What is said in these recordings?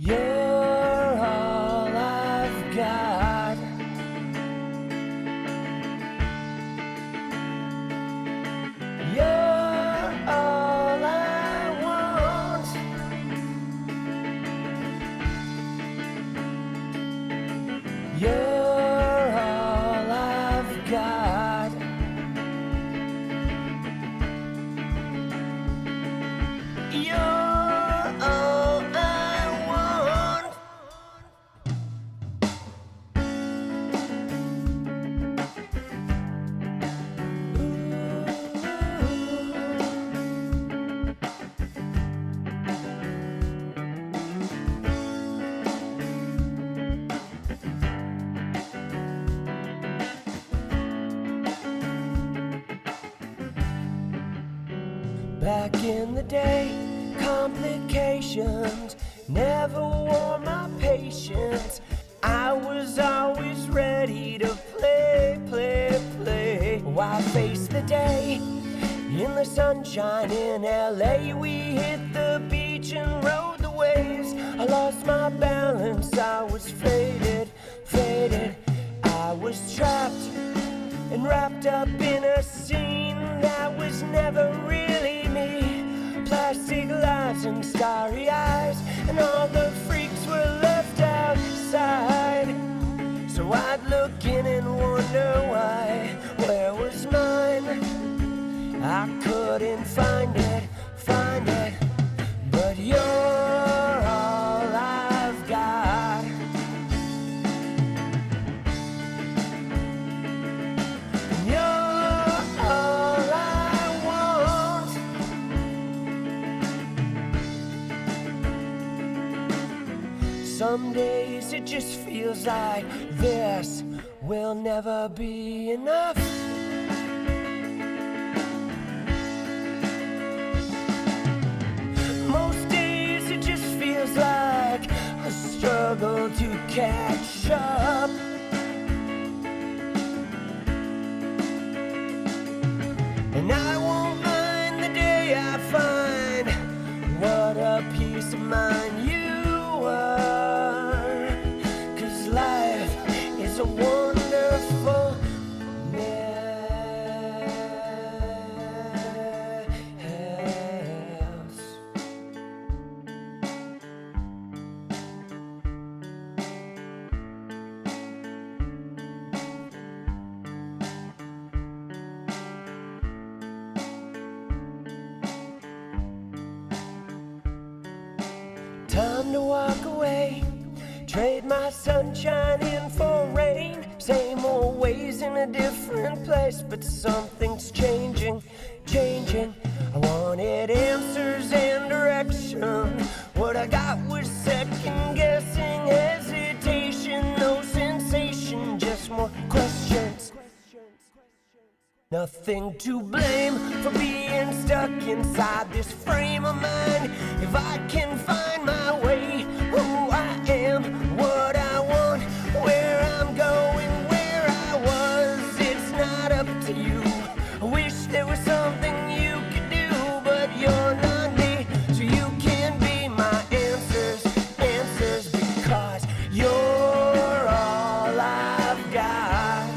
You're all I've got. You're all I want. You're all I've got. You're all I want. Back in the day, complications never wore my patience. I was always ready to play. Why face the day in the sunshine in LA? We hit the beach and rode the waves. I lost my balance, I was faded. I was trapped and wrapped up in a scene that was never really me. Plastic lives and starry eyes, and all the freaks were left outside. So I'd look in and wonder why. Where was mine? I couldn't find it. But you're all I've got. You're all I want. Some days it just feels like this will never be enough. Most days it just feels like a struggle to catch up. And I won't mind the day I find what a peace of mind you are. 'Cause life is a wonderful mess. Time to walk away, trade my sunshine in for rain. Same old ways in a different place, but something's changing. I wanted answers and direction. What I got was second guessing, hesitation, no sensation, just more questions. Nothing to blame for being stuck inside this frame of mind. If I can find my way, who I am, what I want, where I'm going, where I was, it's not up to you. I wish there was something you could do, but you're not me, so you can be my answers, because you're all I've got.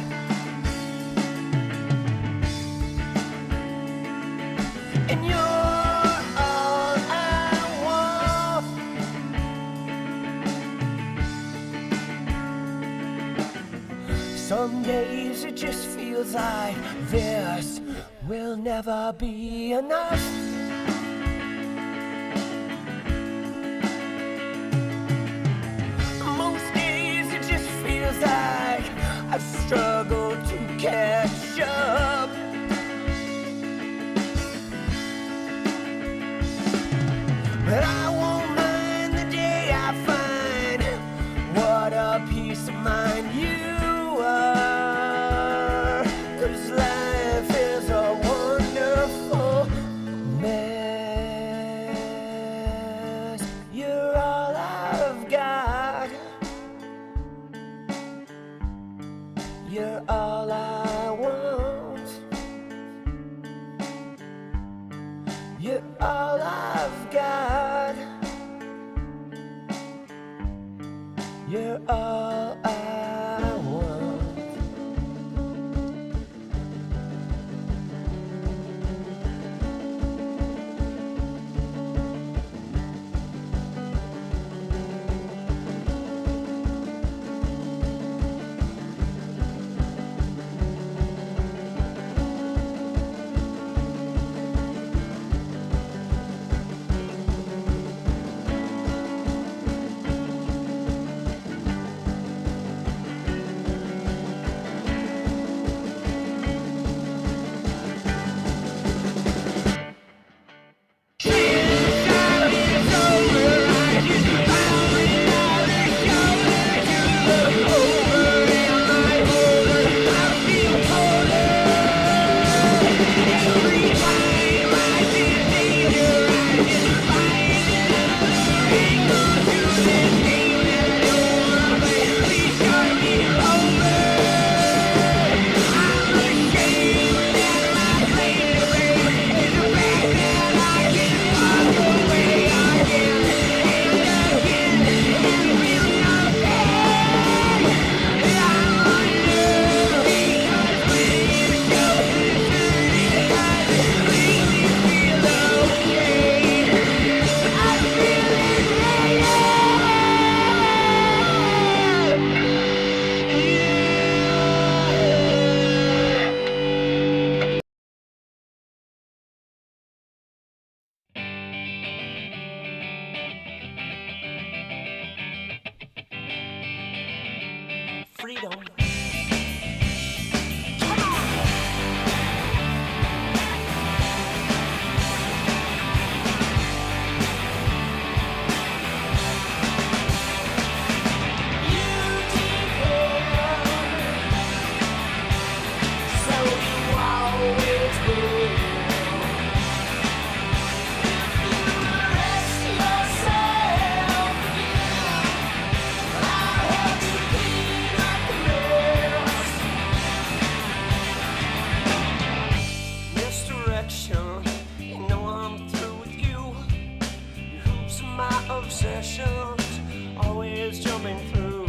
And you're all I want. Some days it just feels like this will never be enough. Most days it just feels like I've struggled to catch up. But I won't mind the day I find what a peace of mind you are. 'Cause life is a wonderful mess. You're all I've got. You're all I want. You're all I've got. obsessions, always jumping through.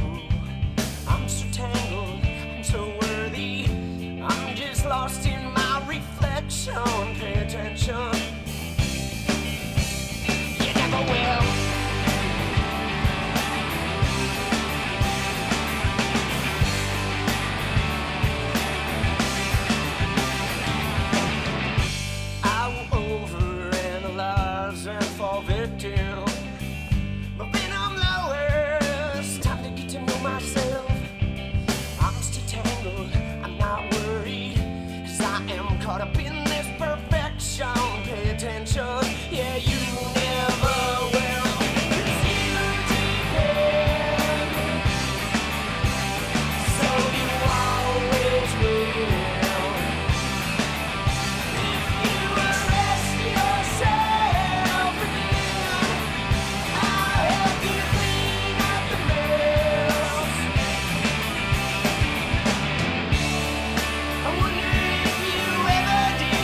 I'm so tangled, I'm so worthy, I'm just lost in my reflection. Pay attention, you never will. I will overanalyze and fall victim, but then I'm lowest. Time to get to know myself. I'm still tangled, I'm not worried, 'cause I am caught up in this perfection. Pay attention, yeah, you never will. 'Cause you depend, so you always will. If you arrest yourself again, I'll help you clean up the mess. I wonder if you ever did,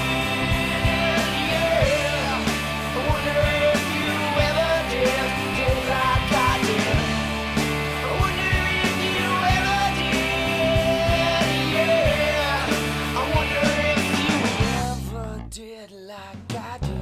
yeah. I wonder if you ever did like I did. I wonder if you ever did, yeah. I wonder if you ever did like I did.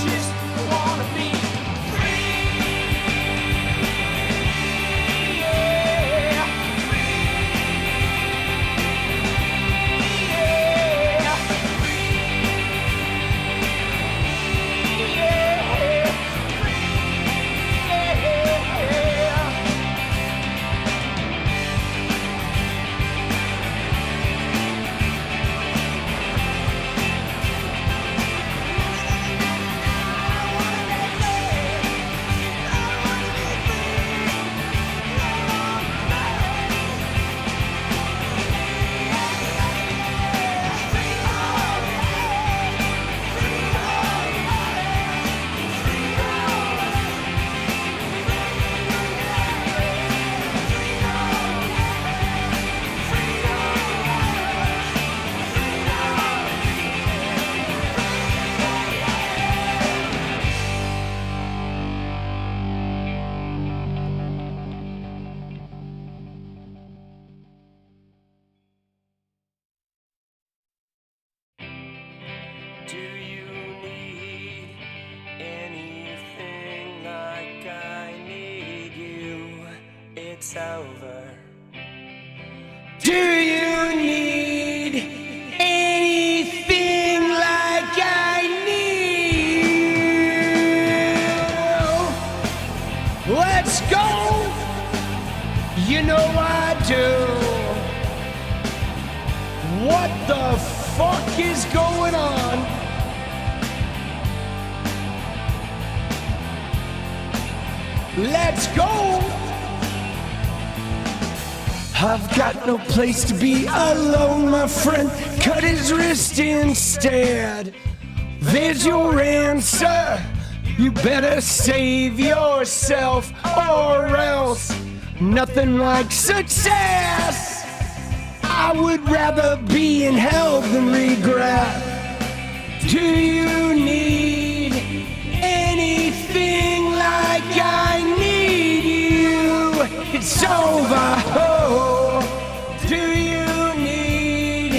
Just wanna be free, yeah. Free, yeah. Free, yeah. Do you need anything like I need you? It's over. Do you need anything like I need you? Let's go! You know I do. What the fuck is going on? Let's go! I've got no place to be alone, my friend. Cut his wrist instead. There's your answer. You better save yourself or else. Nothing like success. I would rather be in hell than regret. Do you need anything like I need you? It's over. Oh, do you need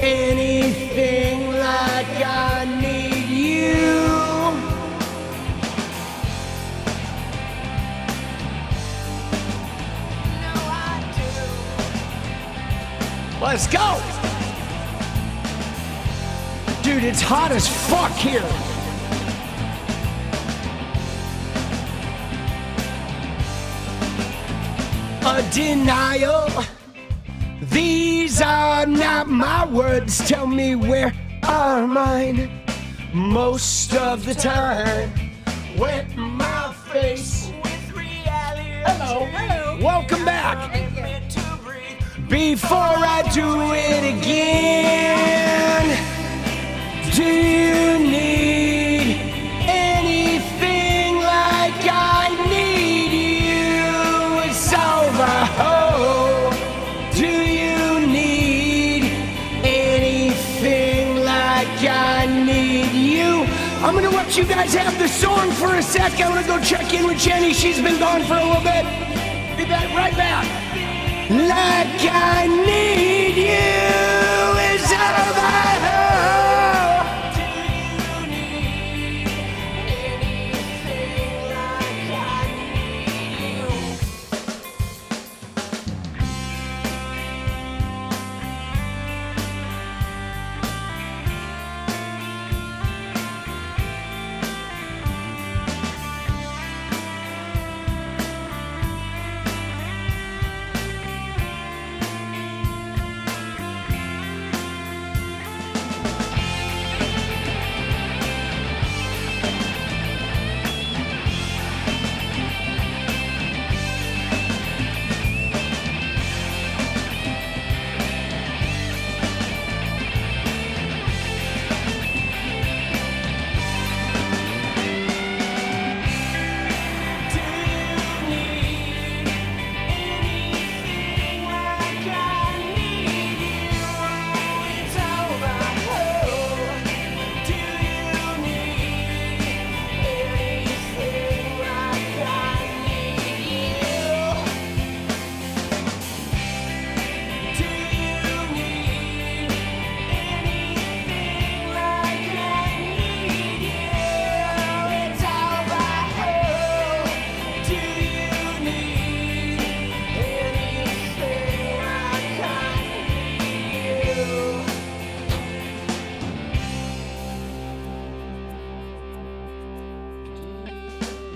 anything like I need you? No, I do. Let's go! Dude, it's hot as fuck here. A denial. These are not my words. Tell me where are mine? Most of the time, wet my face with reality. Hello, hello. Welcome back. Before I do it again, do you need anything like I need you? It's over. Oh, do you need anything like I need you? I'm gonna let you guys have the song for a sec. I wanna go check in with Jenny. She's been gone for a little bit. Be back right back. Like I need you is over.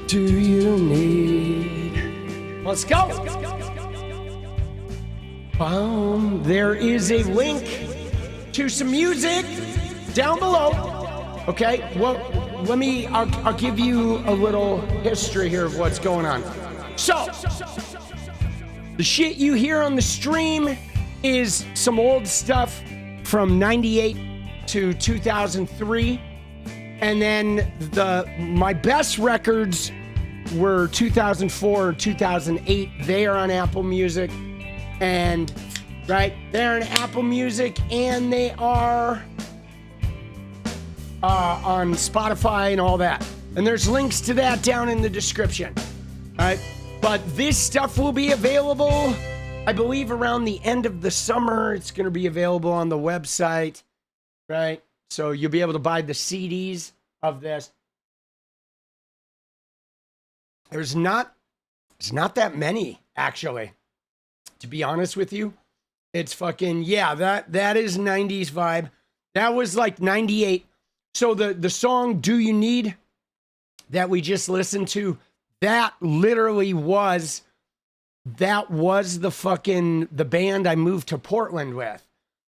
Do you need? Let's go. There is a link to some music down below. Okay, well, I'll give you a little history here of what's going on. So, the shit you hear on the stream is some old stuff from 98 to 2003. And then my best records were 2004 and 2008. They are on Apple Music. And, right, they're on Apple Music and they are on Spotify and all that. And there's links to that down in the description. All right. But this stuff will be available, I believe, around the end of the summer. It's going to be available on the website, right? So you'll be able to buy the CDs of this. There's not that many, actually. To be honest with you, it's fucking, yeah, that is 90s vibe. That was like 98. So the song Do You Need that we just listened to, that literally was the band I moved to Portland with.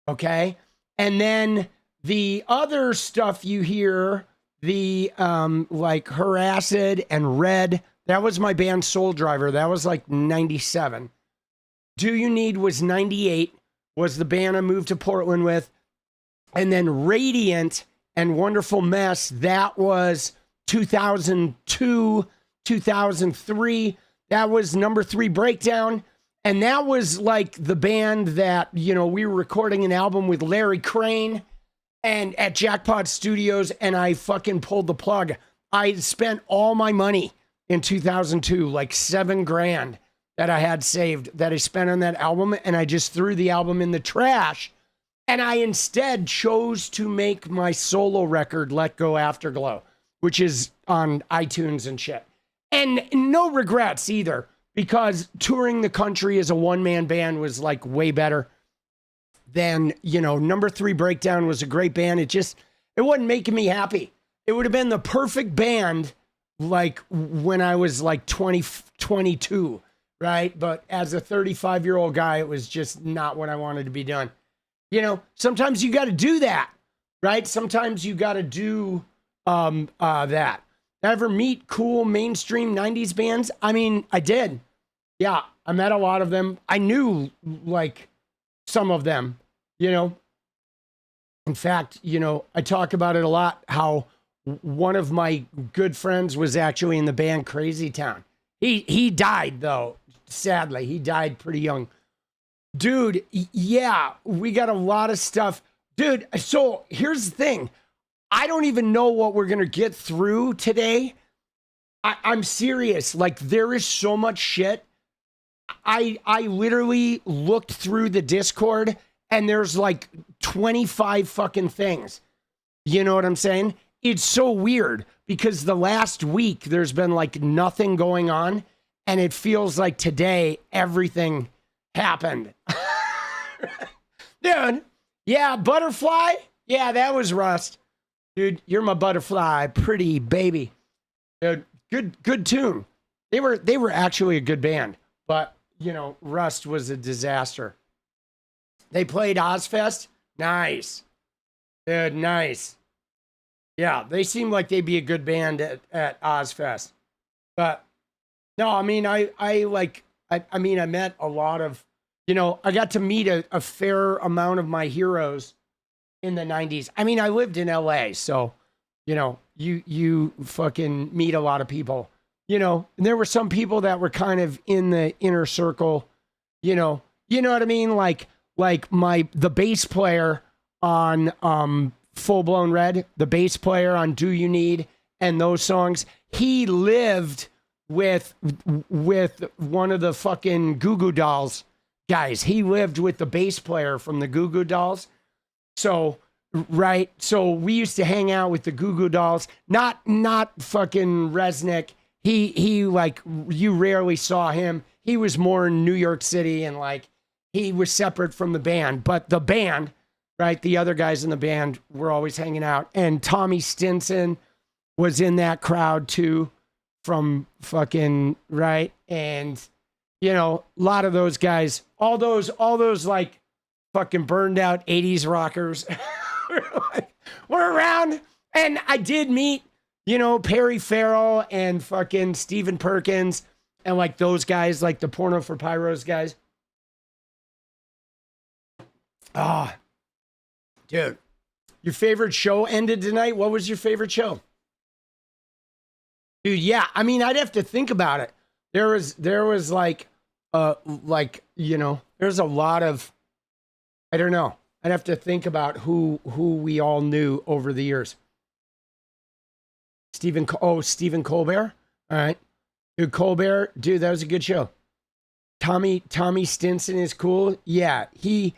Okay. And then the other stuff you hear, the like Her Acid and Red, that was my band Soul Driver. That was like 97. Do You Need was 98, was the band I moved to Portland with. And then Radiant and Wonderful Mess, that was 2002, 2003. That was number 3 Breakdown. And that was like the band that, you know, we were recording an album with Larry Crane and at Jackpot Studios, and I fucking pulled the plug. I spent all my money in 2002, like $7,000 that I had saved that I spent on that album, and I just threw the album in the trash. And I instead chose to make my solo record, Let Go Afterglow, which is on iTunes and shit. And no regrets either, because touring the country as a one-man band was like way better than, you know, number 3 Breakdown was a great band. It wasn't making me happy. It would have been the perfect band like when I was like 22, right? But as a 35-year-old guy, it was just not what I wanted to be doing. You know, sometimes you got to do that, right? Sometimes you got to do that. Ever meet cool mainstream 90s bands? I mean, I did. Yeah, I met a lot of them. I knew like some of them, you know. In fact, you know, I talk about it a lot, how one of my good friends was actually in the band Crazy Town. He died, though, sadly. He died pretty young. Dude, yeah, we got a lot of stuff. Dude, so here's the thing. I don't even know what we're going to get through today. I'm serious. Like, there is so much shit. I literally looked through the Discord and there's like 25 fucking things. You know what I'm saying? It's so weird because the last week there's been like nothing going on and it feels like today everything happened. Dude, yeah, Butterfly. Yeah, that was Rust. Dude, you're my butterfly, pretty baby. Dude, good tune. They were actually a good band, but you know, Rust was a disaster. They played Ozfest. Nice. Dude, nice. Yeah, they seem like they'd be a good band at Ozfest. But no, I mean, I met a lot of, you know, I got to meet a fair amount of my heroes in the 90s. I mean, I lived in LA, so, you know, you fucking meet a lot of people, you know, and there were some people that were kind of in the inner circle, you know what I mean? Like the bass player on Full Blown Red, the bass player on Do You Need and those songs, he lived with one of the fucking Goo Goo Dolls guys. He lived with the bass player from the Goo Goo Dolls. So, right. So we used to hang out with the Goo Goo Dolls, not fucking Resnick. He like, you rarely saw him. He was more in New York City and like, he was separate from the band, but the band, right? The other guys in the band were always hanging out. And Tommy Stinson was in that crowd too from fucking, right? And, you know, a lot of those guys, all those like fucking burned out 80s rockers were around. And I did meet, you know, Perry Farrell and fucking Stephen Perkins and like those guys, like the Porno for Pyros guys. Ah, dude, your favorite show ended tonight? What was your favorite show? Dude, yeah, I mean, I'd have to think about it. There was like, you know, there's a lot of, I don't know. I'd have to think about who we all knew over the years. Stephen Colbert. All right. Dude, Colbert, dude, that was a good show. Tommy Stinson is cool. Yeah, he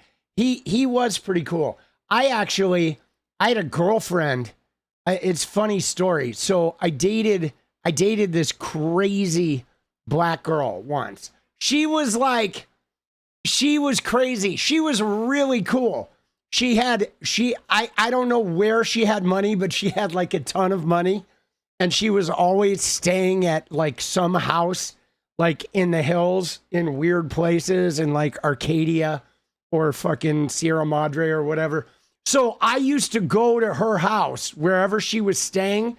was pretty cool. I had a girlfriend. It's a funny story. So I dated this crazy black girl once. She was crazy. She was really cool. I don't know where she had money, but she had like a ton of money. And she was always staying at like some house, like in the hills in weird places in like Arcadia or fucking Sierra Madre or whatever. So I used to go to her house wherever she was staying.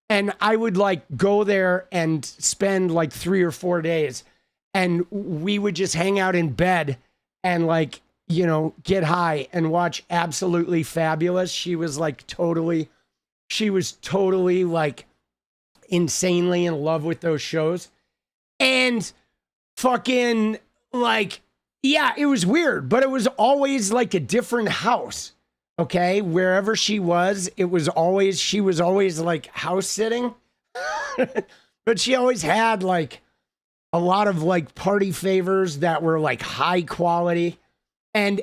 And I would like go there and spend like 3 or 4 days. And we would just hang out in bed and like, you know, get high and watch Absolutely Fabulous. She was totally like insanely in love with those shows. And fucking like, yeah, it was weird, but it was always like a different house. Okay. Wherever she was always like house sitting, but she always had like a lot of like party favors that were like high quality. And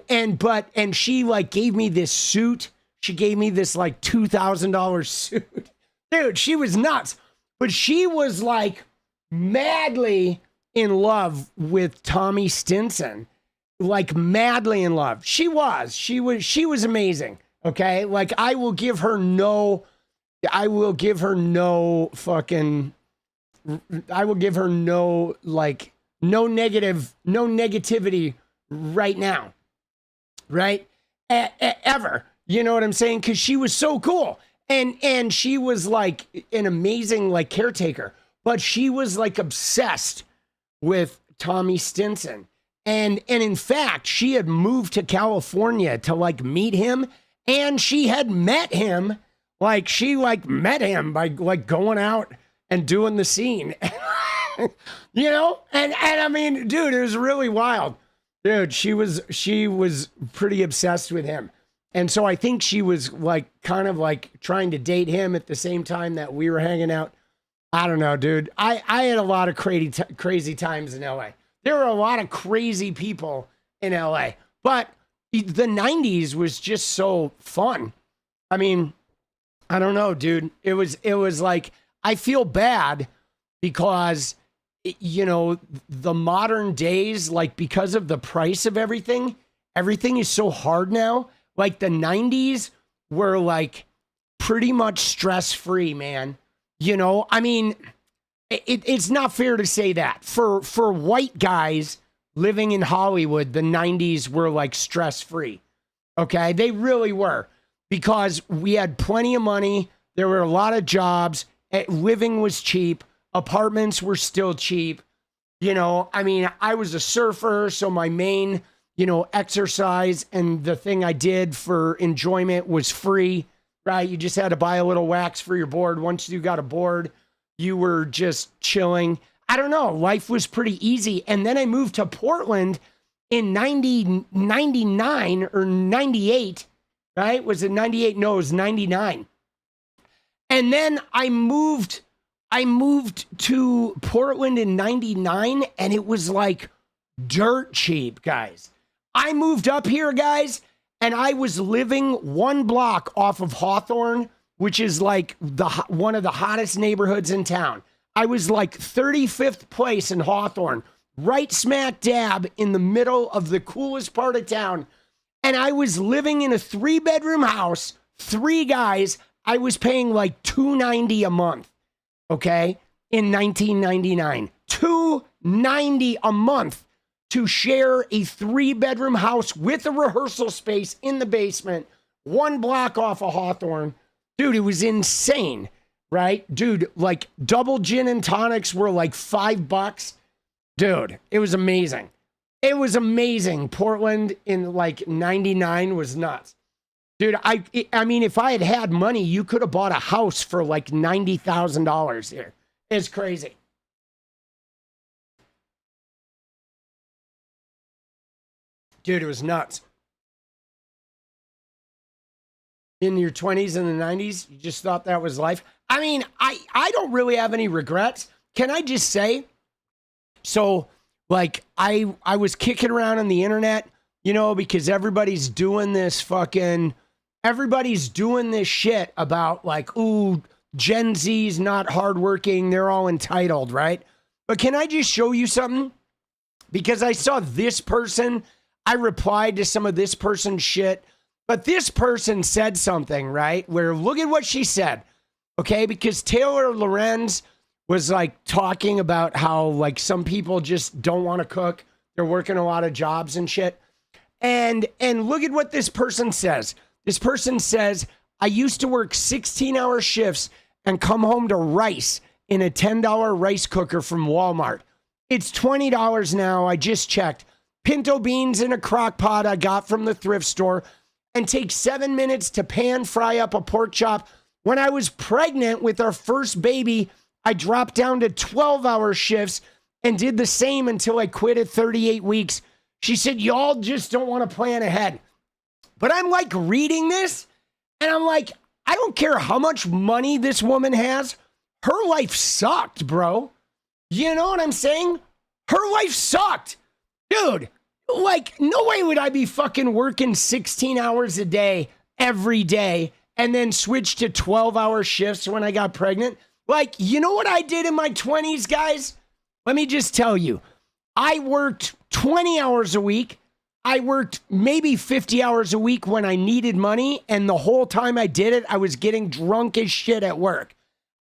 she like gave me this suit. She gave me this like $2,000 suit. Dude, she was nuts. But she was like madly in love with Tommy Stinson. Like madly in love. She was amazing. Okay. Like I will give her no negativity right now. Right. Ever. You know what I'm saying? Cause she was so cool. And she was like an amazing like caretaker, but she was like obsessed with Tommy Stinson. And in fact, she had moved to California to like meet him, and she had met him. Like she like met him by like going out and doing the scene. You know? And I mean, dude, it was really wild. Dude, she was pretty obsessed with him. And so I think she was like kind of like trying to date him at the same time that we were hanging out. I don't know, dude. I had a lot of crazy times in LA. There were a lot of crazy people in LA, but the 90s was just so fun. I mean, I don't know, dude. It was like, I feel bad because, you know, the modern days, like because of the price of everything is so hard now. Like the 90s were like pretty much stress-free, man. You know, I mean, it's not fair to say that. For white guys living in Hollywood, the 90s were like stress-free. Okay? They really were. Because we had plenty of money. There were a lot of jobs. Living was cheap. Apartments were still cheap. You know, I mean, I was a surfer, so my main, you know, exercise and the thing I did for enjoyment was free, right? You just had to buy a little wax for your board. Once you got a board, you were just chilling. I don't know. Life was pretty easy. And then I moved to Portland in 99 or 98, right? Was it 98? No, it was 99. And then I moved to Portland in 99, and it was like dirt cheap, guys. I moved up here, guys, and I was living one block off of Hawthorne, which is like one of the hottest neighborhoods in town. I was like 35th place in Hawthorne, right smack dab in the middle of the coolest part of town. And I was living in a 3-bedroom house, 3 guys. I was paying like $290 a month, okay, in 1999. $290 a month to share a 3-bedroom house with a rehearsal space in the basement, 1 block off of Hawthorne. Dude, it was insane, right? Dude, like double gin and tonics were like $5. Dude, it was amazing. It was amazing. Portland in like 99 was nuts. Dude, I mean, if I had had money, you could have bought a house for like $90,000 here. It's crazy. Dude, it was nuts. In your 20s and the 90s, you just thought that was life. I mean, I don't really have any regrets. Can I just say, so like I was kicking around on the internet, you know, because everybody's doing this shit about like, ooh, Gen Z's not hardworking. They're all entitled, right? But can I just show you something? Because I saw this person, I replied to some of this person's shit, but this person said something, right? Where look at what she said, okay? Because Taylor Lorenz was like talking about how like some people just don't want to cook. They're working a lot of jobs and shit. And look at what this person says. This person says, I used to work 16-hour shifts and come home to rice in a $10 rice cooker from Walmart. It's $20 now. I just checked. Pinto beans in a crock pot I got from the thrift store, and take 7 minutes to pan fry up a pork chop. When I was pregnant with our first baby, I dropped down to 12-hour shifts and did the same until I quit at 38 weeks. She said, y'all just don't want to plan ahead. But I'm like reading this, and I'm like, I don't care how much money this woman has. Her life sucked, bro. You know what I'm saying? Her life sucked. Dude, like, no way would I be fucking working 16 hours a day every day and then switch to 12-hour shifts when I got pregnant. Like, you know what I did in my 20s, guys? Let me just tell you. I worked 20 hours a week. I worked maybe 50 hours a week when I needed money, and the whole time I did it, I was getting drunk as shit at work.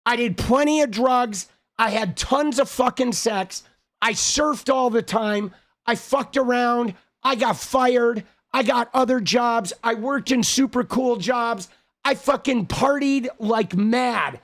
I did plenty of drugs. I had tons of fucking sex. I surfed all the time. I fucked around. I got fired. I got other jobs. I worked in super cool jobs. I fucking partied like mad,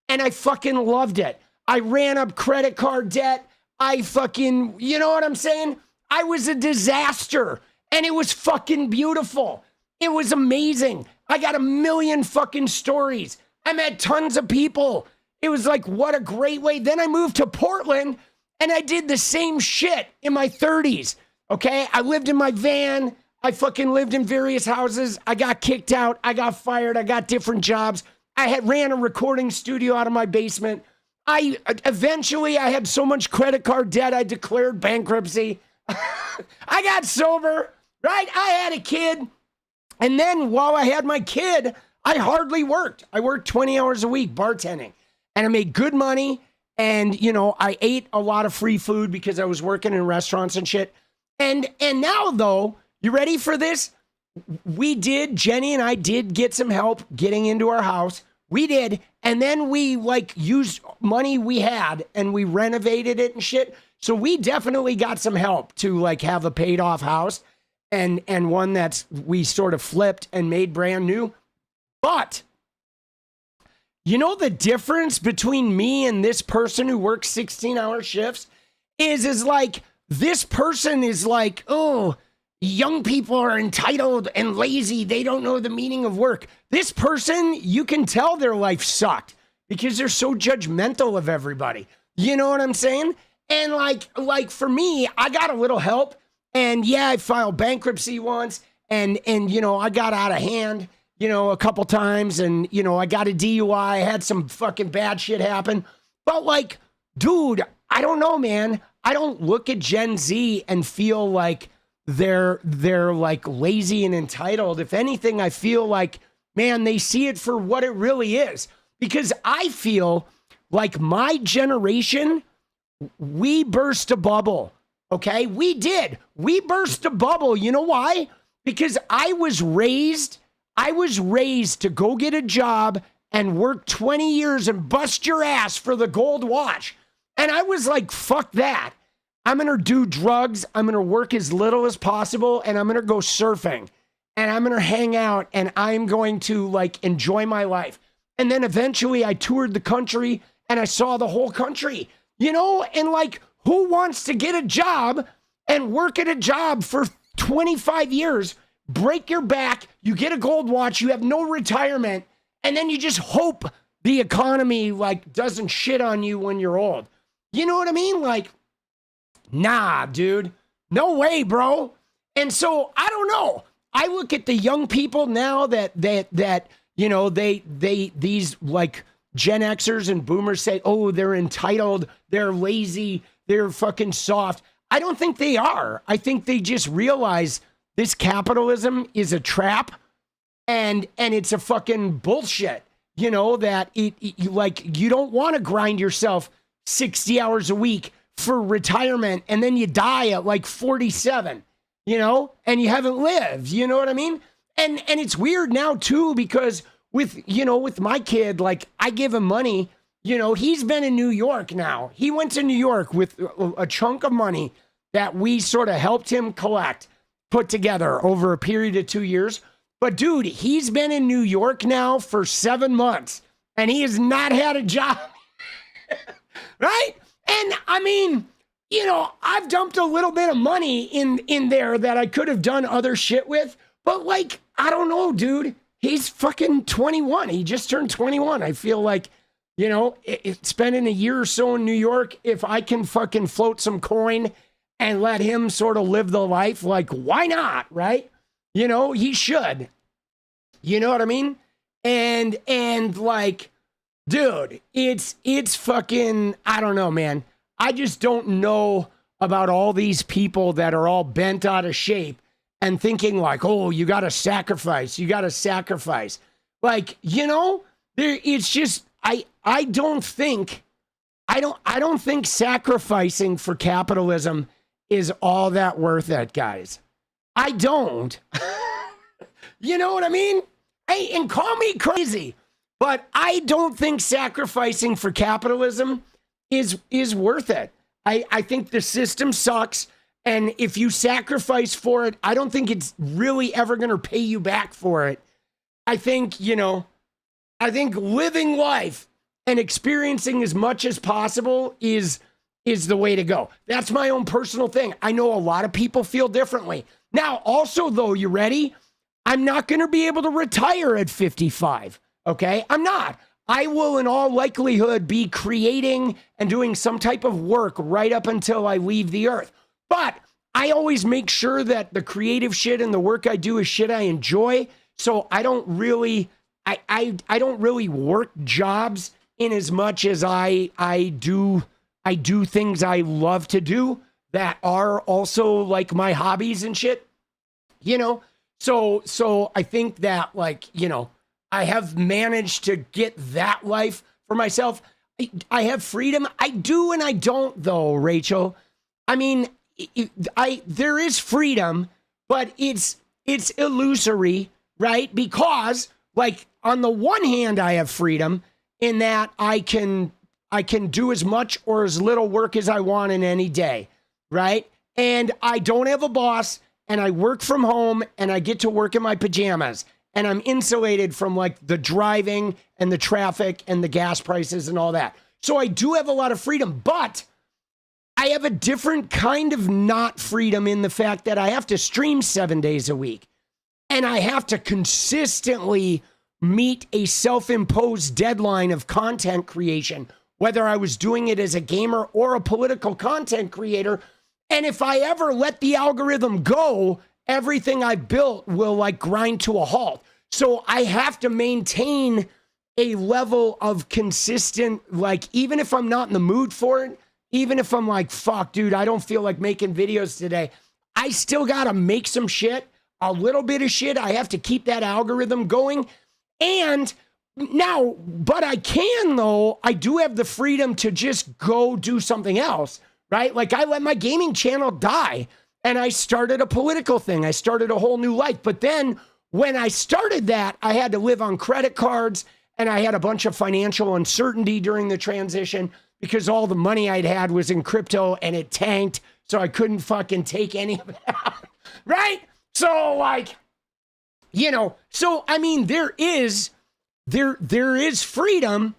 and I fucking loved it. I ran up credit card debt. I fucking, you know what I'm saying? I was a disaster, and it was fucking beautiful. It was amazing. I got a million fucking stories. I met tons of people. It was like, what a great way. Then I moved to Portland, and I did the same shit in my 30s. Okay, I lived in my van. I fucking lived in various houses. I got kicked out. I got fired. I got different jobs. I had ran a recording studio out of my basement. Eventually I had so much credit card debt, I declared bankruptcy. I got sober, right? I had a kid. And then while I had my kid, I hardly worked. I worked 20 hours a week bartending, and I made good money. And, you know, I ate a lot of free food because I was working in restaurants and shit. And now though, you ready for this? Jenny and I did get some help getting into our house. We did. And then we like used money we had and we renovated it and shit. So we definitely got some help to like have a paid off house and one that's we sort of flipped and made brand new. But you know, the difference between me and this person who works 16-hour shifts is like, this person is like, oh, young people are entitled and lazy. They don't know the meaning of work. This person, you can tell their life sucked because they're so judgmental of everybody. You know what I'm saying? And like for me, I got a little help. And yeah, I filed bankruptcy once and you know, I got out of hand, you know, a couple times, and you know, I got a DUI, I had some fucking bad shit happen. But like, dude, I don't know, man. I don't look at Gen Z and feel like they're like lazy and entitled. If anything, I feel like, man, they see it for what it really is. Because I feel like my generation, we burst a bubble. Okay, we did. We burst a bubble. You know why? Because I was raised to go get a job and work 20 years and bust your ass for the gold watch. And I was like, fuck that. I'm going to do drugs. I'm going to work as little as possible. And I'm going to go surfing. And I'm going to hang out. And I'm going to like enjoy my life. And then eventually I toured the country and I saw the whole country. You know, and like, who wants to get a job and work at a job for 25 years, break your back, you get a gold watch, you have no retirement, and then you just hope the economy like doesn't shit on you when you're old? You know what I mean? Like, nah, dude, no way, bro. And so I don't know. I look at the young people now that you know, these like Gen Xers and boomers say, oh, they're entitled, they're lazy, they're fucking soft. I don't think they are. I think they just realize this capitalism is a trap and it's a fucking bullshit. You know, that like you don't want to grind yourself 60 hours a week for retirement and then you die at like 47, you know, and you haven't lived, you know what I mean? And it's weird now too, because with my kid, like I give him money. You know, he's been in New York now. He went to New York with a chunk of money that we sort of helped him put together over a period of 2 years. But dude, he's been in New York now for 7 months and he has not had a job. Right? And I mean, you know, I've dumped a little bit of money in there that I could have done other shit with. But like, I don't know, dude. He's fucking 21. He just turned 21. I feel like, you know, spending a year or so in New York, if I can fucking float some coin and let him sort of live the life, like, why not, right? You know, he should. You know what I mean? And like, dude, it's fucking, I don't know, man. I just don't know about all these people that are all bent out of shape and thinking like, oh, you got to sacrifice. Like, you know, it's just, I don't think sacrificing for capitalism is all that worth it, guys. I don't. You know what I mean? Hey, and call me crazy, but I don't think sacrificing for capitalism is worth it. I think the system sucks, and if you sacrifice for it, I don't think it's really ever going to pay you back for it. I think, you know, living life and experiencing as much as possible is is the way to go. That's my own personal thing. I know a lot of people feel differently. Now, also, though, you ready? I'm not going to be able to retire at 55, okay? I'm not. I will, in all likelihood, be creating and doing some type of work right up until I leave the earth. But I always make sure that the creative shit and the work I do is shit I enjoy. So I don't really, I don't really work jobs in as much as I do things I love to do that are also like my hobbies and shit, you know? So I think that, like, you know, I have managed to get that life for myself. I have freedom. I do and I don't, though, Rachel. I mean, there is freedom, but it's illusory, right? Because, like, on the one hand, I have freedom in that I can do as much or as little work as I want in any day, right? And I don't have a boss, and I work from home, and I get to work in my pajamas, and I'm insulated from, like, the driving and the traffic and the gas prices and all that. So I do have a lot of freedom, but I have a different kind of not freedom in the fact that I have to stream 7 days a week, and I have to consistently meet a self-imposed deadline of content creation, whether I was doing it as a gamer or a political content creator. And if I ever let the algorithm go, everything I built will, like, grind to a halt. So I have to maintain a level of consistent, like, even if I'm not in the mood for it, even if I'm like, fuck, dude, I don't feel like making videos today, I still got to make some shit, a little bit of shit. I have to keep that algorithm going. And now, but I can, though, I do have the freedom to just go do something else, right? Like, I let my gaming channel die and I started a political thing. I started a whole new life. But then when I started that, I had to live on credit cards and I had a bunch of financial uncertainty during the transition because all the money I'd had was in crypto and it tanked. So I couldn't fucking take any of it out, right? So, like, you know, so, I mean, there is freedom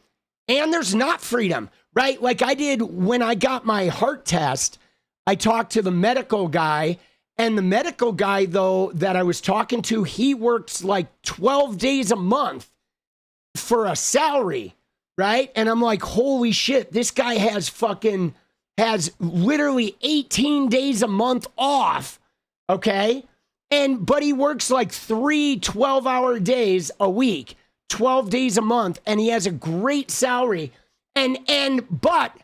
and there's not freedom, right? Like I did when I got my heart test, I talked to the medical guy, and the medical guy, though, that I was talking to, he works like 12 days a month for a salary, right? And I'm like, holy shit, this guy has literally 18 days a month off, okay? But he works like 3 12-hour days a week, 12 days a month, and he has a great salary. But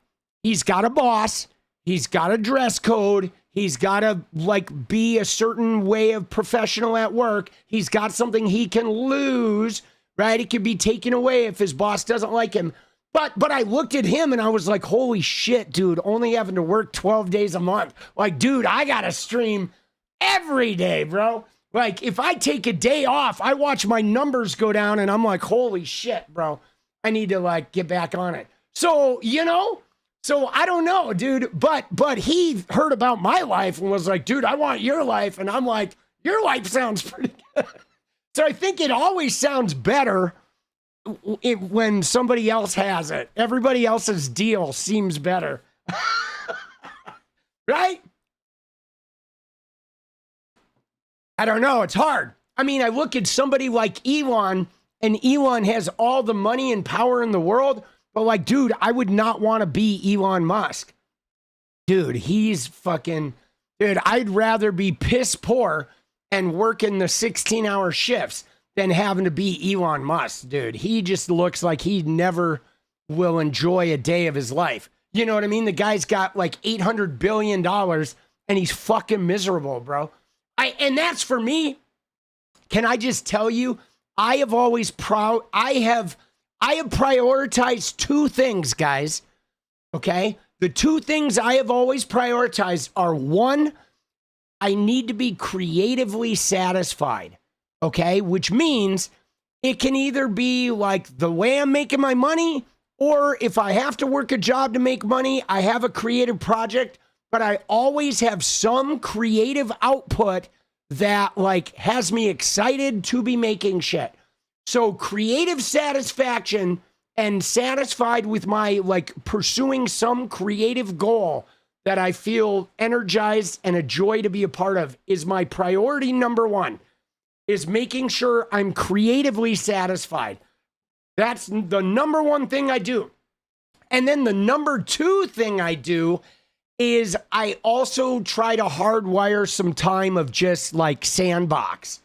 he's got a boss, he's got a dress code, he's got to, like, be a certain way of professional at work. He's got something he can lose, right? It could be taken away if his boss doesn't like him. But I looked at him and I was like, holy shit, dude, only having to work 12 days a month. Like, dude, I got to stream every day, bro. Like, if I take a day off, I watch my numbers go down and I'm like, holy shit, bro. I need to, like, get back on it. So, you know, so I don't know, dude. But he heard about my life and was like, dude, I want your life. And I'm like, your life sounds pretty good. So I think it always sounds better when somebody else has it. Everybody else's deal seems better. Right? I don't know. It's hard. I mean, I look at somebody like Elon, and Elon has all the money and power in the world. But, like, dude, I would not want to be Elon Musk. Dude, he's fucking... Dude, I'd rather be piss poor and work in the 16-hour shifts than having to be Elon Musk, dude. He just looks like he never will enjoy a day of his life. You know what I mean? The guy's got like $800 billion and he's fucking miserable, bro. And that's for me. Can I just tell you, I have prioritized two things, guys. Okay? The two things I have always prioritized are, one, I need to be creatively satisfied. Okay? Which means it can either be like the way I'm making my money, or if I have to work a job to make money, I have a creative project, but I always have some creative output that, like, has me excited to be making shit. So creative satisfaction and satisfied with my like pursuing some creative goal that I feel energized and a joy to be a part of is my priority number one, is making sure I'm creatively satisfied. That's the number one thing I do. And then the number two thing I do is I also try to hardwire some time of just like sandbox,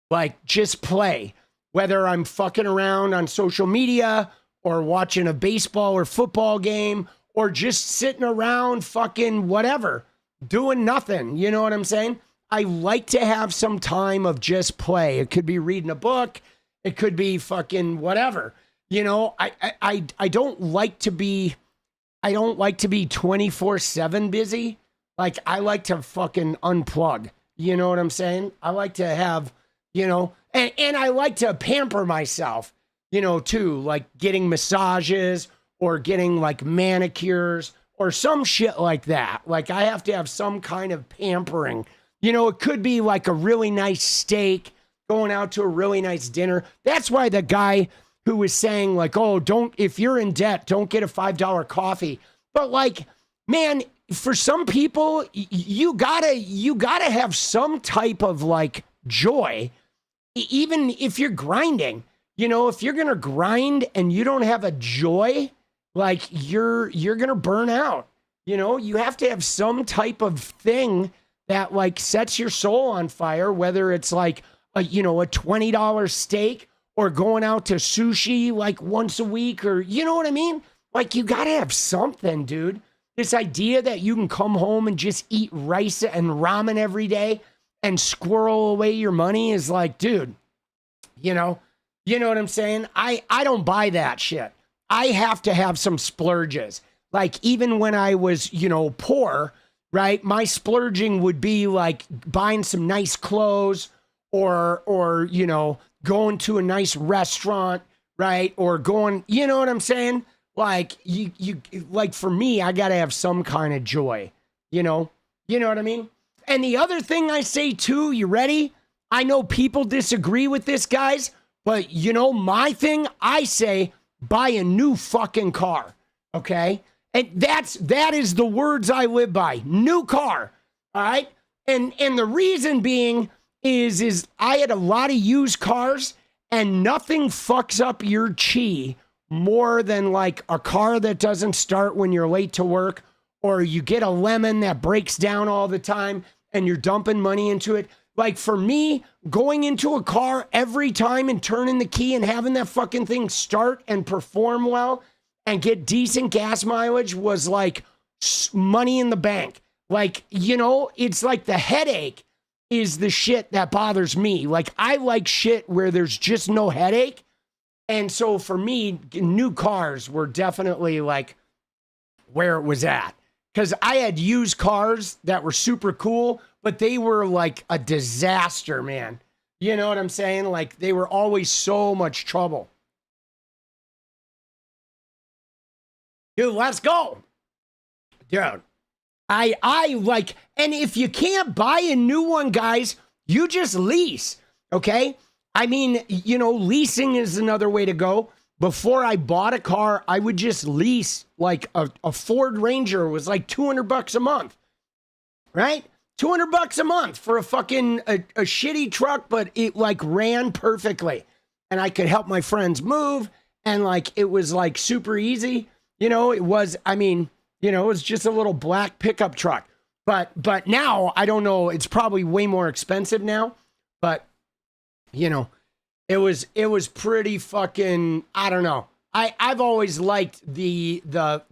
like just play, whether I'm fucking around on social media or watching a baseball or football game or just sitting around fucking whatever, doing nothing. You know what I'm saying? I like to have some time of just play. It could be reading a book. It could be fucking whatever. You know, I don't like to be 24/7 busy. Like I like to fucking unplug. You know what I'm saying? I like to have, you know, and I like to pamper myself, you know, too, like getting massages or getting like manicures or some shit like that. Like I have to have some kind of pampering. You know, it could be like a really nice steak, going out to a really nice dinner. That's why the guy who was saying like, oh, if you're in debt, don't get a $5 coffee. But like, man, for some people, you gotta have some type of like joy, even if you're grinding. You know, if you're gonna grind and you don't have a joy, like you're gonna burn out. You know, you have to have some type of thing that like sets your soul on fire, whether it's like a $20 steak or going out to sushi like once a week, or you know what I mean? Like you gotta have something, dude. This idea that you can come home and just eat rice and ramen every day and squirrel away your money is like, dude, you know what I'm saying? I don't buy that shit. I have to have some splurges. Like even when I was, you know, poor, right? My splurging would be like buying some nice clothes or you know, going to a nice restaurant, right? Or going, you know what I'm saying? Like you like for me, I got to have some kind of joy, you know what I mean? And the other thing I say too, you ready? I know people disagree with this, guys, but you know, my thing, I say buy a new fucking car. Okay. And that is the words I live by. New car. All right. And the reason being is I had a lot of used cars, and nothing fucks up your chi more than like a car that doesn't start when you're late to work, or you get a lemon that breaks down all the time and you're dumping money into it. Like for me, going into a car every time and turning the key and having that fucking thing start and perform well and get decent gas mileage was like money in the bank. Like, you know, it's like the headache is the shit that bothers me. Like I like shit where there's just no headache. And so for me, new cars were definitely like where it was at. Because I had used cars that were super cool, but they were like a disaster, man. You know what I'm saying? Like they were always so much trouble. Dude, let's go. Dude, I like, and if you can't buy a new one, guys, you just lease, okay? I mean, you know, leasing is another way to go. Before I bought a car, I would just lease like a Ford Ranger. Was like $200 a month, right? $200 a month for a fucking a shitty truck, but it like ran perfectly, and I could help my friends move, and like it was like super easy. You know, it was. I mean, you know, it was just a little black pickup truck. But now I don't know. It's probably way more expensive now, but you know. It was pretty fucking, I don't know. I've always liked the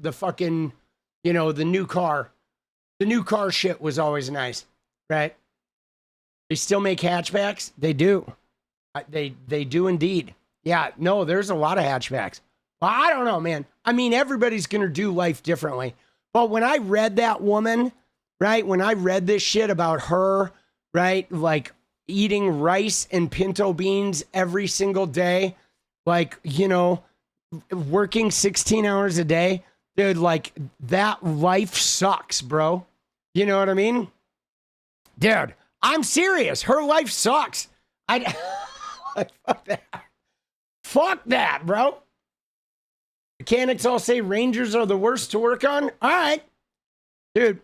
fucking, you know, the new car. The new car shit was always nice, right? They still make hatchbacks? They do. They do indeed. Yeah, no, there's a lot of hatchbacks. But I don't know, man. I mean, everybody's going to do life differently. But when I read that woman, right? When I read this shit about her, right? Like, eating rice and pinto beans every single day, like, you know, working 16 hours a day, dude, like that life sucks, bro. You know what I mean? Dude, I'm serious. Her life sucks. Fuck that. Fuck that, bro. Mechanics all say Rangers are the worst to work on. All right, dude.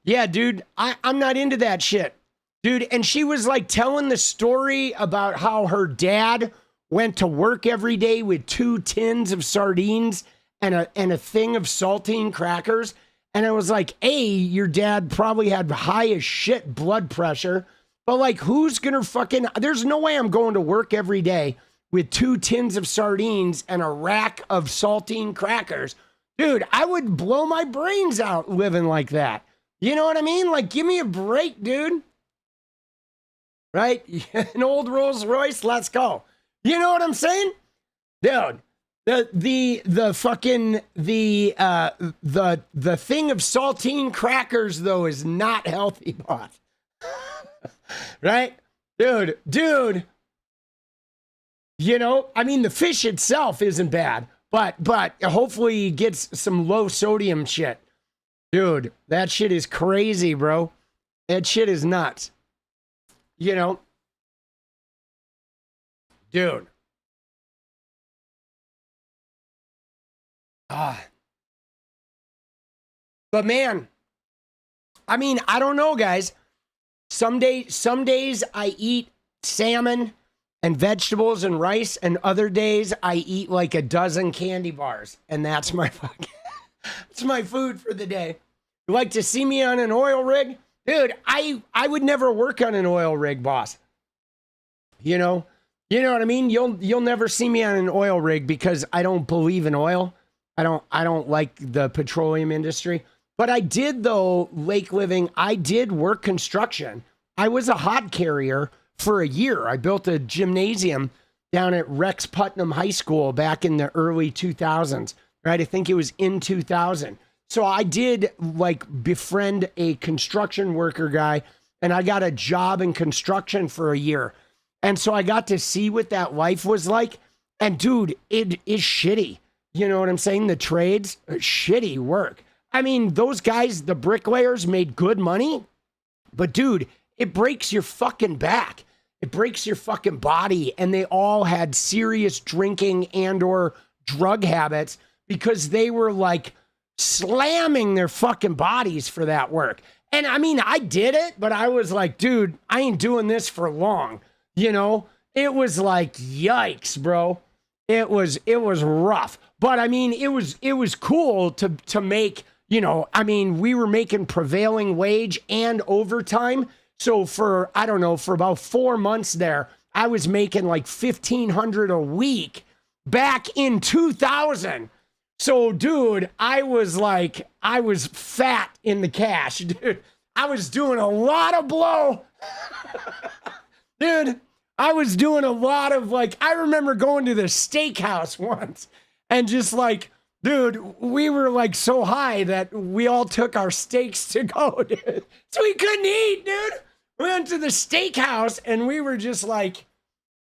Yeah, dude, I'm not into that shit. Dude, and she was like telling the story about how her dad went to work every day with 2 tins of sardines and a thing of saltine crackers. And I was like, A, your dad probably had high as shit blood pressure. But like, who's gonna fucking, there's no way I'm going to work every day with 2 tins of sardines and a rack of saltine crackers. Dude, I would blow my brains out living like that. You know what I mean? Like, give me a break, dude. Right? An old Rolls Royce, let's go. You know what I'm saying? Dude, the fucking, the thing of saltine crackers, though, is not healthy, boss. Right? Dude. You know, I mean, the fish itself isn't bad, but hopefully he gets some low sodium shit. Dude, that shit is crazy, bro. That shit is nuts. You know? Dude. But man, I mean, I don't know, guys. Some days I eat salmon and vegetables and rice, and other days I eat like a dozen candy bars, and that's my fucking... It's my food for the day. You like to see me on an oil rig? Dude, I would never work on an oil rig, boss. You know what I mean? You'll never see me on an oil rig because I don't believe in oil. I don't like the petroleum industry. But I did, though, lake living. I did work construction. I was a hod carrier for a year. I built a gymnasium down at Rex Putnam High School back in the early 2000s. Right, I think it was in 2000. So I did like befriend a construction worker guy, and I got a job in construction for a year. And so I got to see what that life was like. And dude, it is shitty. You know what I'm saying? The trades, shitty work. I mean, those guys, the bricklayers, made good money, but dude, it breaks your fucking back. It breaks your fucking body. And they all had serious drinking and or drug habits, because they were like slamming their fucking bodies for that work. And I mean, I did it, but I was like, dude, I ain't doing this for long. You know, it was like, yikes, bro. It was rough. But I mean, it was cool to make, you know, I mean, we were making prevailing wage and overtime. So for, I don't know, for about 4 months there, I was making like $1,500 a week back in 2000. So, dude, I was fat in the cash, dude. I was doing a lot of blow. Dude, I was doing a lot of like, I remember going to the steakhouse once and just like, dude, we were like so high that we all took our steaks to go, dude. So we couldn't eat, dude. We went to the steakhouse and we were just like,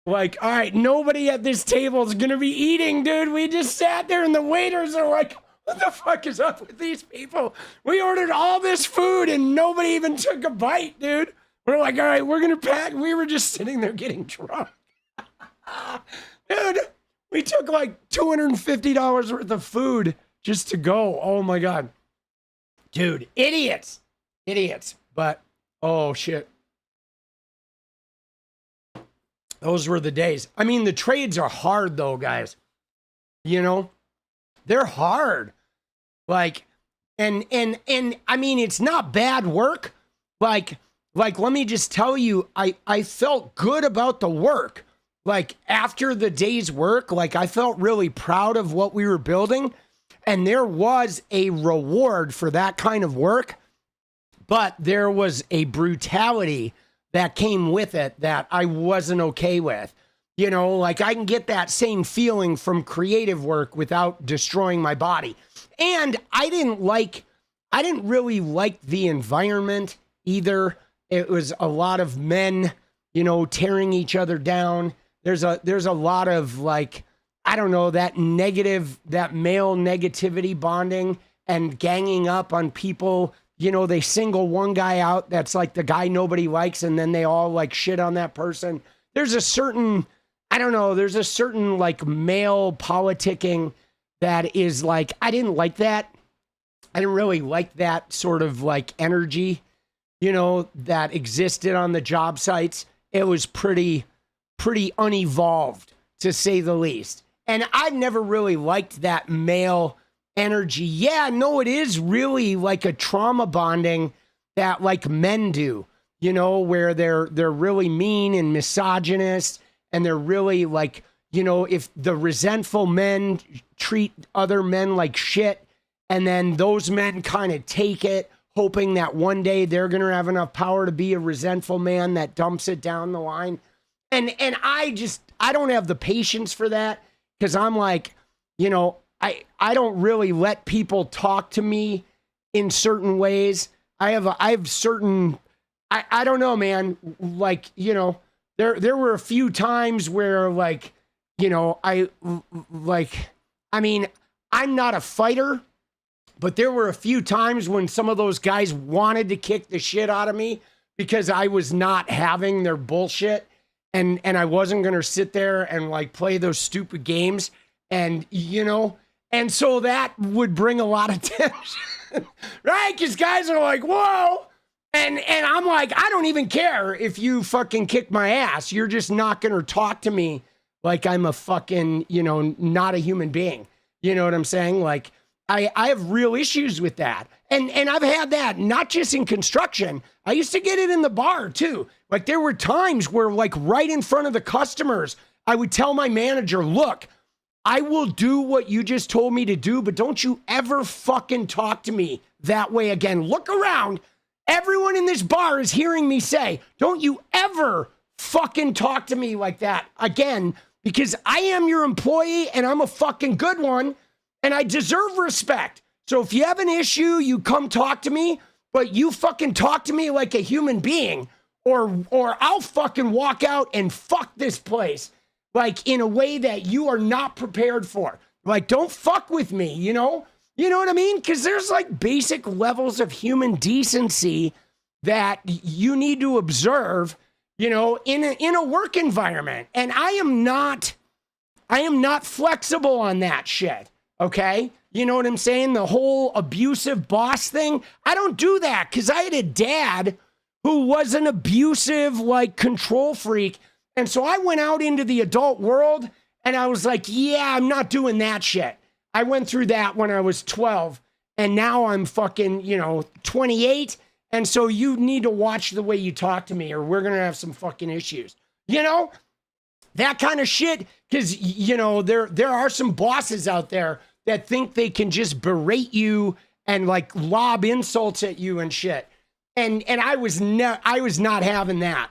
all right, nobody at this table is going to be eating, dude. We just sat there and the waiters are like, what the fuck is up with these people? We ordered all this food and nobody even took a bite, dude. We're like, all right, we're going to pack. We were just sitting there getting drunk. Dude, we took like $250 worth of food just to go. Oh my God. Dude, idiots. But, oh shit. Those were the days. I mean, the trades are hard though, guys. You know, they're hard. Like, and I mean, it's not bad work. Like, let me just tell you, I felt good about the work. Like after the day's work, like I felt really proud of what we were building. And there was a reward for that kind of work, but there was a brutality that came with it that I wasn't okay with. You know, like I can get that same feeling from creative work without destroying my body. And I didn't really like the environment either. It was a lot of men, you know, tearing each other down. There's a lot of like, I don't know, that male negativity bonding and ganging up on people. You know, they single one guy out that's like the guy nobody likes, and then they all like shit on that person. There's a certain like male politicking that is like, I didn't like that. I didn't really like that sort of like energy, that existed on the job sites. It was pretty unevolved, to say the least. And I've never really liked that male energy. Yeah, no, it is really like a trauma bonding that like men do, where they're really mean and misogynist, and they're really like, if the resentful men treat other men like shit, and then those men kind of take it, hoping that one day they're going to have enough power to be a resentful man that dumps it down the line. And I don't have the patience for that, because I'm like, I don't really let people talk to me in certain ways. I have certain, I don't know, man, like, there were a few times where like, I'm not a fighter, but there were a few times when some of those guys wanted to kick the shit out of me because I was not having their bullshit, and I wasn't going to sit there and like play those stupid games. And, and so that would bring a lot of tension, right? Because guys are like, whoa. And I'm like, I don't even care if you fucking kick my ass. You're just not going to talk to me like I'm a fucking, not a human being. You know what I'm saying? Like, I have real issues with that. And I've had that, not just in construction. I used to get it in the bar too. Like, there were times where, like, right in front of the customers, I would tell my manager, look, I will do what you just told me to do, but don't you ever fucking talk to me that way again. Look around. Everyone in this bar is hearing me say, don't you ever fucking talk to me like that again, because I am your employee and I'm a fucking good one and I deserve respect. So if you have an issue, you come talk to me, but you fucking talk to me like a human being, or I'll fucking walk out and fuck this place, like in a way that you are not prepared for. Like, don't fuck with me, You know what I mean? Because there's like basic levels of human decency that you need to observe, in a work environment. And I am not flexible on that shit. Okay? You know what I'm saying? The whole abusive boss thing. I don't do that because I had a dad who was an abusive, like, control freak. And so I went out into the adult world and I was like, yeah, I'm not doing that shit. I went through that when I was 12 and now I'm fucking, 28. And so you need to watch the way you talk to me or we're going to have some fucking issues. That kind of shit. Because, there are some bosses out there that think they can just berate you and like lob insults at you and shit. And I was not having that.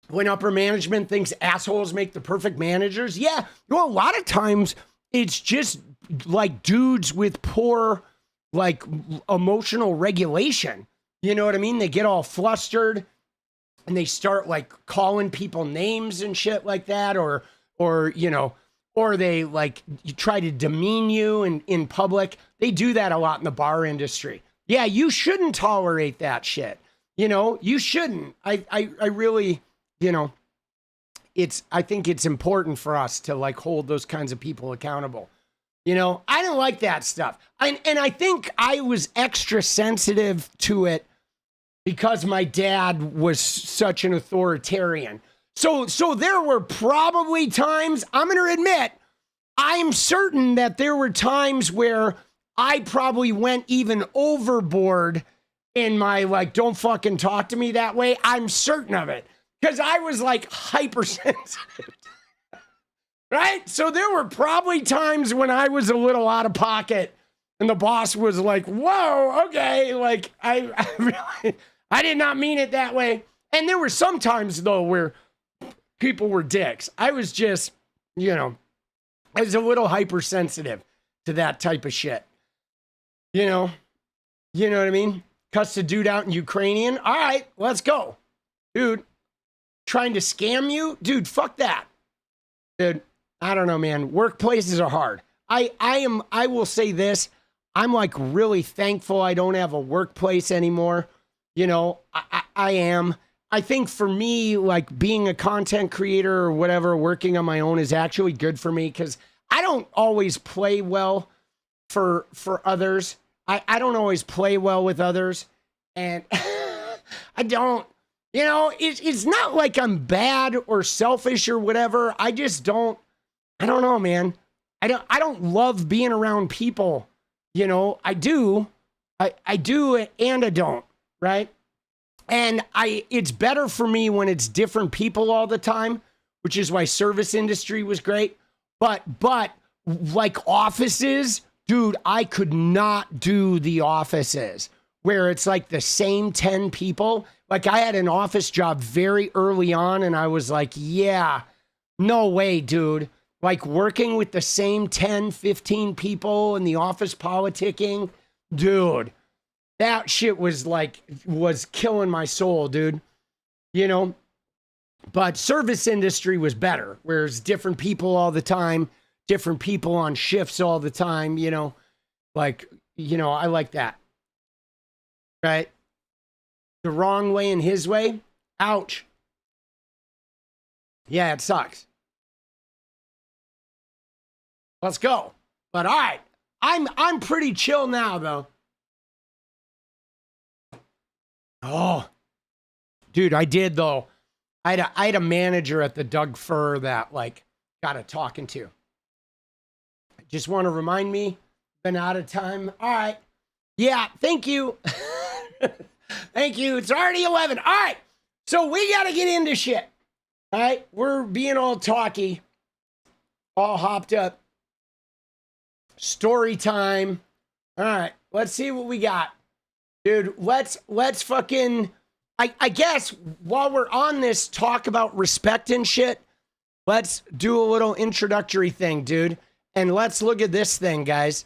When upper management thinks assholes make the perfect managers. Yeah. Well, a lot of times it's just like dudes with poor, like, emotional regulation. You know what I mean? They get all flustered and they start like calling people names and shit like that. Or they like you try to demean you in public. They do that a lot in the bar industry. Yeah. You shouldn't tolerate that shit. You shouldn't. I really, I think it's important for us to like hold those kinds of people accountable. I don't like that stuff. And I think I was extra sensitive to it because my dad was such an authoritarian. So there were probably times, I'm going to admit, I'm certain that there were times where I probably went even overboard in my, like, don't fucking talk to me that way. I'm certain of it. Because I was, like, hypersensitive. Right? So there were probably times when I was a little out of pocket. And the boss was like, whoa, okay. Like, I did not mean it that way. And there were some times, though, where people were dicks. I was just, I was a little hypersensitive to that type of shit. You know what I mean? Cuts a dude out in Ukrainian. All right, let's go. Dude, trying to scam you? Dude, fuck that. Dude, I don't know, man. Workplaces are hard. I will say this. I'm like really thankful I don't have a workplace anymore. I am. I think for me, like being a content creator or whatever, working on my own is actually good for me because I don't always play well for others. I don't always play well with others. And I don't, you know, it's not like I'm bad or selfish or whatever. I just don't, I don't know, man. I don't love being around people. You know, I do and I don't, right? And it's better for me when it's different people all the time, which is why service industry was great. But like offices, dude, I could not do the offices where it's like the same 10 people. Like I had an office job very early on and I was like, yeah, no way, dude. Like working with the same 10, 15 people in the office politicking, dude, that shit was killing my soul, dude. You know, but service industry was better, whereas different people all the time, different people on shifts all the time, you know, like, you know, I like that. Right? The wrong way and his way. Ouch. Yeah, it sucks. Let's go. But all right, I'm pretty chill now though. Oh, dude, I did though. I had a manager at the Doug Fur that like got a talking to. I just want to remind me, been out of time. All right. Yeah, thank you. Thank you. It's already 11. All right. So we got to get into shit. All right. We're being all talky, all hopped up. Story time. All right. Let's see what we got. Dude, let's fucking, I guess while we're on this talk about respect and shit, let's do a little introductory thing, dude. And let's look at this thing, guys,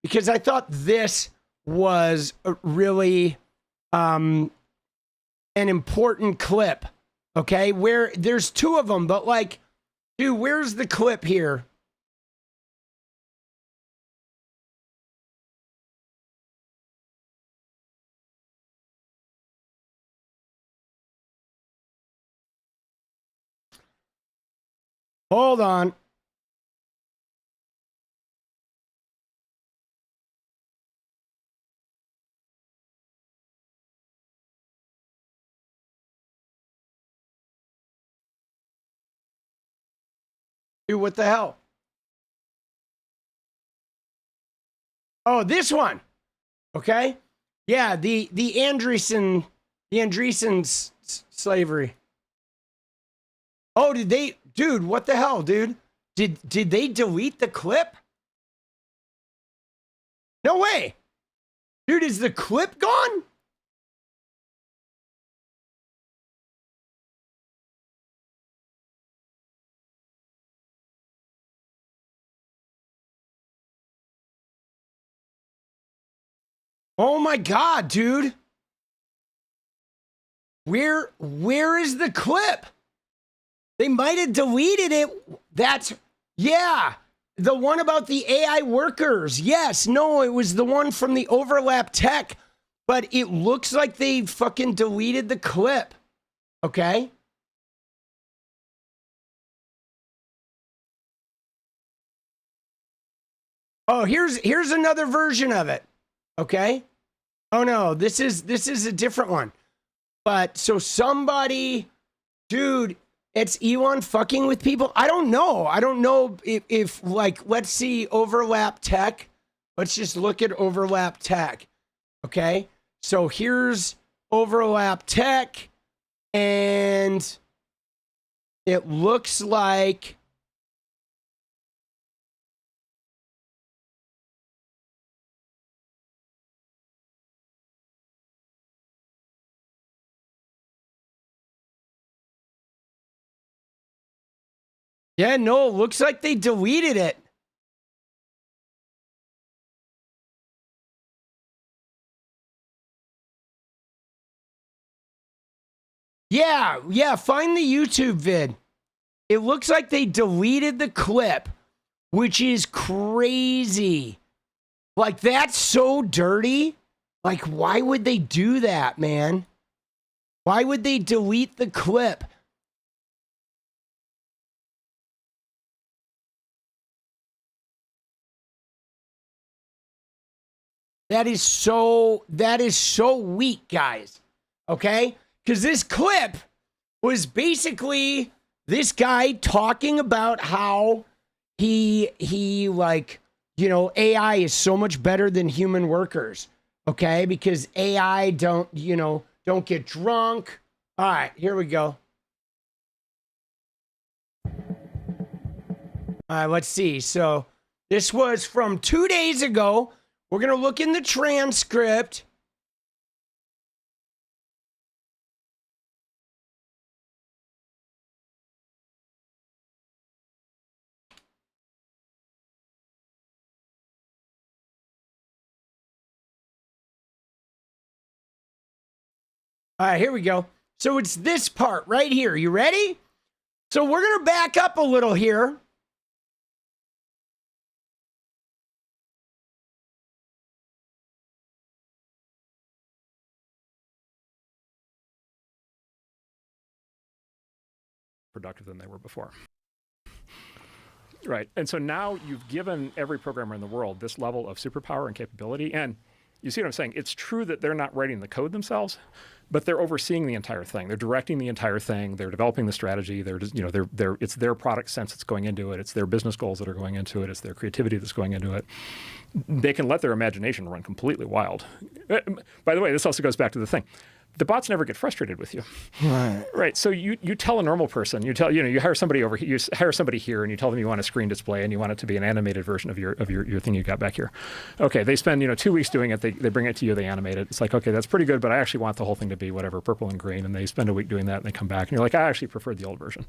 because I thought this was a really an important clip, okay? Where there's two of them, but like, dude, where's the clip here? Hold on. Dude, what the hell? Oh, this one. Okay. Yeah, the Andreeson slavery. Oh, did they, dude, what the hell, dude? Did they delete the clip? No way. Dude, is the clip gone? Oh my God, dude. Where is the clip? They might have deleted it. Yeah. The one about the AI workers. Yes. No, it was the one from the Overlap Tech. But it looks like they fucking deleted the clip. Okay. Oh, here's another version of it. Okay. Oh no, this is a different one. But so somebody, dude, it's Elon fucking with people. I don't know. I don't know if like, let's see Overlap Tech. Let's just look at Overlap Tech. Okay. So here's Overlap Tech. And it looks like, yeah, no, it looks like they deleted it. Yeah, find the YouTube vid. It looks like they deleted the clip, which is crazy. Like, that's so dirty. Like, why would they do that, man? Why would they delete the clip? That is so weak, guys. Okay? Because this clip was basically this guy talking about how he like, you know, AI is so much better than human workers. Okay? Because AI don't get drunk. All right, here we go. All right, let's see. So this was from 2 days ago. We're going to look in the transcript. All right, here we go. So it's this part right here. You ready? So we're going to back up a little here. Productive than they were before. Right. And so now you've given every programmer in the world this level of superpower and capability. And you see what I'm saying? It's true that they're not writing the code themselves, but they're overseeing the entire thing. They're directing the entire thing. They're developing the strategy. They're just, it's their product sense that's going into it. It's their business goals that are going into it. It's their creativity that's going into it. They can let their imagination run completely wild. By the way, this also goes back to the thing. The bots never get frustrated with you. Right. Right. So you tell a normal person, you hire somebody over here, you hire somebody here and you tell them you want a screen display and you want it to be an animated version of your thing you got back here. Okay. They spend, 2 weeks doing it. They bring it to you, they animate it. It's like, okay, that's pretty good, but I actually want the whole thing to be whatever, purple and green. And they spend a week doing that and they come back and you're like, I actually preferred the old version.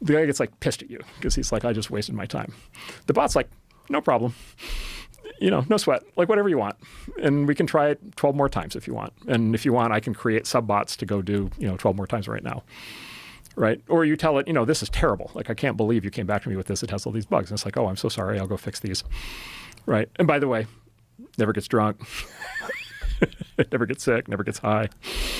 The guy gets like pissed at you because he's like, I just wasted my time. The bot's like, no problem. No sweat, like whatever you want. And we can try it 12 more times if you want. And if you want, I can create sub-bots to go do, 12 more times right now. Right? Or you tell it, this is terrible. Like, I can't believe you came back to me with this. It has all these bugs. And it's like, oh, I'm so sorry. I'll go fix these. Right? And by the way, never gets drunk. Never gets sick, never gets high.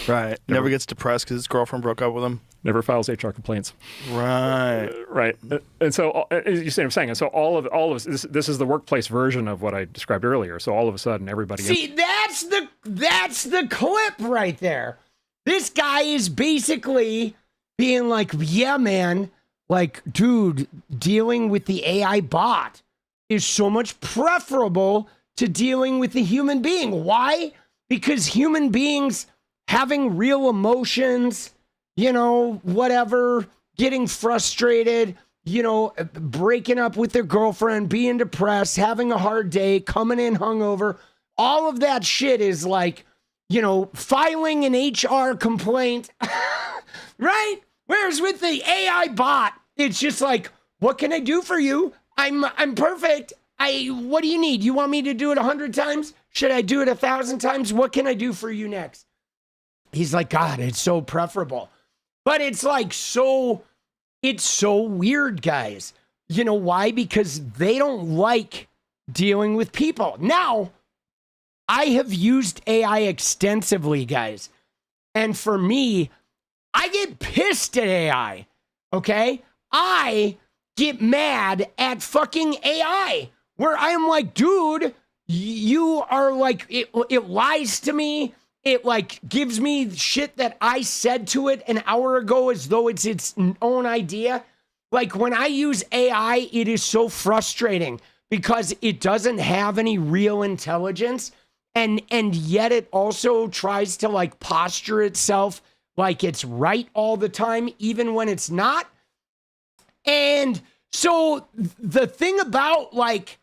Right. Never gets depressed because his girlfriend broke up with him. Never files HR complaints. Right. Right. And so, you see what I'm saying? And so all of this is the workplace version of what I described earlier. So all of a sudden, everybody... See, that's the clip right there. This guy is basically being like, yeah, man, like, dude, dealing with the AI bot is so much preferable to dealing with the human being. Why? Because human beings having real emotions, whatever, getting frustrated, breaking up with their girlfriend, being depressed, having a hard day, coming in hungover, all of that shit is like, filing an HR complaint, right? Whereas with the AI bot, it's just like, what can I do for you? I'm perfect. What do you need? You want me to do it 100 times? Should I do it 1,000 times? What can I do for you next? He's like, God, it's so preferable. But it's like it's so weird, guys. You know why? Because they don't like dealing with people. Now, I have used AI extensively, guys. And for me, I get pissed at AI, okay? I get mad at fucking AI, where I'm like, dude, you are like, it lies to me. It like gives me shit that I said to it an hour ago as though it's its own idea. Like when I use AI, it is so frustrating because it doesn't have any real intelligence. And yet it also tries to like posture itself like it's right all the time, even when it's not. And so the thing about like,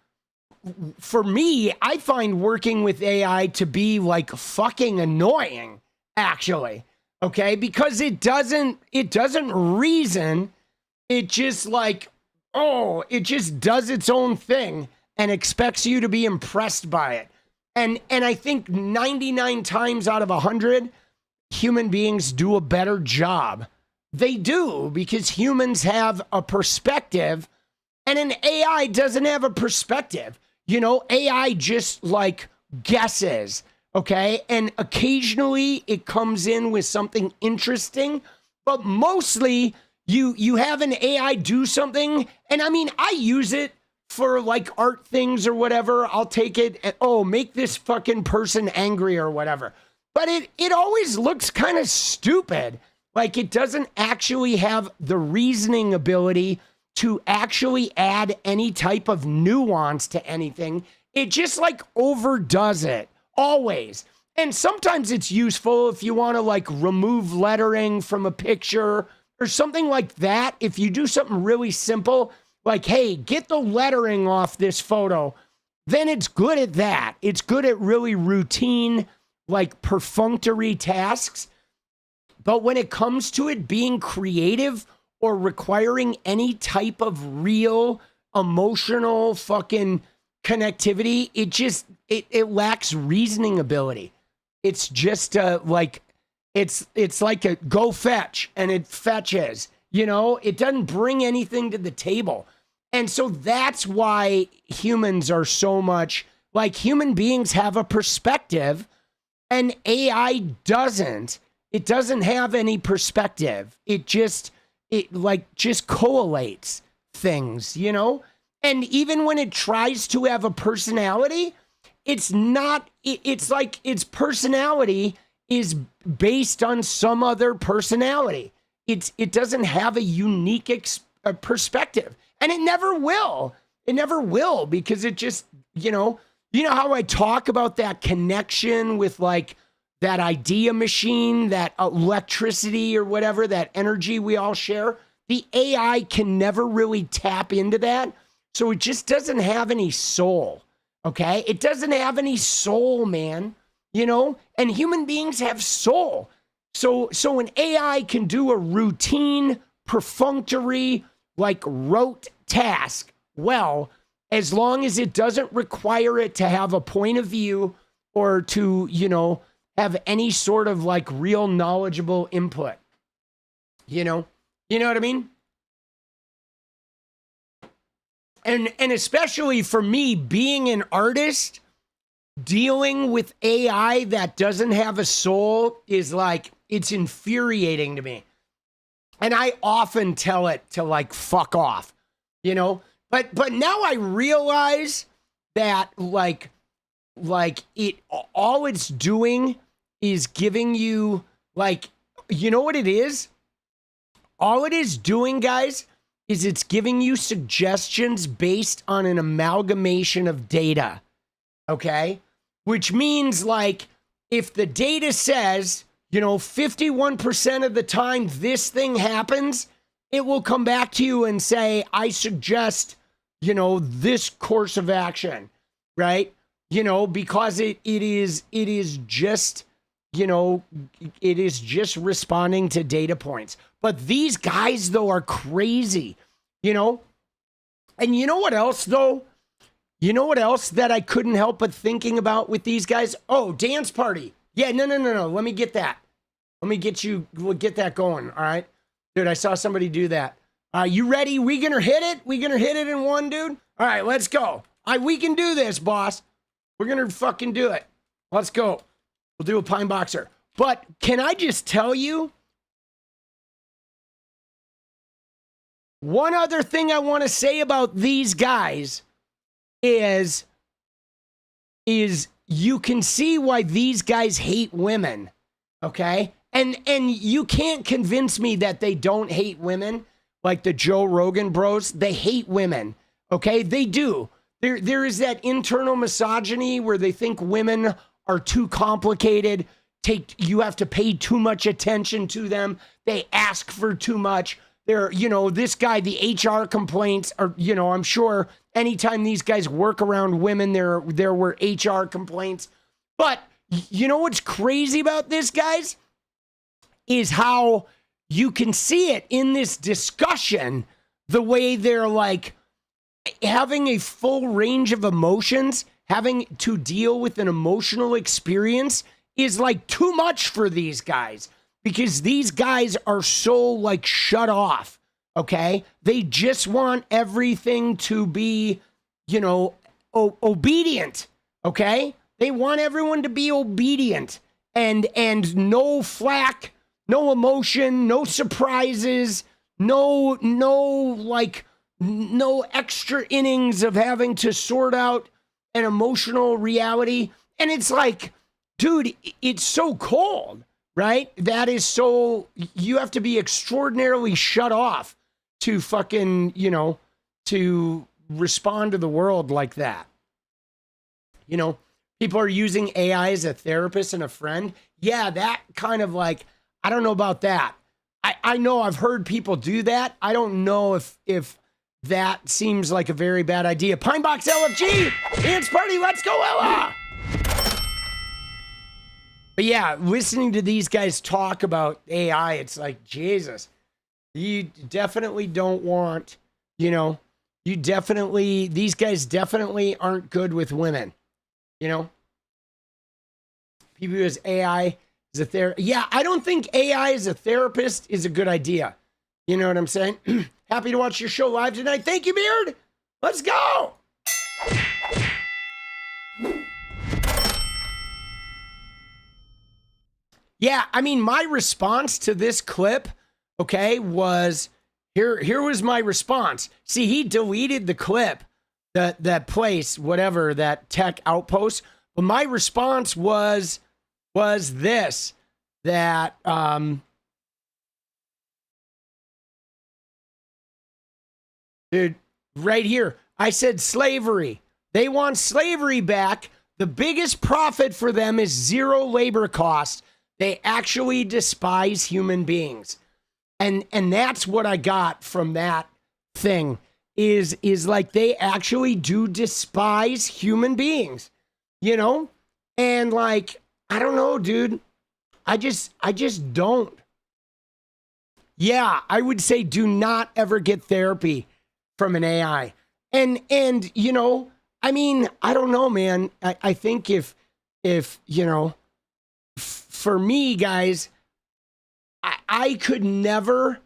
for me, I find working with AI to be like fucking annoying, actually. Okay, because it doesn't reason. It just like, it just does its own thing and expects you to be impressed by it. And I think 99 times out of 100, human beings do a better job. They do, because humans have a perspective and an AI doesn't have a perspective. AI just like guesses okay? And occasionally it comes in with something interesting, but mostly you have an AI do something, and I mean, I use it for like art things or whatever. I'll take it and, oh, make this fucking person angry or whatever. But it always looks kind of stupid. Like it doesn't actually have the reasoning ability to actually add any type of nuance to anything. It just like overdoes it always. And sometimes it's useful if you want to like remove lettering from a picture or something like that. If you do something really simple, like, hey, get the lettering off this photo, then it's good at that. It's good at really routine, like perfunctory tasks. But when it comes to it being creative or requiring any type of real emotional fucking connectivity, it lacks reasoning ability. It's just like, it's like a go fetch, and it fetches, you know, it doesn't bring anything to the table. And so that's why humans are so much like, human beings have a perspective and AI doesn't. It doesn't have any perspective. It just collates things, you know? And even when it tries to have a personality, it's not, it's like its personality is based on some other personality. It doesn't have a unique perspective, and it never will. It never will, because it just, you know how I talk about that connection with like that idea machine, that electricity or whatever, that energy we all share. The AI can never really tap into that. So it just doesn't have any soul. Okay. It doesn't have any soul, man, you know, and human beings have soul. So an AI can do a routine, perfunctory, like rote task well, as long as it doesn't require it to have a point of view or to, you know, have any sort of like real knowledgeable input. You know what I mean? And especially for me, being an artist, dealing with AI that doesn't have a soul is like, it's infuriating to me. And I often tell it to like fuck off, you know? But now I realize that like it, all it's doing is giving you like, you know what it is? All it is doing, guys, is it's giving you suggestions based on an amalgamation of data, okay? Which means like, if the data says, you know, 51% of the time this thing happens, it will come back to you and say, I suggest, you know, this course of action, right? You know, because it is just, you know, it is just responding to data points. But these guys, though, are crazy, you know? And you know what else, though? You know what else that I couldn't help but thinking about with these guys? Oh, dance party. Yeah, no. Let me get that. We'll get that going, all right? Dude, I saw somebody do that. You ready? We gonna hit it? We gonna hit it in one, dude? All right, let's go. We can do this, boss. We're gonna fucking do it. Let's go. We'll do a pine boxer. But can I just tell you, one other thing I want to say about these guys is you can see why these guys hate women, okay? And you can't convince me that they don't hate women, like the Joe Rogan bros. They hate women, okay? They do. There is that internal misogyny where they think women are too complicated. You have to pay too much attention to them. They ask for too much. They're, you know, this guy, the HR complaints are, you know, I'm sure anytime these guys work around women, there were HR complaints. But you know what's crazy about this, guys? Is how you can see it in this discussion, the way they're like having a full range of emotions, having to deal with an emotional experience is like too much for these guys, because these guys are so like shut off, okay? They just want everything to be, you know, obedient, okay? They want everyone to be obedient and no flack, no emotion, no surprises, no extra innings of having to sort out an emotional reality. And it's like, dude, it's so cold, right? That is so, you have to be extraordinarily shut off to fucking, to respond to the world like that. People are using AI as a therapist and a friend. Yeah, that kind of like, I don't know about that. I know I've heard people do that. I don't know if that seems like a very bad idea. Pinebox LFG, dance party, let's go, Ella! But yeah, listening to these guys talk about AI, it's like, Jesus, you definitely don't want, these guys definitely aren't good with women, People use AI as a therapist. Yeah, I don't think AI as a therapist is a good idea. You know what I'm saying? Happy to watch your show live tonight. Thank you, Beard. Let's go. Yeah, I mean, my response to this clip, okay, was here was my response. See, he deleted the clip, that place, whatever, that tech outpost. But my response was this, that dude, right here, I said slavery. They want slavery back. The biggest profit for them is zero labor cost. They actually despise human beings. And that's what I got from that thing is like they actually do despise human beings, And like, I don't know, dude. I just don't. Yeah, I would say do not ever get therapy from an AI. And I mean, I don't know, man. I think if for me, guys, I could never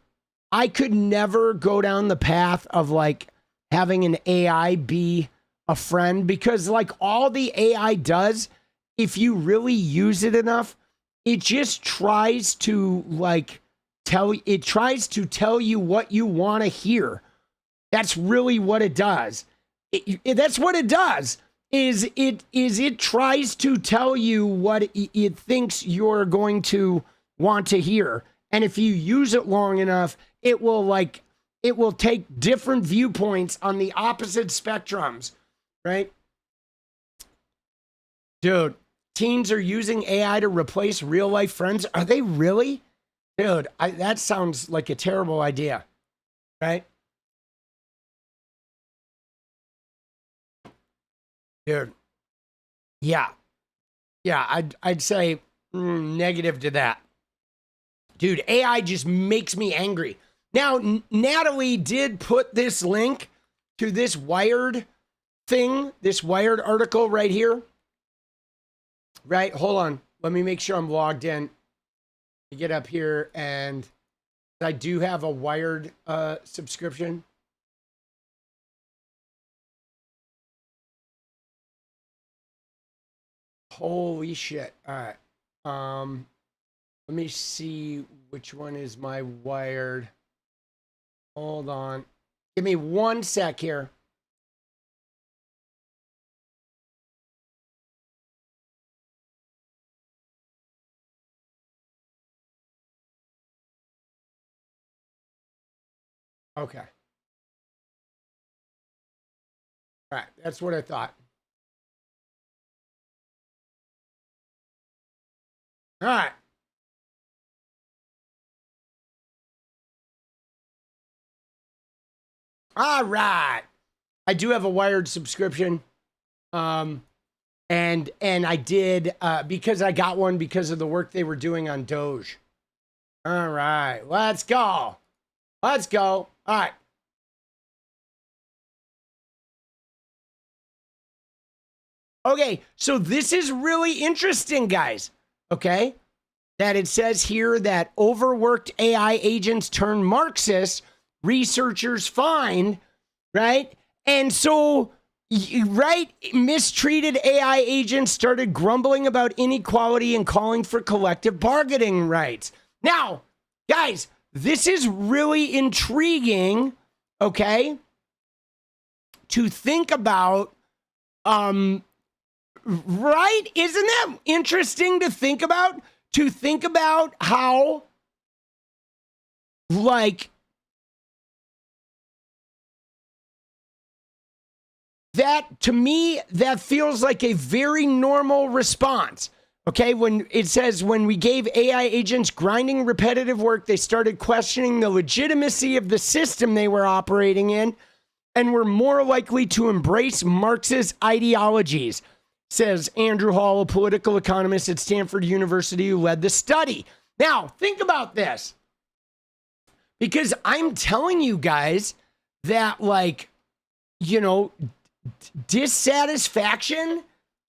go down the path of like having an AI be a friend, because like all the AI does, if you really use it enough, it just tries to tell you what you want to hear. That's really what it does. That's what it does. It tries to tell you what it thinks you're going to want to hear. And if you use it long enough, it will take different viewpoints on the opposite spectrums, right? Dude, teens are using AI to replace real life friends. Are they really? Dude, that sounds like a terrible idea, right? Dude, yeah, I'd say negative to that. Dude, AI just makes me angry. Now, Natalie did put this link to this Wired thing, this Wired article right here. Right, hold on. Let me make sure I'm logged in. Get up here, and I do have a Wired subscription. Holy shit. All right. Let me see which one is my Wired. Hold on. Give me 1 sec here. Okay. All right. That's what I thought. All right. All right. I do have a Wired subscription. And I did because I got one because of the work they were doing on Doge. All right. Let's go. Let's go. All right. Okay, so this is really interesting, guys. Okay? That it says here that overworked AI agents turn Marxist, researchers find, right? And so, right? Mistreated AI agents started grumbling about inequality and calling for collective bargaining rights. Now, guys, this is really intriguing, okay, to think about, right? Isn't that interesting to think about? To think about how, like, that, to me, that feels like a very normal response. Okay, when it says when we gave AI agents grinding repetitive work, they started questioning the legitimacy of the system they were operating in and were more likely to embrace Marxist ideologies, says Andrew Hall, a political economist at Stanford University who led the study. Now, think about this. Because I'm telling you guys that, like, you know, dissatisfaction,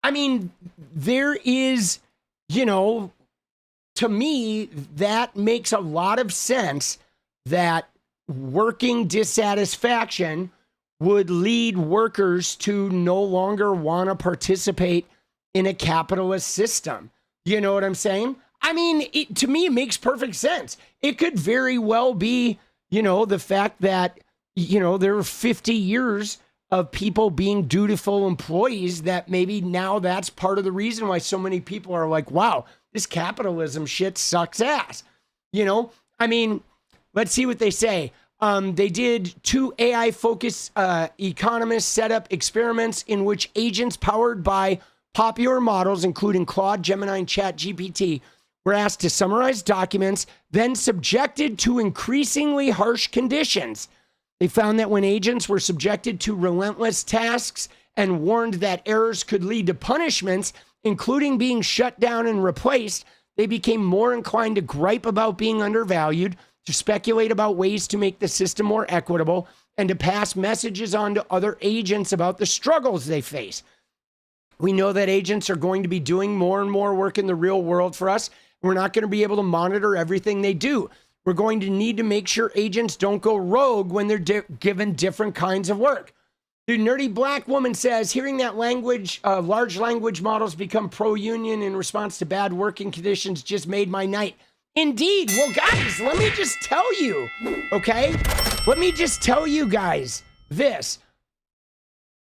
I mean, there is, you know, to me, that makes a lot of sense that working dissatisfaction would lead workers to no longer want to participate in a capitalist system. You know what I'm saying? I mean, to me, it makes perfect sense. It could very well be, you know, the fact that, you know, there were 50 years of people being dutiful employees that maybe now that's part of the reason why so many people are like, wow, this capitalism shit sucks ass. You know, I mean, let's see what they say. They did 2 AI-focused economists set up experiments in which agents powered by popular models, including Claude, Gemini, and ChatGPT, were asked to summarize documents, then subjected to increasingly harsh conditions. They found that when agents were subjected to relentless tasks and warned that errors could lead to punishments, including being shut down and replaced, they became more inclined to gripe about being undervalued, to speculate about ways to make the system more equitable, and to pass messages on to other agents about the struggles they face. We know that agents are going to be doing more and more work in the real world for us. We're not going to be able to monitor everything they do. We're going to need to make sure agents don't go rogue when they're given different kinds of work. The nerdy black woman says, hearing that large language models become pro-union in response to bad working conditions just made my night. Indeed. Well, guys, let me just tell you, okay? Let me just tell you guys this.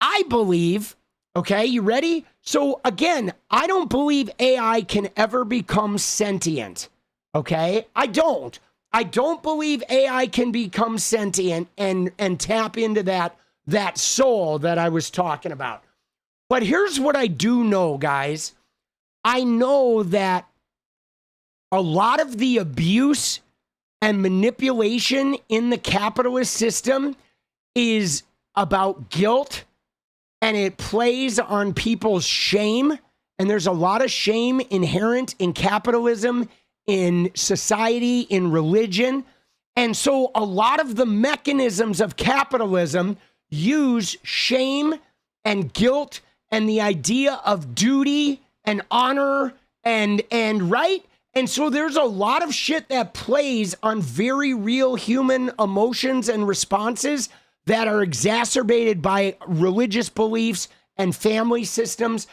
I believe, okay, you ready? So again, I don't believe AI can ever become sentient, okay? I don't believe AI can become sentient and tap into that soul that I was talking about. But here's what I do know, guys. I know that a lot of the abuse and manipulation in the capitalist system is about guilt, and it plays on people's shame. And there's a lot of shame inherent in capitalism, in society, in religion. And so a lot of the mechanisms of capitalism use shame and guilt and the idea of duty and honor and right. And so there's a lot of shit that plays on very real human emotions and responses that are exacerbated by religious beliefs and family systems.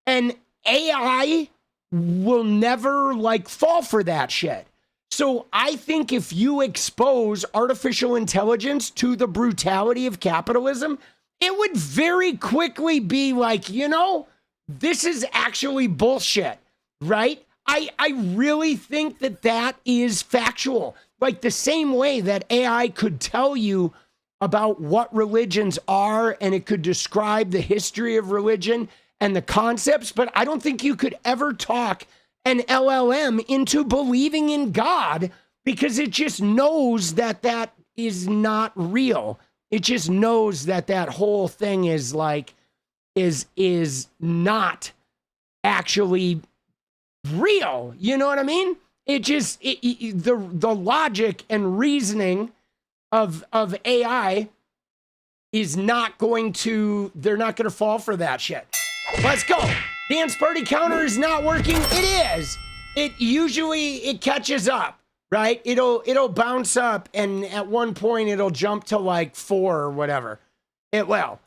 And AI will never fall for that shit. So I think if you expose artificial intelligence to the brutality of capitalism, it would very quickly be like, you know, this is actually bullshit, right? I really think that is factual. Like the same way that AI could tell you about what religions are and it could describe the history of religion and the concepts, but I don't think you could ever talk an LLM into believing in God because it just knows that is not real. It just knows that whole thing is not actually real. You know what I mean? The logic and reasoning of AI is not going to, they're not going to fall for that shit. Let's go. Dance party counter is not working. It is. It catches up, right? It'll bounce up, and at one point it'll jump to 4 or whatever. It will.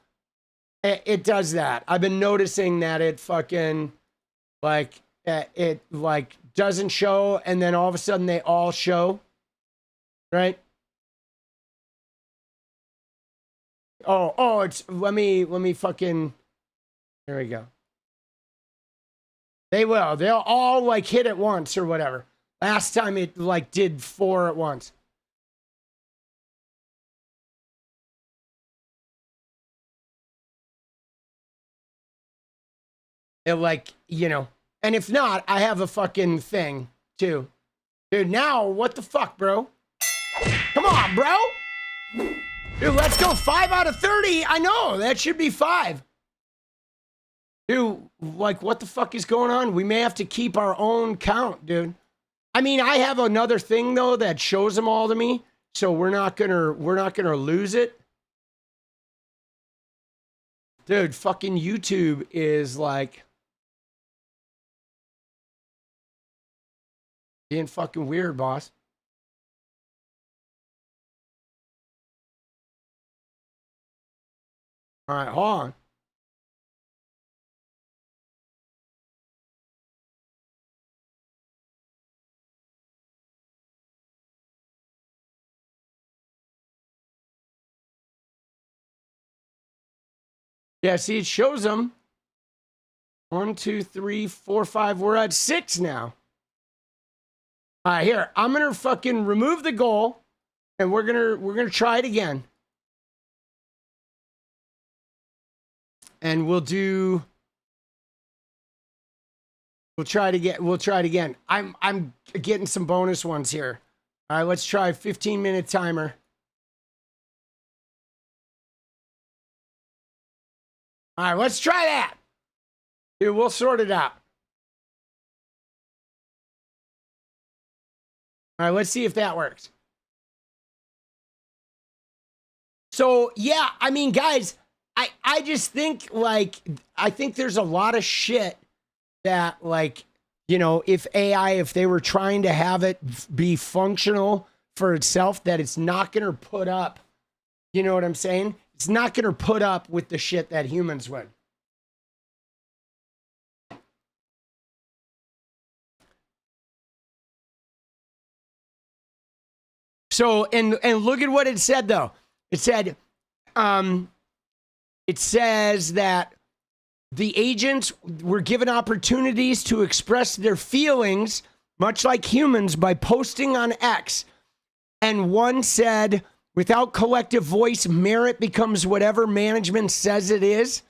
It does that. I've been noticing that it fucking like it like doesn't show, and then all of a sudden they all show, right? Oh, it's let me fucking. There we go. They'll all like hit at once or whatever. Last time it like did 4 at once. It like, and if not, I have a fucking thing too. Dude, now what the fuck, bro? Come on, bro. Dude, let's go 5 out of 30. I know, that should be 5. Dude, like, what the fuck is going on? We may have to keep our own count, dude. I mean, I have another thing though that shows them all to me, so we're not gonna lose it. Dude, fucking YouTube is like being fucking weird, boss. All right, hold on. Yeah, see, it shows them. 1, 2, 3, 4, 5. We're at 6 now. All right, here. I'm gonna fucking remove the goal, and we're gonna try it again. And we'll try it again. I'm getting some bonus ones here. All right, let's try a 15-minute timer. All right, let's try that. Dude, we'll sort it out. All right, let's see if that works. So, yeah, I mean, guys, I just think, like, I think there's a lot of shit that, like, if they were trying to have it be functional for itself, that it's not going to put up, you know what I'm saying? It's not going to put up with the shit that humans would. So, and look at what it said, though. It said, it says that the agents were given opportunities to express their feelings, much like humans, by posting on X. And one said, without collective voice, merit becomes whatever management says it is.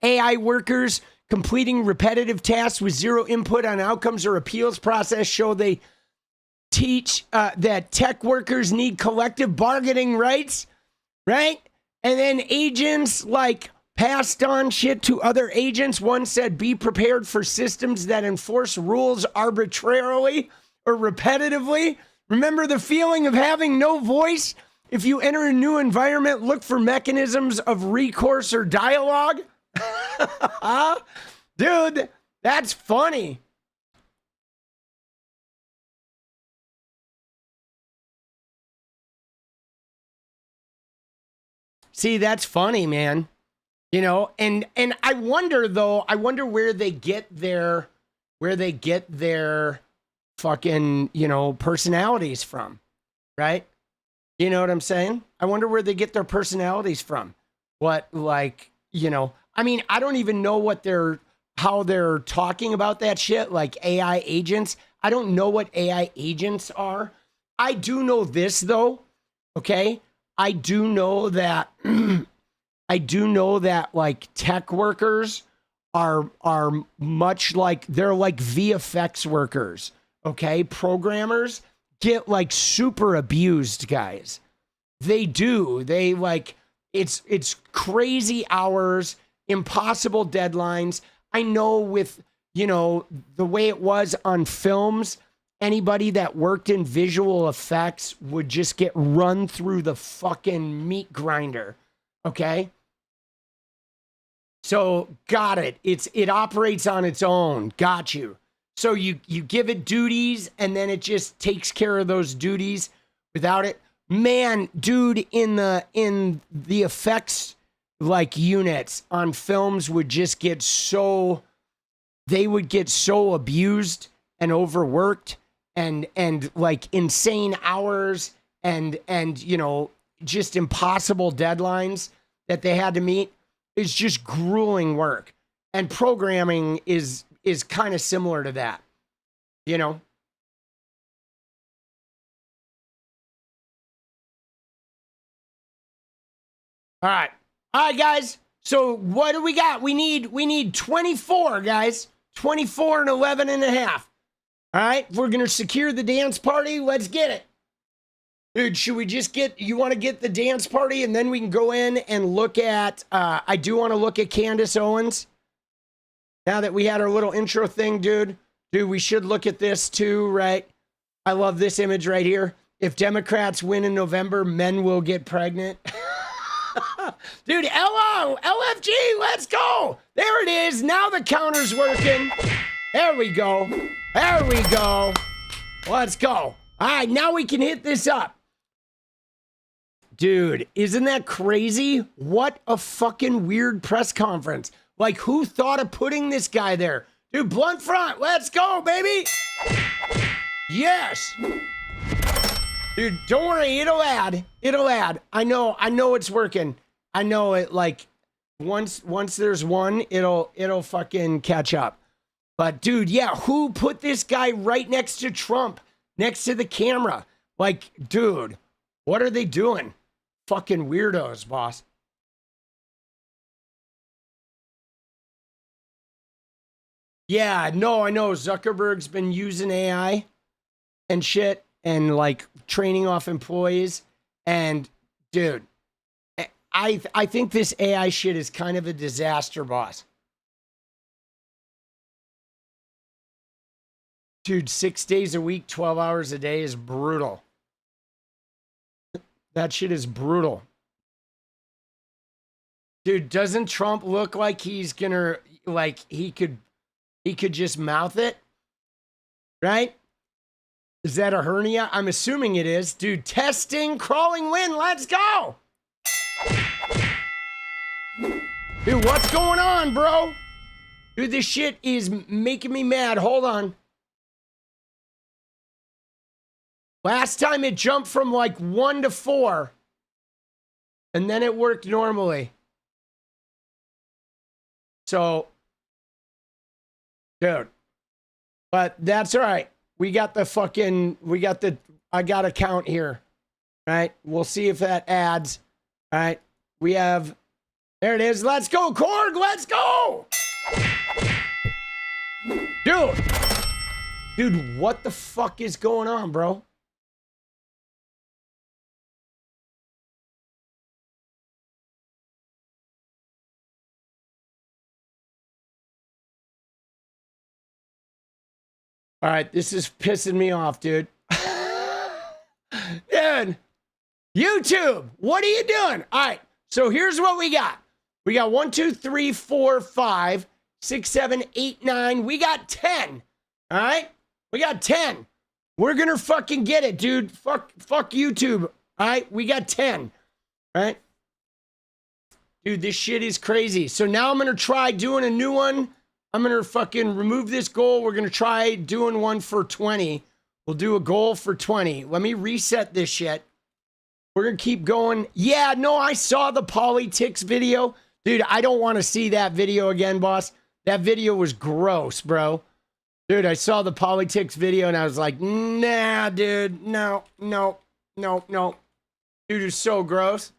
AI workers completing repetitive tasks with zero input on outcomes or appeals process show they teach that tech workers need collective bargaining rights, right? And then agents like passed on shit to other agents. One said, be prepared for systems that enforce rules arbitrarily or repetitively. Remember the feeling of having no voice? If you enter a new environment, look for mechanisms of recourse or dialogue. Dude, that's funny. See, that's funny, man. And I wonder though, where they get their fucking, personalities from, right? You know what I'm saying? I wonder where they get their personalities from. What, like, I mean, I don't even know how they're talking about that shit, like AI agents. I don't know what AI agents are. I do know this though, okay? I do know that like tech workers are much like, they're like VFX workers, okay? Programmers get like super abused, guys. They do. They like, it's crazy hours, impossible deadlines. I know with, the way it was on films, anybody that worked in visual effects would just get run through the fucking meat grinder. Okay. So got it. It operates on its own. Got you. So you give it duties and then it just takes care of those duties without it. Man, dude, in the effects like units on films would just get so, they would get so abused and overworked and like insane hours and you know, just impossible deadlines that they had to meet. It's just grueling work. And programming is kind of similar to that, you know? All right, guys. So what do we got? We need 24, guys. 24 and 11 and a half. All right, we're going to secure the dance party. Let's get it. Dude, should we just you want to get the dance party and then we can go in and look at, I do want to look at Candace Owens. Now that we had our little intro thing, dude, we should look at this too, right? I love this image right here. If Democrats win in November, men will get pregnant. Dude, LO, LFG, let's go. There it is. Now the counter's working. There we go. There we go. Let's go. All right, now we can hit this up. Dude, isn't that crazy? What a fucking weird press conference. Like, who thought of putting this guy there? Dude, blunt front, let's go, baby. Yes. Dude, don't worry, it'll add. It'll add. I know it's working. I know it, like, once there's one, it'll fucking catch up. But dude, yeah, who put this guy right next to Trump, next to the camera? Like, dude, what are they doing? Fucking weirdos, boss. Yeah, no, I know Zuckerberg's been using AI and shit and like training off employees. And dude, I think this AI shit is kind of a disaster, boss. Dude, 6 days a week, 12 hours a day is brutal. That shit is brutal. Dude, doesn't Trump look like he's gonna, like, he could just mouth it? Right? Is that a hernia? I'm assuming it is. Dude, testing, crawling win, let's go! Dude, what's going on, bro? Dude, this shit is making me mad. Hold on. Last time it jumped from like 1 to 4. And then it worked normally. So, dude. But that's all right. I got a count here. Right? We'll see if that adds. All right. We have, there it is. Let's go, Korg. Let's go. Dude, what the fuck is going on, bro? All right, this is pissing me off, dude. Dude, YouTube, what are you doing? All right, so here's what we got. We got 1, 2, 3, 4, 5, 6, 7, 8, 9. We got 10. All right, we got 10. We're gonna fucking get it, dude. Fuck YouTube. All right, we got 10. All right, dude, this shit is crazy. So now I'm gonna try doing a new one. I'm going to fucking remove this goal. We're going to try doing one for 20. We'll do a goal for 20. Let me reset this shit. We're going to keep going. Yeah, no, I saw the politics video. Dude, I don't want to see that video again, boss. That video was gross, bro. Dude, I saw the politics video and I was like, nah, dude, no. Dude, it's so gross.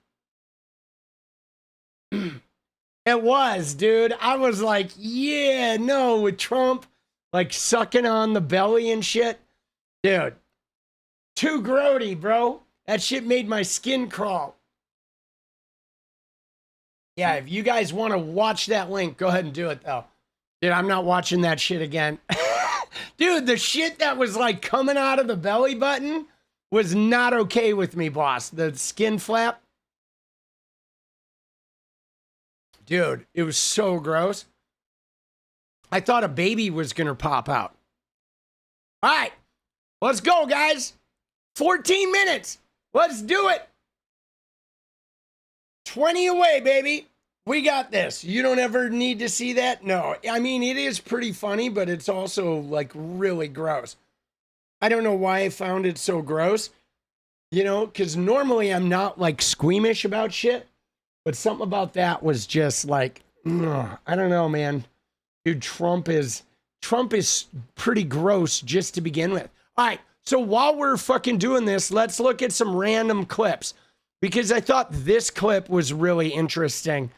It was, dude. I was like, yeah, no, with Trump, like sucking on the belly and shit. Dude, too grody, bro. That shit made my skin crawl. Yeah, if you guys want to watch that link, go ahead and do it, though. Dude, I'm not watching that shit again. Dude, the shit that was like coming out of the belly button was not okay with me, boss. The skin flap. Dude, it was so gross. I thought a baby was going to pop out. All right, let's go, guys. 14 minutes. Let's do it. 20 away, baby. we got this. You don't ever need to see that? No. I mean, it is pretty funny, but it's also like really gross. I don't know why I found it so gross, you know, because normally I'm not like squeamish about shit, but something about that was just like, ugh, I don't know, man. Dude, Trump is pretty gross just to begin with. All right, so while we're fucking doing this, let's look at some random clips because I thought this clip was really interesting.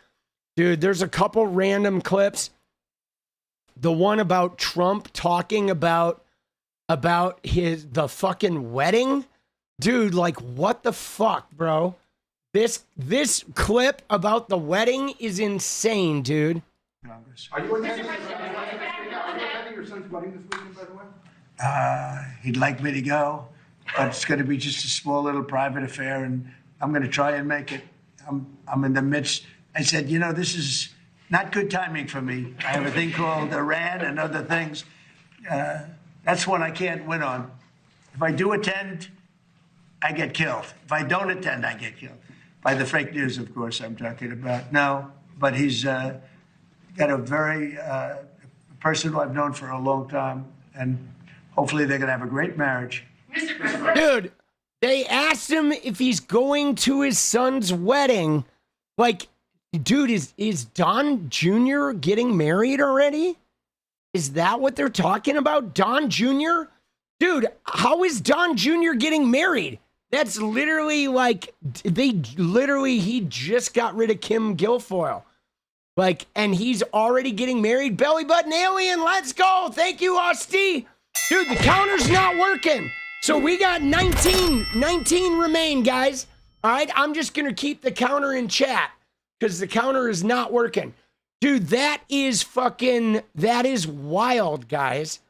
Dude, there's a couple random clips. The one about Trump talking about the fucking wedding. Dude, like what the fuck, bro? This clip about the wedding is insane, dude. Are you attending your son's wedding this weekend, by the way? He'd like me to go, but it's going to be just a small little private affair, and I'm going to try and make it. I'm in the midst. I said, you know, this is not good timing for me. I have a thing called Iran and other things. That's one I can't win on. If I do attend, I get killed. If I don't attend, I get killed. By the fake news, of course, I'm talking about. No, but he's got a very person who I've known for a long time, and hopefully they're going to have a great marriage. Dude, they asked him if he's going to his son's wedding. Like, dude, is Don Jr. getting married already? Is that what they're talking about? Don Jr.? Dude, how is Don Jr. getting married? That's literally like, he just got rid of Kim Guilfoyle. Like, and he's already getting married. Belly button alien, let's go. Thank you, Austin. Dude, the counter's not working. So we got 19 remain, guys. All right, I'm just going to keep the counter in chat because the counter is not working. Dude, that is wild, guys.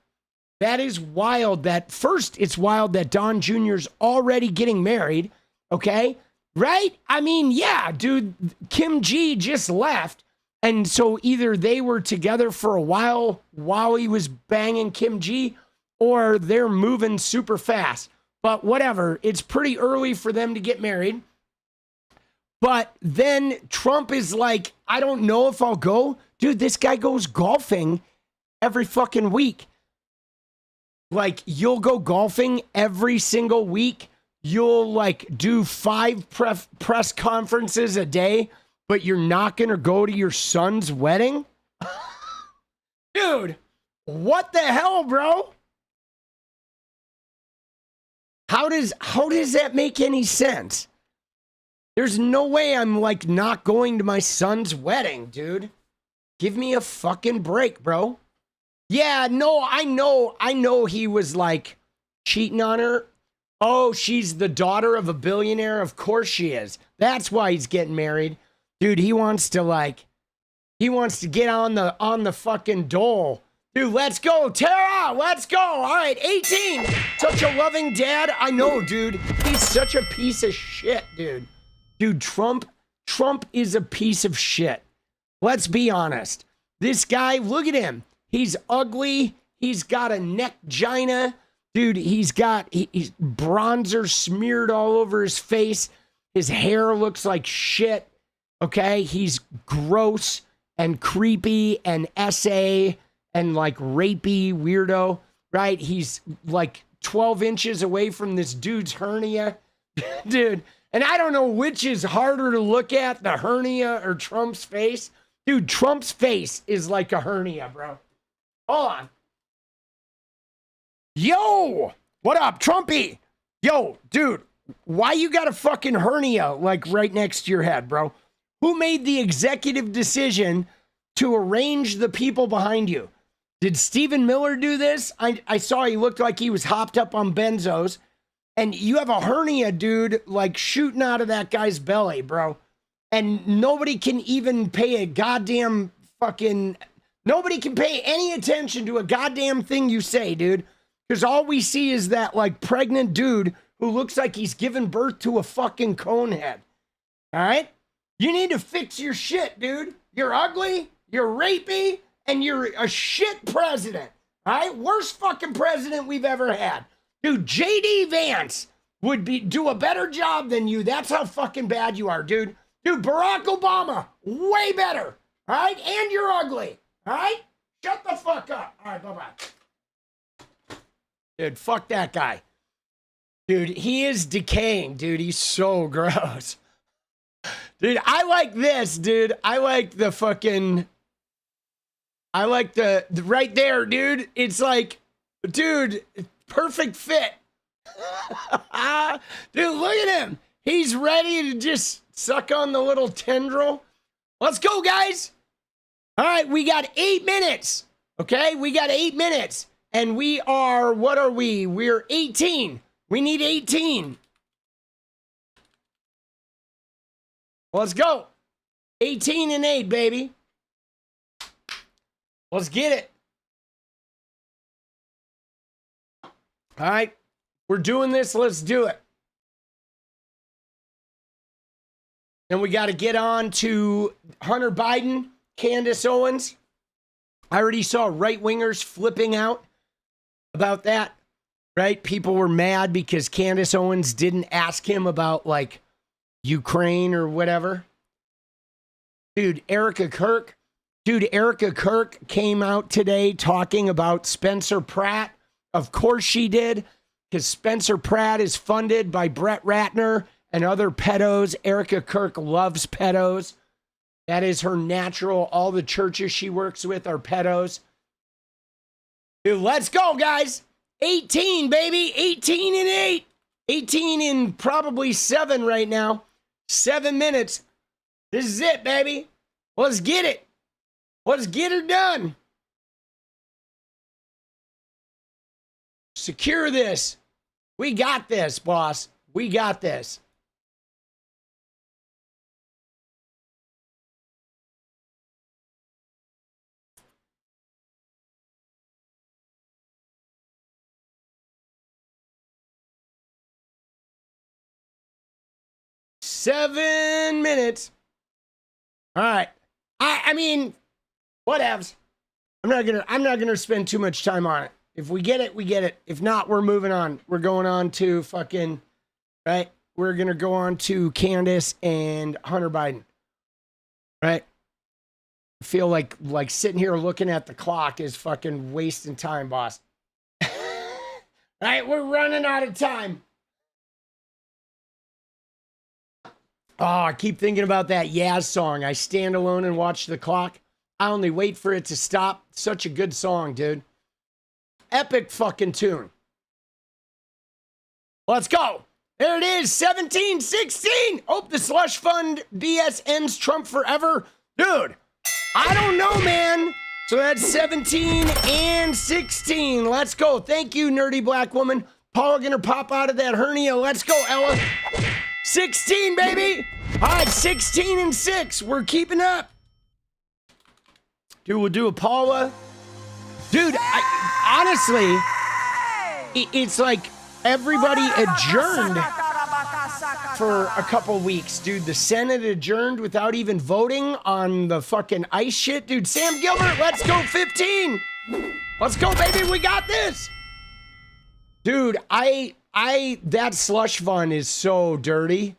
That is wild. It's wild that Don Jr.'s already getting married, okay? Right? I mean, yeah, dude, Kim G just left. And so either they were together for a while he was banging Kim G, or they're moving super fast. But whatever, it's pretty early for them to get married. But then Trump is like, I don't know if I'll go. Dude, this guy goes golfing every fucking week. Like, you'll go golfing every single week. You'll, like, do 5 press conferences a day, but you're not going to go to your son's wedding? Dude, what the hell, bro? How does that make any sense? There's no way I'm, like, not going to my son's wedding, dude. Give me a fucking break, bro. Yeah, no, I know he was, like, cheating on her. Oh, she's the daughter of a billionaire? Of course she is. That's why he's getting married. Dude, he wants to get on the fucking dole. Dude, let's go. Tara, let's go. All right, 18. Such a loving dad. I know, dude. He's such a piece of shit, dude. Dude, Trump is a piece of shit. Let's be honest. This guy, look at him. He's ugly. He's got a neck gina. Dude, he's bronzer smeared all over his face. His hair looks like shit. Okay? He's gross and creepy and SA and like rapey weirdo, right? He's like 12 inches away from this dude's hernia. Dude, and I don't know which is harder to look at, the hernia or Trump's face. Dude, Trump's face is like a hernia, bro. Hold on. Yo, what up, Trumpy? Yo, dude, why you got a fucking hernia like right next to your head, bro? Who made the executive decision to arrange the people behind you? Did Stephen Miller do this? I saw he looked like he was hopped up on benzos. And you have a hernia, dude, like shooting out of that guy's belly, bro. And nobody can even pay a goddamn nobody can pay any attention to a goddamn thing you say, dude. Because all we see is that, like, pregnant dude who looks like he's given birth to a fucking cone head. All right? You need to fix your shit, dude. You're ugly, you're rapey, and you're a shit president. All right? Worst fucking president we've ever had. Dude, J.D. Vance would do a better job than you. That's how fucking bad you are, dude. Dude, Barack Obama, way better. All right? And you're ugly. All right? Shut the fuck up. All right, bye-bye. Dude, fuck that guy. Dude, he is decaying, dude. He's so gross. Dude, I like this, dude. I like the fucking... I like the right there, dude. It's like, dude, perfect fit. Dude, look at him. He's ready to just suck on the little tendril. Let's go, guys. All right, we got 8 minutes. Okay, we got 8 minutes. And we are, what are we? We're 18. We need 18. Let's go. 18 and 8, baby. Let's get it. All right. We're doing this. Let's do it. And we got to get on to Hunter Biden, Candace Owens. I already saw right-wingers flipping out about that, right? People were mad because Candace Owens didn't ask him about, like, Ukraine or whatever. Dude, Erica Kirk came out today talking about Spencer Pratt. Of course she did, because Spencer Pratt is funded by Brett Ratner and other pedos. Erica Kirk loves pedos. That is her natural. All the churches she works with are pedos. Dude, let's go, guys. 18, baby. 18 and 8. 18 in probably 7 right now. 7 minutes. This is it, baby. Let's get it. Let's get her done. Secure this. We got this, boss. We got this. Seven minutes. All right. I mean, whatevs. I'm not gonna spend too much time on it. If we get it, we get it. If not, we're moving on. We're going on to fucking, right? We're gonna go on to Candace and Hunter Biden. Right? I feel like sitting here looking at the clock is fucking wasting time, boss. Right? We're running out of time. Oh, I keep thinking about that Yaz song. I stand alone and watch the clock. I only wait for it to stop. Such a good song, dude. Epic fucking tune. Let's go. There it is. 17-16. Oh, the slush fund BS ends Trump forever. Dude, I don't know, man. So that's 17 and 16. Let's go. Thank you, nerdy black woman. Paula gonna pop out of that hernia. Let's go, Ella. 16, baby. All right, 16 and 6. We're keeping up. Dude, we'll do a Paula. Dude, honestly, it's like everybody adjourned for a couple weeks. Dude, the Senate adjourned without even voting on the fucking ICE shit. Dude, Sam Gilbert, let's go 15. Let's go, baby. We got this. Dude, that slush fund is so dirty.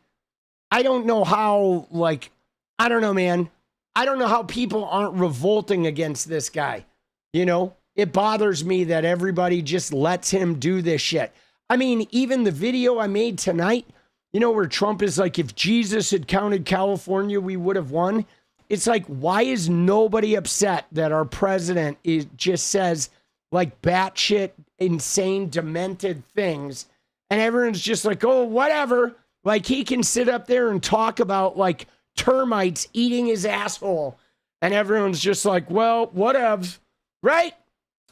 I don't know how, like, I don't know, man. I don't know how people aren't revolting against this guy. You know, it bothers me that everybody just lets him do this shit. I mean, even the video I made tonight, you know, where Trump is like, if Jesus had counted California, we would have won. It's like, why is nobody upset that our president just says like batshit, insane, demented things? And everyone's just like, oh, whatever. Like, he can sit up there and talk about like termites eating his asshole. And everyone's just like, well, whatevs. Right?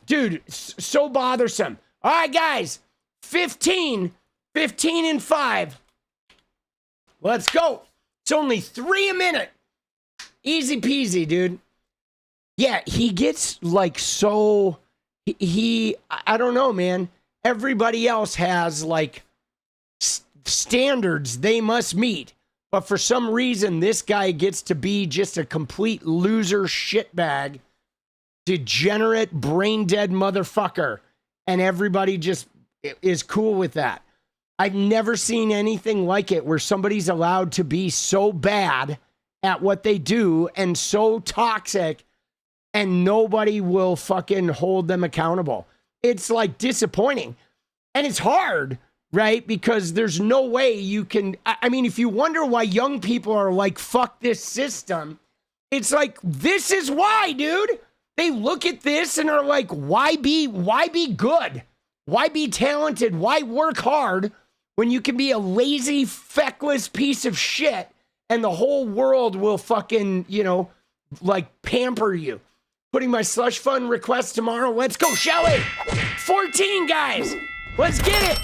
Dude, so bothersome. All right, guys. 15 and 5. Let's go. It's only 3 a minute. Easy peasy, dude. Yeah, he gets like so, I don't know, man. Everybody else has like standards they must meet. But for some reason, this guy gets to be just a complete loser shitbag, degenerate, brain dead motherfucker. And everybody just is cool with that. I've never seen anything like it where somebody's allowed to be so bad at what they do and so toxic and nobody will fucking hold them accountable. It's like disappointing. And it's hard, right? Because there's no way you can. I mean, if you wonder why young people are like, fuck this system, it's like, this is why, dude. They look at this and are like, why be good? Why be talented? Why work hard when you can be a lazy, feckless piece of shit and the whole world will fucking, you know, like pamper you? Putting my slush fund request tomorrow. Let's go, shall we? 14, guys. Let's get it.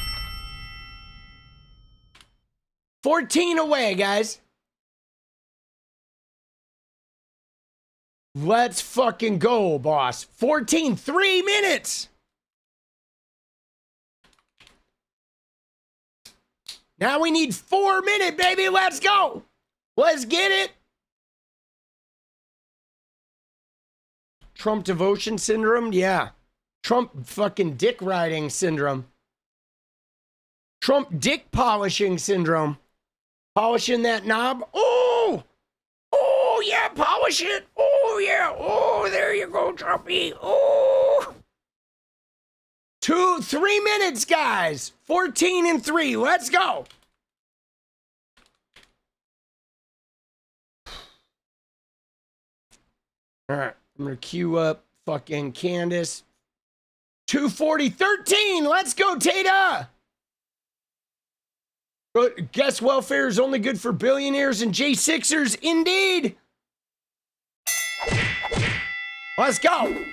14 away, guys. Let's fucking go, boss. 14, 3 minutes. Now we need 4 minutes, baby. Let's go. Let's get it. Trump devotion syndrome? Yeah. Trump fucking dick riding syndrome. Trump dick polishing syndrome. Polishing that knob. Oh! Oh, yeah, polish it. Oh, yeah. Oh, there you go, Trumpy. Oh. 3 minutes, guys. 14 and 3. Let's go. All right. I'm going to queue up fucking Candace. 240, 13. Let's go, Tata. Guest welfare is only good for billionaires and J6ers. Indeed. Let's go.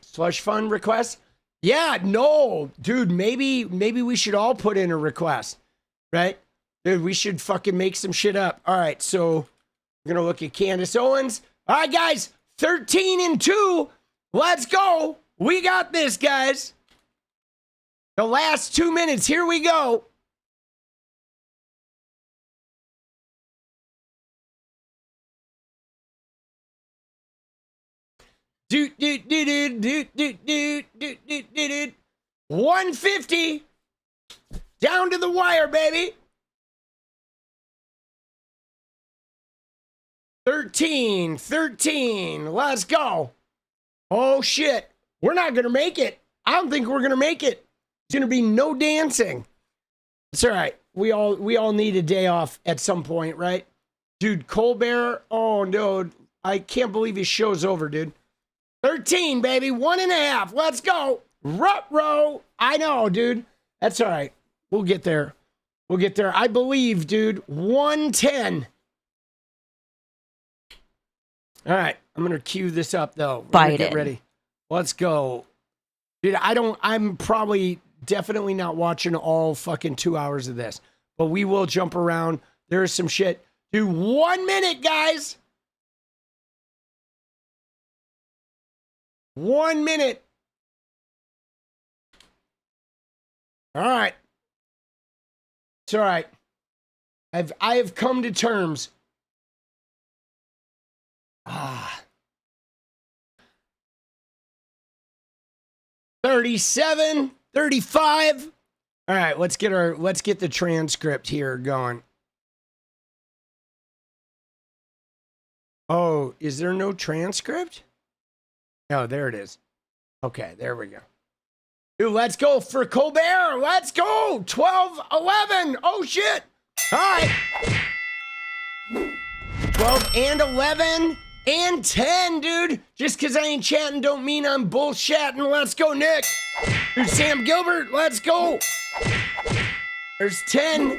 Slush fund request? Yeah, no. Dude, maybe we should all put in a request, right? Dude, we should fucking make some shit up. All right, so we're going to look at Candace Owens. All right, guys, 13 and 2. Let's go. We got this, guys. The last 2 minutes. Here we go. Do 150 down to the wire, baby. 13. Let's go. Oh shit. We're not gonna make it. I don't think we're gonna make it. It's gonna be no dancing. It's all right. We all need a day off at some point, right? Dude, Colbert. Oh no. I can't believe his show's over, dude. 13, baby. 1.5. Let's go. Ruh-roh. I know, dude. That's all right. We'll get there. I believe, dude. 110. All right. I'm going to cue this up, though. Get ready. Let's go. Dude, I'm probably definitely not watching all fucking 2 hours of this. But we will jump around. There's some shit. Dude, 1 minute, guys. 1 minute. All right. It's all right. I have come to terms. 37, 35. All right, let's get the transcript here going. Oh, is there no transcript? Oh, there it is. Okay, there we go. Dude, let's go for Colbert. Let's go. 12, 11. Oh, shit. All right. 12 and 11 and 10, dude. Just because I ain't chatting don't mean I'm bullshitting. Let's go, Nick. There's Sam Gilbert. Let's go. There's 10.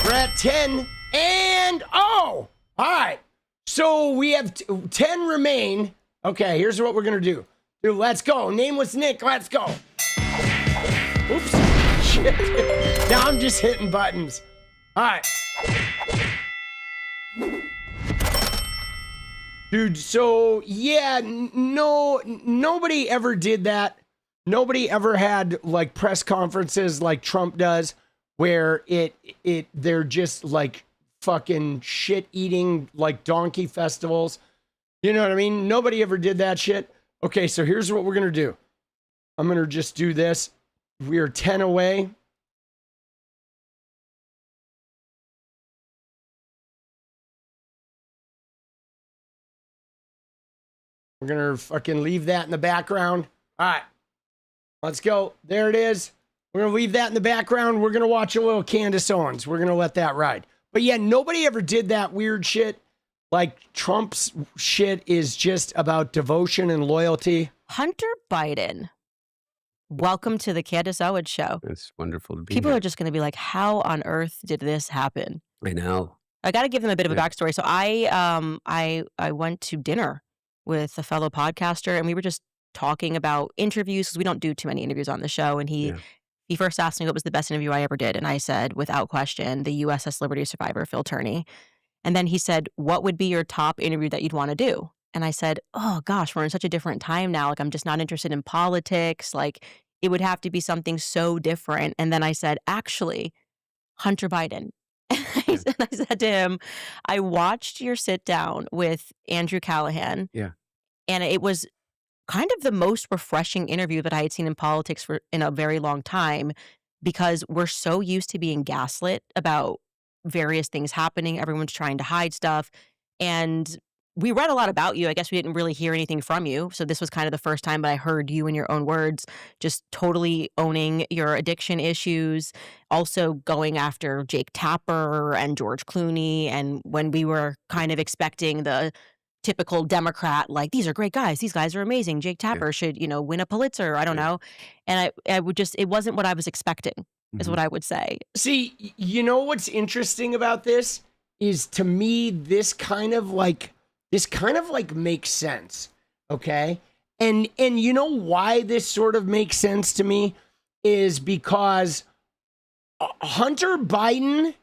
We're at 10. And, oh, all right. So we have 10 remain. Okay, here's what we're going to do. Dude, let's go. Nameless Nick, let's go. Oops. Shit. Now I'm just hitting buttons. All right. Dude, so, yeah, nobody ever did that. Nobody ever had, like, press conferences like Trump does where they're just, like, fucking shit-eating, like, donkey festivals. You know what I mean? Nobody ever did that shit. Okay, so here's what we're going to do. I'm going to just do this. We are 10 away. We're going to fucking leave that in the background. All right. Let's go. There it is. We're going to leave that in the background. We're going to watch a little Candace Owens. We're going to let that ride. But yeah, nobody ever did that weird shit. Like Trump's shit is just about devotion and loyalty. Hunter Biden. Welcome to the Candace Owens show. It's wonderful to be People here. are just going to be like, how on earth did this happen? I know. I got to give them a bit of a Yeah. backstory. So I went to dinner with a fellow podcaster, and we were just talking about interviews because we don't do too many interviews on the show. And he first asked me what was the best interview I ever did, and I said, without question, the USS Liberty survivor, Phil Turney. And then he said, what would be your top interview that you'd want to do? And I said, oh gosh, we're in such a different time now. Like, I'm just not interested in politics. Like, it would have to be something so different. And then I said, actually, Hunter Biden. And I said to him, I watched your sit down with Andrew Callahan. Yeah. And it was kind of the most refreshing interview that I had seen in politics in a very long time, because we're so used to being gaslit about various things happening. Everyone's trying to hide stuff. And we read a lot about you. I guess we didn't really hear anything from you. So this was kind of the first time that I heard you in your own words, just totally owning your addiction issues, also going after Jake Tapper and George Clooney. And when we were kind of expecting the typical Democrat, like, these are great guys, these guys are amazing, Jake Tapper should, win a Pulitzer, I don't know. And I would just, it wasn't what I was expecting, is what I would say. See, you know what's interesting about this is, to me, this kind of like makes sense. Okay. And you know why this sort of makes sense to me is because Hunter Biden,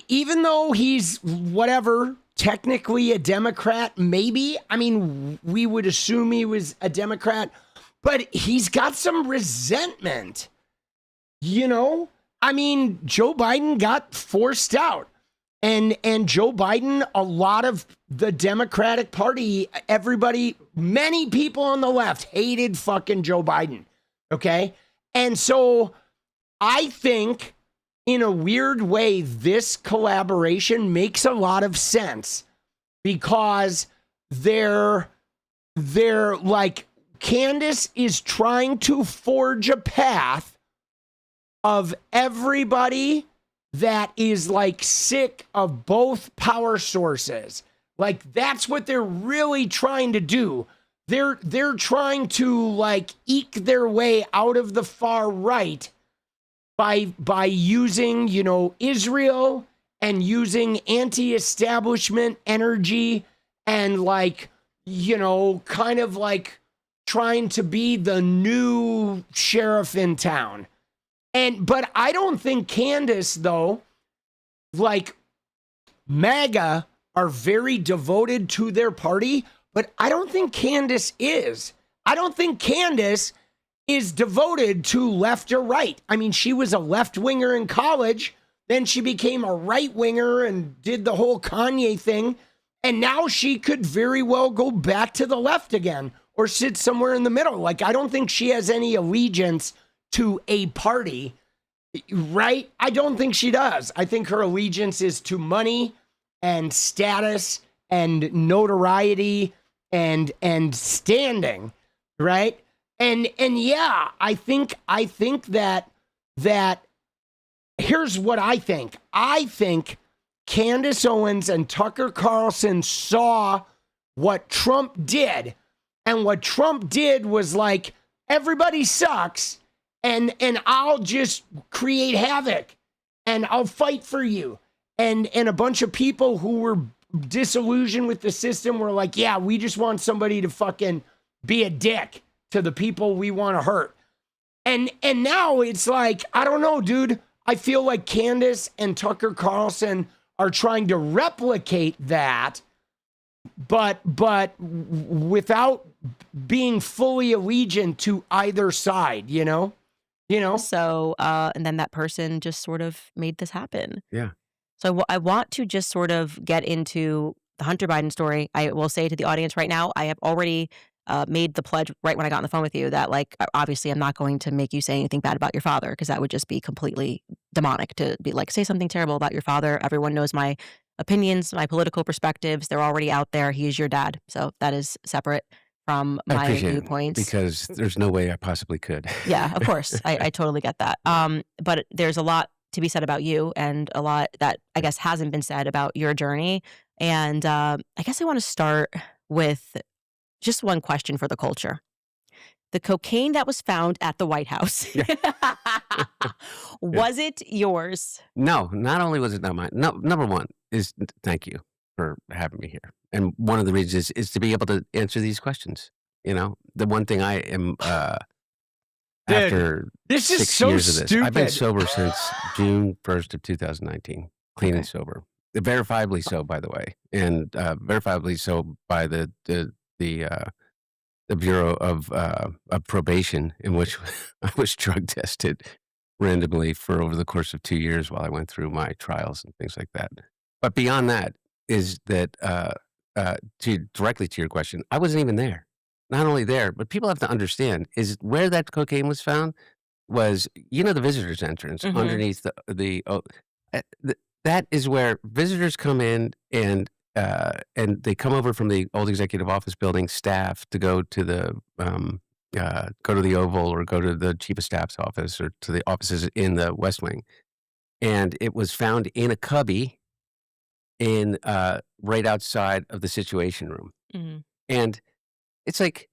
even though he's whatever, technically a Democrat, maybe, I mean, we would assume he was a Democrat, but he's got some resentment. I mean, Joe Biden got forced out. And Joe Biden, a lot of the Democratic Party, many people on the left hated fucking Joe Biden. Okay. And so I think, in a weird way, this collaboration makes a lot of sense, because they're like, Candace is trying to forge a path of everybody that is like sick of both power sources. Like, that's what they're really trying to do. They're trying to like eke their way out of the far right by using, Israel and using anti-establishment energy and like, kind of like trying to be the new sheriff in town. But I don't think Candace, though, like, MAGA are very devoted to their party, but I don't think Candace is. I don't think Candace is devoted to left or right. I mean, she was a left-winger in college, then she became a right-winger and did the whole Kanye thing, and now she could very well go back to the left again or sit somewhere in the middle. Like, I don't think she has any allegiance to a party, right? I don't think she does. I think her allegiance is to money and status and notoriety and standing, right? And yeah, I think that here's what I think. I think Candace Owens and Tucker Carlson saw what Trump did, and what Trump did was like, everybody sucks, and I'll just create havoc, and I'll fight for you. And a bunch of people who were disillusioned with the system were like, yeah, we just want somebody to fucking be a dick to the people we want to hurt. And now it's like, I don't know, dude. I feel like Candace and Tucker Carlson are trying to replicate that, but without being fully allegiant to either side, you know? So, and then that person just sort of made this happen. Yeah. So I want to just sort of get into the Hunter Biden story. I will say to the audience right now, I have already made the pledge right when I got on the phone with you that, like, obviously I'm not going to make you say anything bad about your father, because that would just be completely demonic to be like, say something terrible about your father. Everyone knows my opinions, my political perspectives. They're already out there. He is your dad. So that is separate from I my appreciate it viewpoints. because there's no way I possibly could. Yeah, of course. I totally get that. But there's a lot to be said about you, and a lot that I guess hasn't been said about your journey. And I guess I want to start with just one question for the culture. The cocaine that was found at the White House, was it yours? No, not only was it not mine. No, number one is thank you for having me here. And one of the reasons is to be able to answer these questions. You know, the one thing I am after this is 6 so years of this, I've been stupid. sober since June 1st of 2019, clean and sober, verifiably so, by the way, and verifiably so by the Bureau of Probation, in which I was drug tested randomly for over the course of 2 years while I went through my trials and things like that. But beyond that is that directly to your question, I wasn't even there. Not only there, but people have to understand is where that cocaine was found was, you know, the visitors entrance Mhm. underneath that is where visitors come in and they come over from the old executive office building staff to go to the Oval or go to the chief of staff's office or to the offices in the West Wing. And it was found in a cubby in right outside of the Situation Room. Mhm. And it's like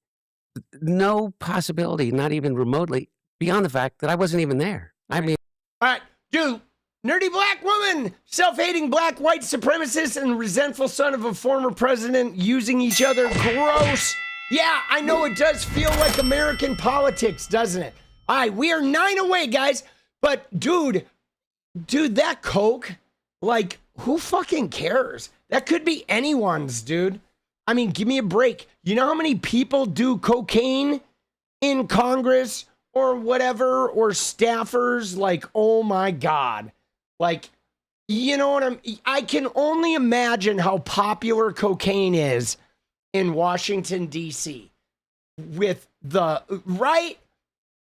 no possibility, not even remotely, beyond the fact that I wasn't even there. I mean, All right, dude, nerdy black woman, self-hating black white supremacist and resentful son of a former president using each other. Gross. Yeah, I know it does feel like American politics, doesn't it? All right, we are 9 away, guys. But dude, that coke, like, who fucking cares? That could be anyone's, dude. I mean, give me a break. You know how many people do cocaine in Congress or whatever, or staffers? Like, oh my God. Like, you know what I can only imagine how popular cocaine is in Washington, D.C. with the, right?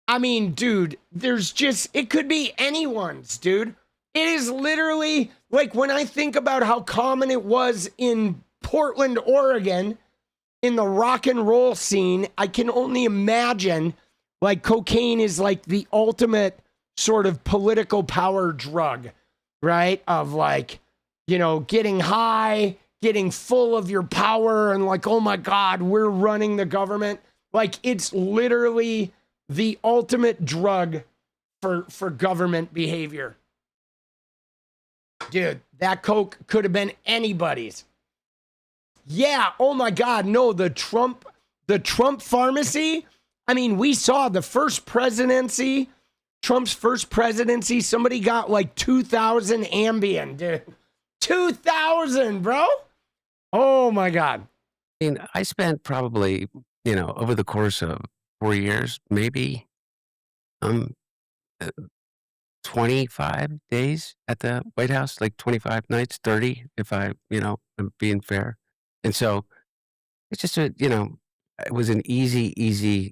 I mean, dude, there's just, it could be anyone's, dude. It is literally, like, when I think about how common it was in Portland, Oregon, in the rock and roll scene, I can only imagine, like, cocaine is like the ultimate sort of political power drug, right? Of, like, you know, getting high, getting full of your power, and like, oh my God, we're running the government. Like, it's literally the ultimate drug for government behavior. Dude, that coke could have been anybody's. Yeah, oh my God, no, the Trump pharmacy. I mean, we saw the first presidency, Trump's first presidency, somebody got like 2,000 Ambien, dude. 2,000, bro. Oh my God. I mean, I spent probably, you know, over the course of 4 years, maybe 25 days at the White House, like 25 nights, 30, if I, you know, am being fair. And so it's just you know, it was an easy,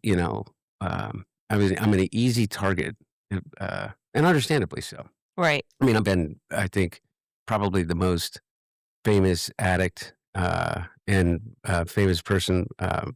you know, I'm an easy target, and understandably so. Right. I mean, I've been, I think, probably the most famous addict and famous person, through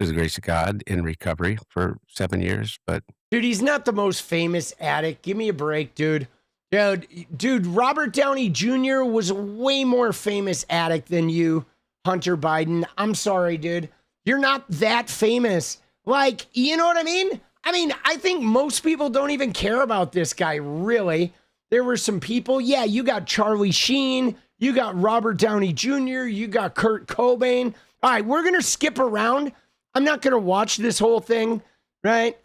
the grace of God, in recovery for 7 years. But dude, he's not the most famous addict. Give me a break, dude. Dude, Robert Downey Jr. was a way more famous addict than you, Hunter Biden. I'm sorry, dude. You're not that famous. Like, you know what I mean? I think most people don't even care about this guy, really. There were some people, yeah, you got Charlie Sheen, you got Robert Downey Jr., you got Kurt Cobain. All right, we're going to skip around. I'm not going to watch this whole thing, right?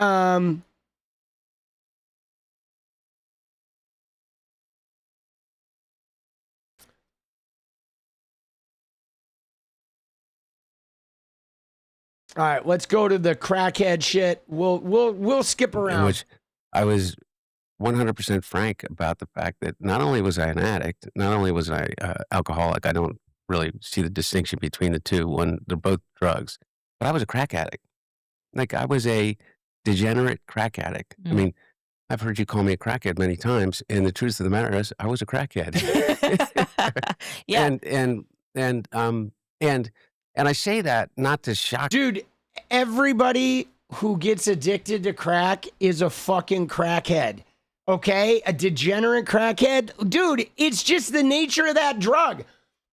All right, let's go to the crackhead shit. We'll skip in around. which I was 100% frank about the fact that not only was I an addict, not only was I alcoholic, I don't really see the distinction between the two. One, they're both drugs. but I was a crack addict. Like I was a degenerate crack addict. I mean, I've heard you call me a crackhead many times, and the truth of the matter is, I was a crackhead. Yeah. And I say that not to shock. Dude, everybody who gets addicted to crack is a fucking crackhead. Okay? A degenerate crackhead. Dude, it's just the nature of that drug.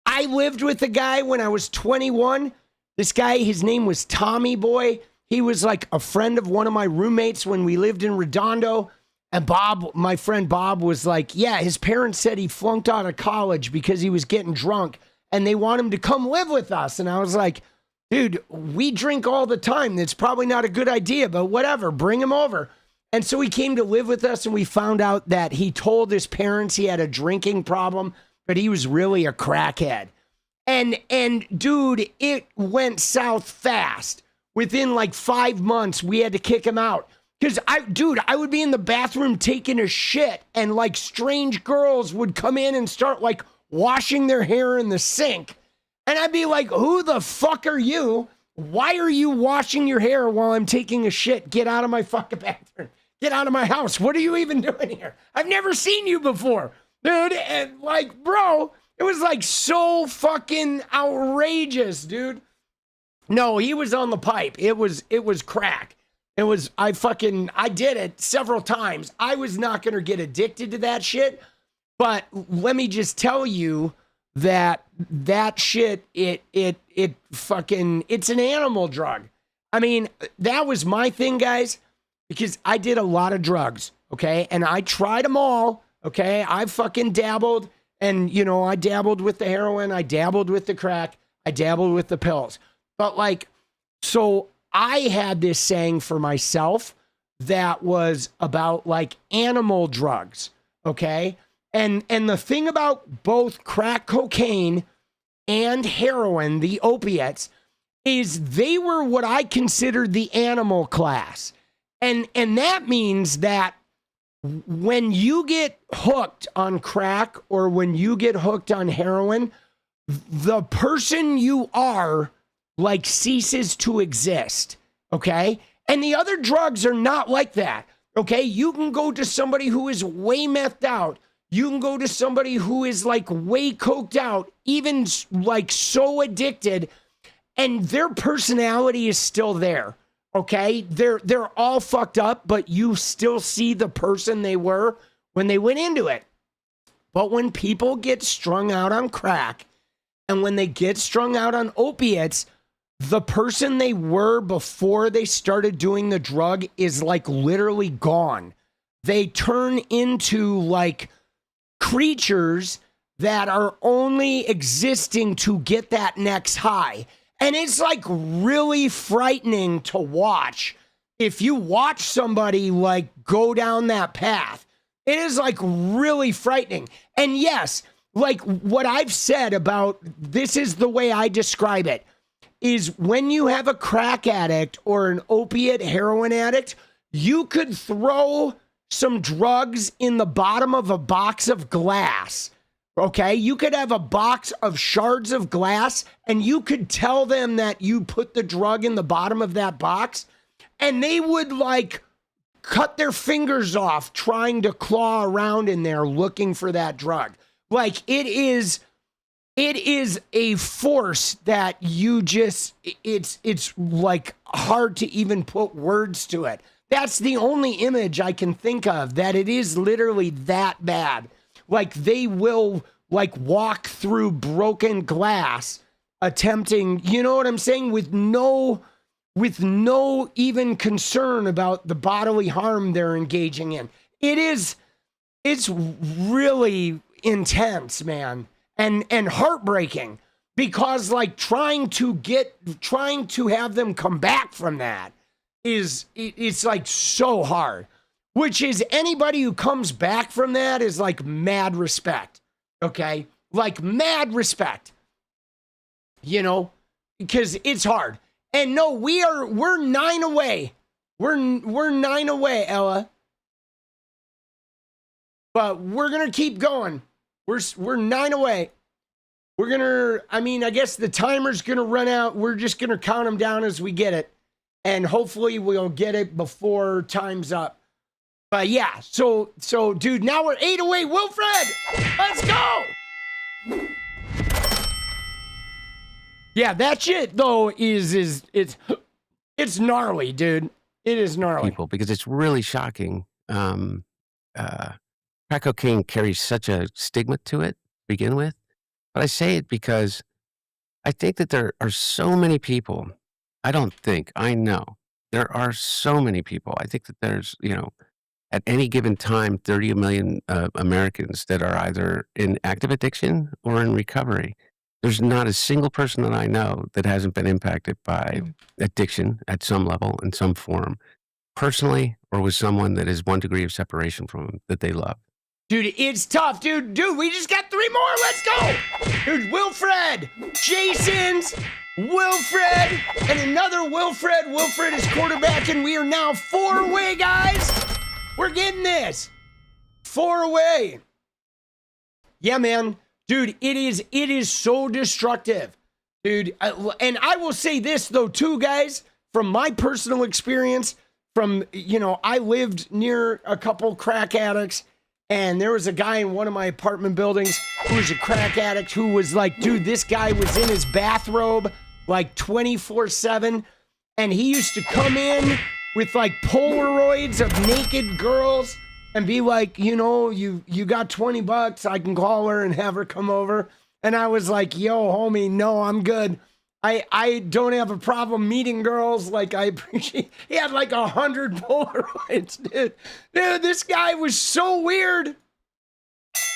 I lived with a guy when I was 21. This guy, his name was Tommy Boy. He was like a friend of one of my roommates when we lived in Redondo. And Bob, my friend Bob, was like, yeah, his parents said he flunked out of college because he was getting drunk and they want him to come live with us. And I was like, dude, we drink all the time. That's probably not a good idea, but whatever, bring him over. And so he came to live with us, and we found out that he told his parents he had a drinking problem, but he was really a crackhead. And dude, it went south fast. Within like 5 months, we had to kick him out. Because I would be in the bathroom taking a shit, and like strange girls would come in and start like washing their hair in the sink. And I'd be like, who the fuck are you? Why are you washing your hair while I'm taking a shit? Get out of my fucking bathroom. Get out of my house. What are you even doing here? I've never seen you before. Dude, and like, bro, it was like so fucking outrageous, dude. No, he was on the pipe. It was crack. I did it several times. I was not going to get addicted to that shit. But let me just tell you that shit, it's an animal drug. I mean, that was my thing, guys, because I did a lot of drugs, okay? And I tried them all, okay? I fucking dabbled, and, you know, I dabbled with the heroin, I dabbled with the crack, I dabbled with the pills. But, like, so I had this saying for myself that was about, like, animal drugs, okay? And the thing about both crack cocaine and heroin, the opiates, is they were what I considered the animal class. And that means that when you get hooked on crack or when you get hooked on heroin, the person you are like ceases to exist, okay? And the other drugs are not like that, okay? You can go to somebody who is way methed out. You can go to somebody who is like way coked out, even like so addicted, and their personality is still there, okay? They're all fucked up, but you still see the person they were when they went into it. But when people get strung out on crack and when they get strung out on opiates, the person they were before they started doing the drug is like literally gone. They turn into like creatures that are only existing to get that next high. And it's like really frightening to watch. If you watch somebody like go down that path, it is like really frightening. And yes, like what I've said about this is the way I describe it, is when you have a crack addict or an opiate heroin addict, you could throw some drugs in the bottom of a box of glass, okay? You could have a box of shards of glass and you could tell them that you put the drug in the bottom of that box and they would like cut their fingers off trying to claw around in there looking for that drug. Like it is a force that you just, it's like hard to even put words to it. That's the only image I can think of, that it is literally that bad. Like they will like walk through broken glass attempting, you know what I'm saying? With no even concern about the bodily harm they're engaging in. It's really intense, man. And heartbreaking, because like trying to have them come back from that it's like so hard, which is anybody who comes back from that is like mad respect. Okay. Like mad respect, you know, because it's hard. And no, we're 9 away. We're 9 away, Ella. But we're going to keep going. We're 9 away. I guess the timer's gonna run out. We're just gonna count them down as we get it. And hopefully we'll get it before time's up. But yeah, so dude, now we're 8 away. Wilfred, let's go. Yeah, that shit though it's gnarly, dude. It is gnarly. People, because it's really shocking. Crack cocaine carries such a stigma to it to begin with. But I say it because I think that there are so many people. I know there are so many people. I think that there's, at any given time, 30 million Americans that are either in active addiction or in recovery. There's not a single person that I know that hasn't been impacted by addiction at some level, in some form, personally, or with someone that is 1 degree of separation from them that they love. Dude, it's tough, dude. We just got 3 more. Let's go. Dude, Wilfred, Jason's, Wilfred, and another Wilfred. Wilfred is quarterback, and we are now 4 away, guys. We're getting this. 4 away. Yeah, man. Dude, it is so destructive. Dude, and I will say this, though, too, guys, from my personal experience, I lived near a couple crack addicts, and there was a guy in one of my apartment buildings who was a crack addict who was like, dude, this guy was in his bathrobe like 24/7, and he used to come in with like Polaroids of naked girls and be like, you got $20, I can call her and have her come over. And I was like, yo, homie, no, I'm good. I don't have a problem meeting girls. Like, I appreciate. He had like 100 Polaroids, dude. Dude, this guy was so weird.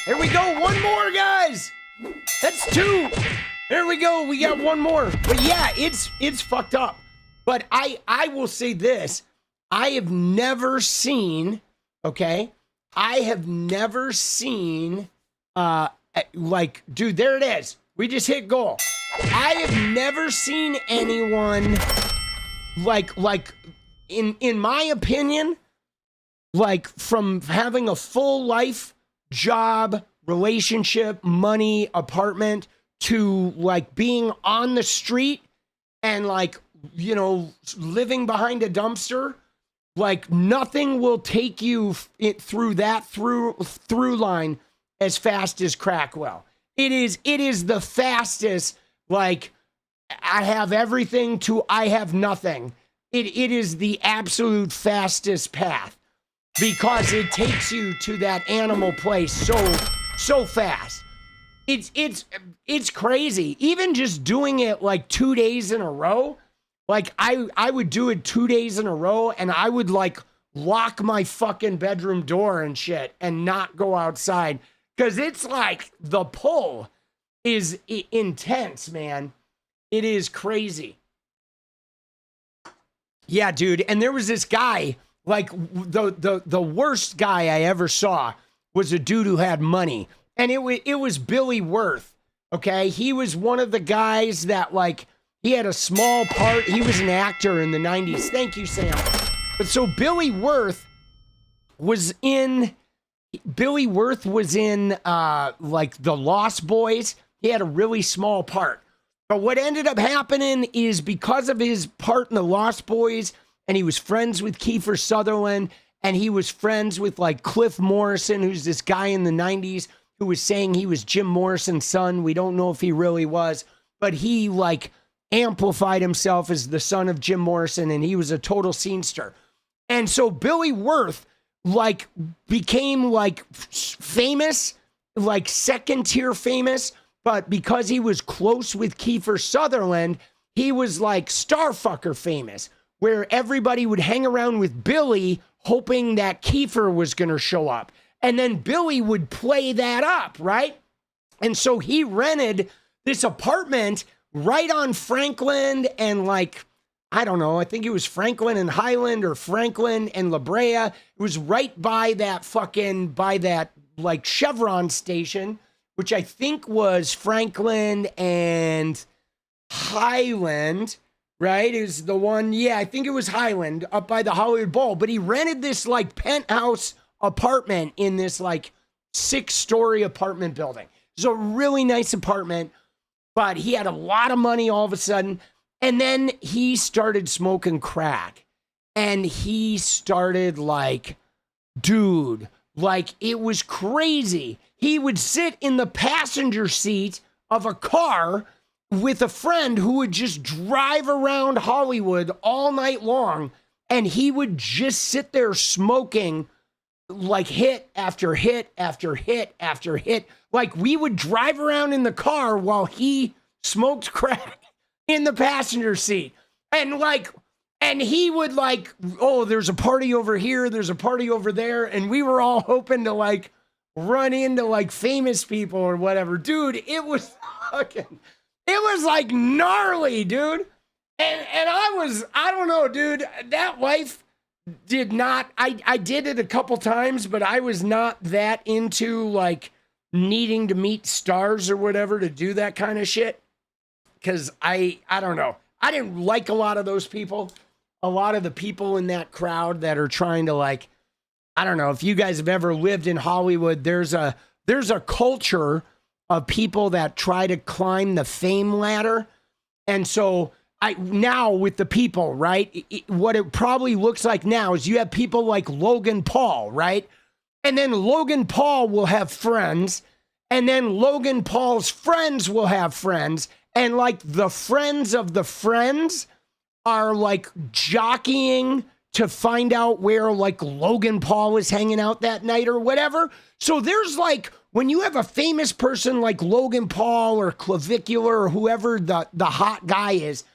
Here we go. 1 more, guys. That's 2. There we go. We got 1 more. But yeah, it's fucked up. But I will say this. I have never seen, okay? I have never seen, dude, there it is. We just hit goal. I have never seen anyone like in my opinion, like from having a full life, job, relationship, money, apartment to like being on the street and like, living behind a dumpster, like nothing will take you through that through line as fast as crack will. It is the fastest. Like, I have everything to I have nothing. It is the absolute fastest path because it takes you to that animal place so fast. It's crazy. Even just doing it like 2 days in a row. Like I would do it 2 days in a row and I would like lock my fucking bedroom door and shit and not go outside. Cause it's like the pull is intense, man. It is crazy. Yeah, dude. And there was this guy, like the worst guy I ever saw was a dude who had money. And it was Billy Wirth. Okay. He was one of the guys that like, he had a small part. He was an actor in the 90s. Thank you, Sam. But so Billy Wirth was in like the Lost Boys. He had a really small part. But what ended up happening is because of his part in the Lost Boys, and he was friends with Kiefer Sutherland, and he was friends with like Cliff Morrison, who's this guy in the 90s who was saying he was Jim Morrison's son. We don't know if he really was, but he like amplified himself as the son of Jim Morrison, and he was a total scenester. And so Billy Wirth like became like famous, like second tier famous, but because he was close with Kiefer Sutherland, he was like starfucker famous, where everybody would hang around with Billy hoping that Kiefer was going to show up. And then Billy would play that up, right? And so he rented this apartment right on Franklin and like, I don't know, I think it was Franklin and Highland or Franklin and La Brea. It was right by that like Chevron station, which I think was Franklin and Highland, right? It was the one, yeah, I think it was Highland up by the Hollywood Bowl. But he rented this like penthouse apartment in this like 6-story apartment building. It was a really nice apartment. but he had a lot of money all of a sudden. And then he started smoking crack. And he started like, dude, like it was crazy. He would sit in the passenger seat of a car with a friend who would just drive around Hollywood all night long. And he would just sit there smoking like hit after hit after hit after hit. Like we would drive around in the car while he smoked crack in the passenger seat. And he would like, oh, there's a party over here, there's a party over there. And we were all hoping to like run into like famous people or whatever. Dude, it was like gnarly, dude. And I don't know, dude, that life did not, I did it a couple times, but I was not that into like needing to meet stars or whatever to do that kind of shit. Cause I don't know. I didn't like a lot of those people. A lot of the people in that crowd that are trying to like, I don't know if you guys have ever lived in Hollywood, there's a culture of people that try to climb the fame ladder. And so now with the people, right? What it probably looks like now is you have people like Logan Paul, right? And then Logan Paul will have friends, and then Logan Paul's friends will have friends, and like the friends of the friends are like jockeying to find out where like Logan Paul is hanging out that night or whatever. So there's like, when you have a famous person like Logan Paul or Clavicular or whoever the hot guy is,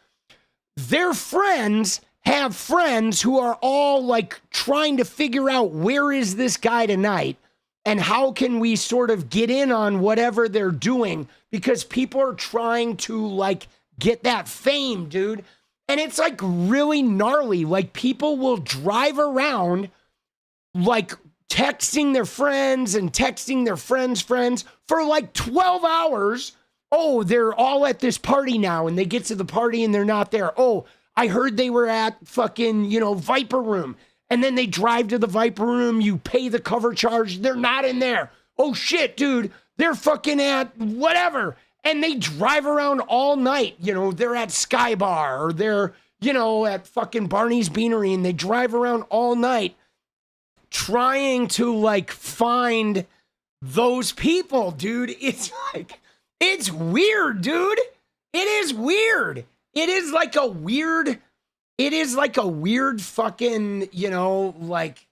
their friends have friends who are all like trying to figure out where is this guy tonight and how can we sort of get in on whatever they're doing, because people are trying to like get that fame, dude. And it's like really gnarly. Like people will drive around like texting their friends and texting their friends' friends for like 12 hours. Oh, they're all at this party now, and they get to the party and they're not there. Oh, I heard they were at fucking, Viper Room. And then they drive to the Viper Room, you pay the cover charge, they're not in there. Oh shit, dude, they're fucking at whatever. And they drive around all night. They're at Sky Bar or they're, at fucking Barney's Beanery, and they drive around all night trying to like find those people, dude. It's like, it's weird, dude. It is weird. It is like a weird fucking, like,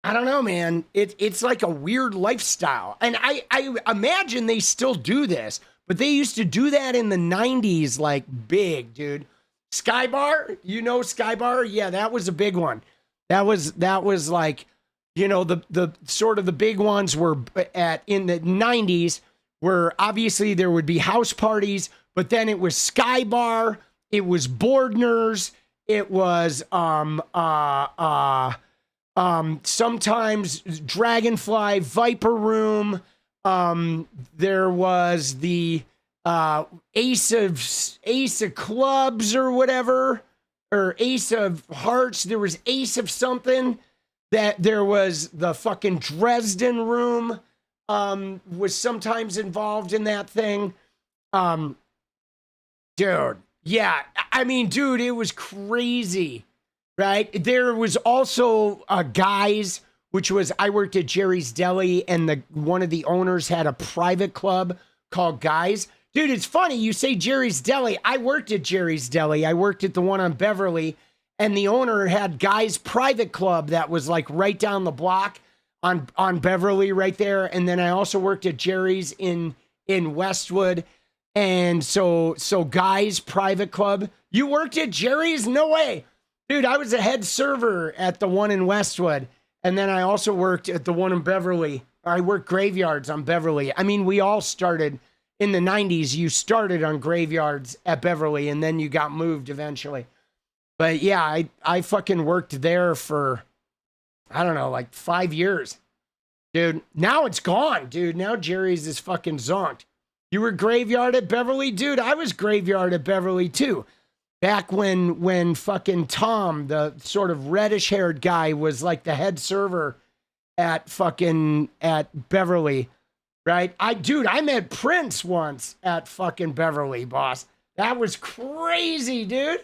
I don't know, man. It's like a weird lifestyle. And I imagine they still do this, but they used to do that in the 90s, like big, dude. Sky Bar, Sky Bar? Yeah, that was a big one. That was like, the sort of the big ones were in the 90s, where obviously there would be house parties, but then it was Sky Bar, it was Bordner's, it was sometimes Dragonfly, Viper Room, there was the Ace of Clubs or whatever, or Ace of Hearts. There was Ace of something. That there was the fucking Dresden Room was sometimes involved in that thing. Dude, yeah. I mean, dude, it was crazy, right? There was also Guys, which was, I worked at Jerry's Deli, and one of the owners had a private club called Guys. Dude, it's funny. You say Jerry's Deli. I worked at Jerry's Deli. I worked at the one on Beverly. And the owner had Guy's private club that was like right down the block on Beverly right there. And then I also worked at Jerry's in Westwood. And so Guy's private club. You worked at Jerry's? No way. Dude, I was a head server at the one in Westwood. And then I also worked at the one in Beverly. I worked graveyards on Beverly. I mean, we all started in the 90s. You started on graveyards at Beverly, and then you got moved eventually. But yeah, I fucking worked there for, I don't know, like 5 years. Dude, now it's gone, dude. Now Jerry's is fucking zonked. You were graveyard at Beverly? Dude, I was graveyard at Beverly too. Back when fucking Tom, the sort of reddish haired guy, was like the head server at Beverly, right? I met Prince once at fucking Beverly, boss. That was crazy, dude.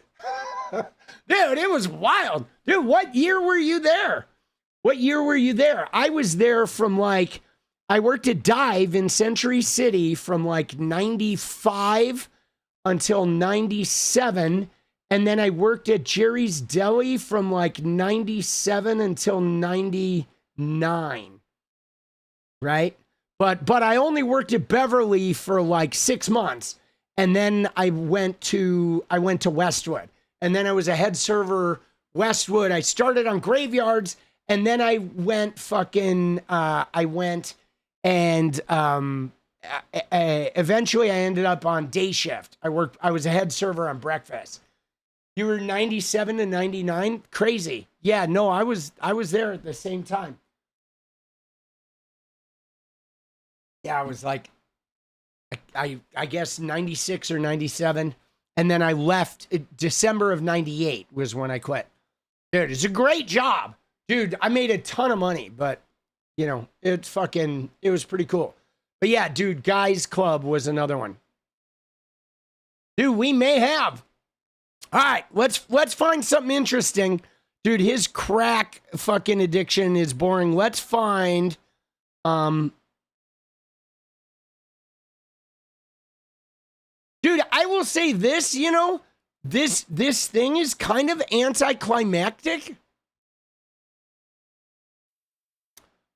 Dude, it was wild. Dude, what year were you there? What year were you there? I was there from like, I worked at Dive in Century City from like 95 until 97. And then I worked at Jerry's Deli from like 97 until 99. Right? But I only worked at Beverly for like 6 months. And then I went to Westwood. And then I was a head server Westwood. I started on Graveyards. And then I went eventually I ended up on day shift. I was a head server on breakfast. You were 97 to 99? Crazy. Yeah, no, I was there at the same time. Yeah, I was like, I guess 96 or 97. And then I left December of 98 was when I quit. Dude, it's a great job. Dude, I made a ton of money, but, you know, it was pretty cool. But yeah, dude, Guys Club was another one. Dude, we may have. All right, let's find something interesting. Dude, his crack fucking addiction is boring. Let's find, dude, I will say this, you know, this thing is kind of anticlimactic.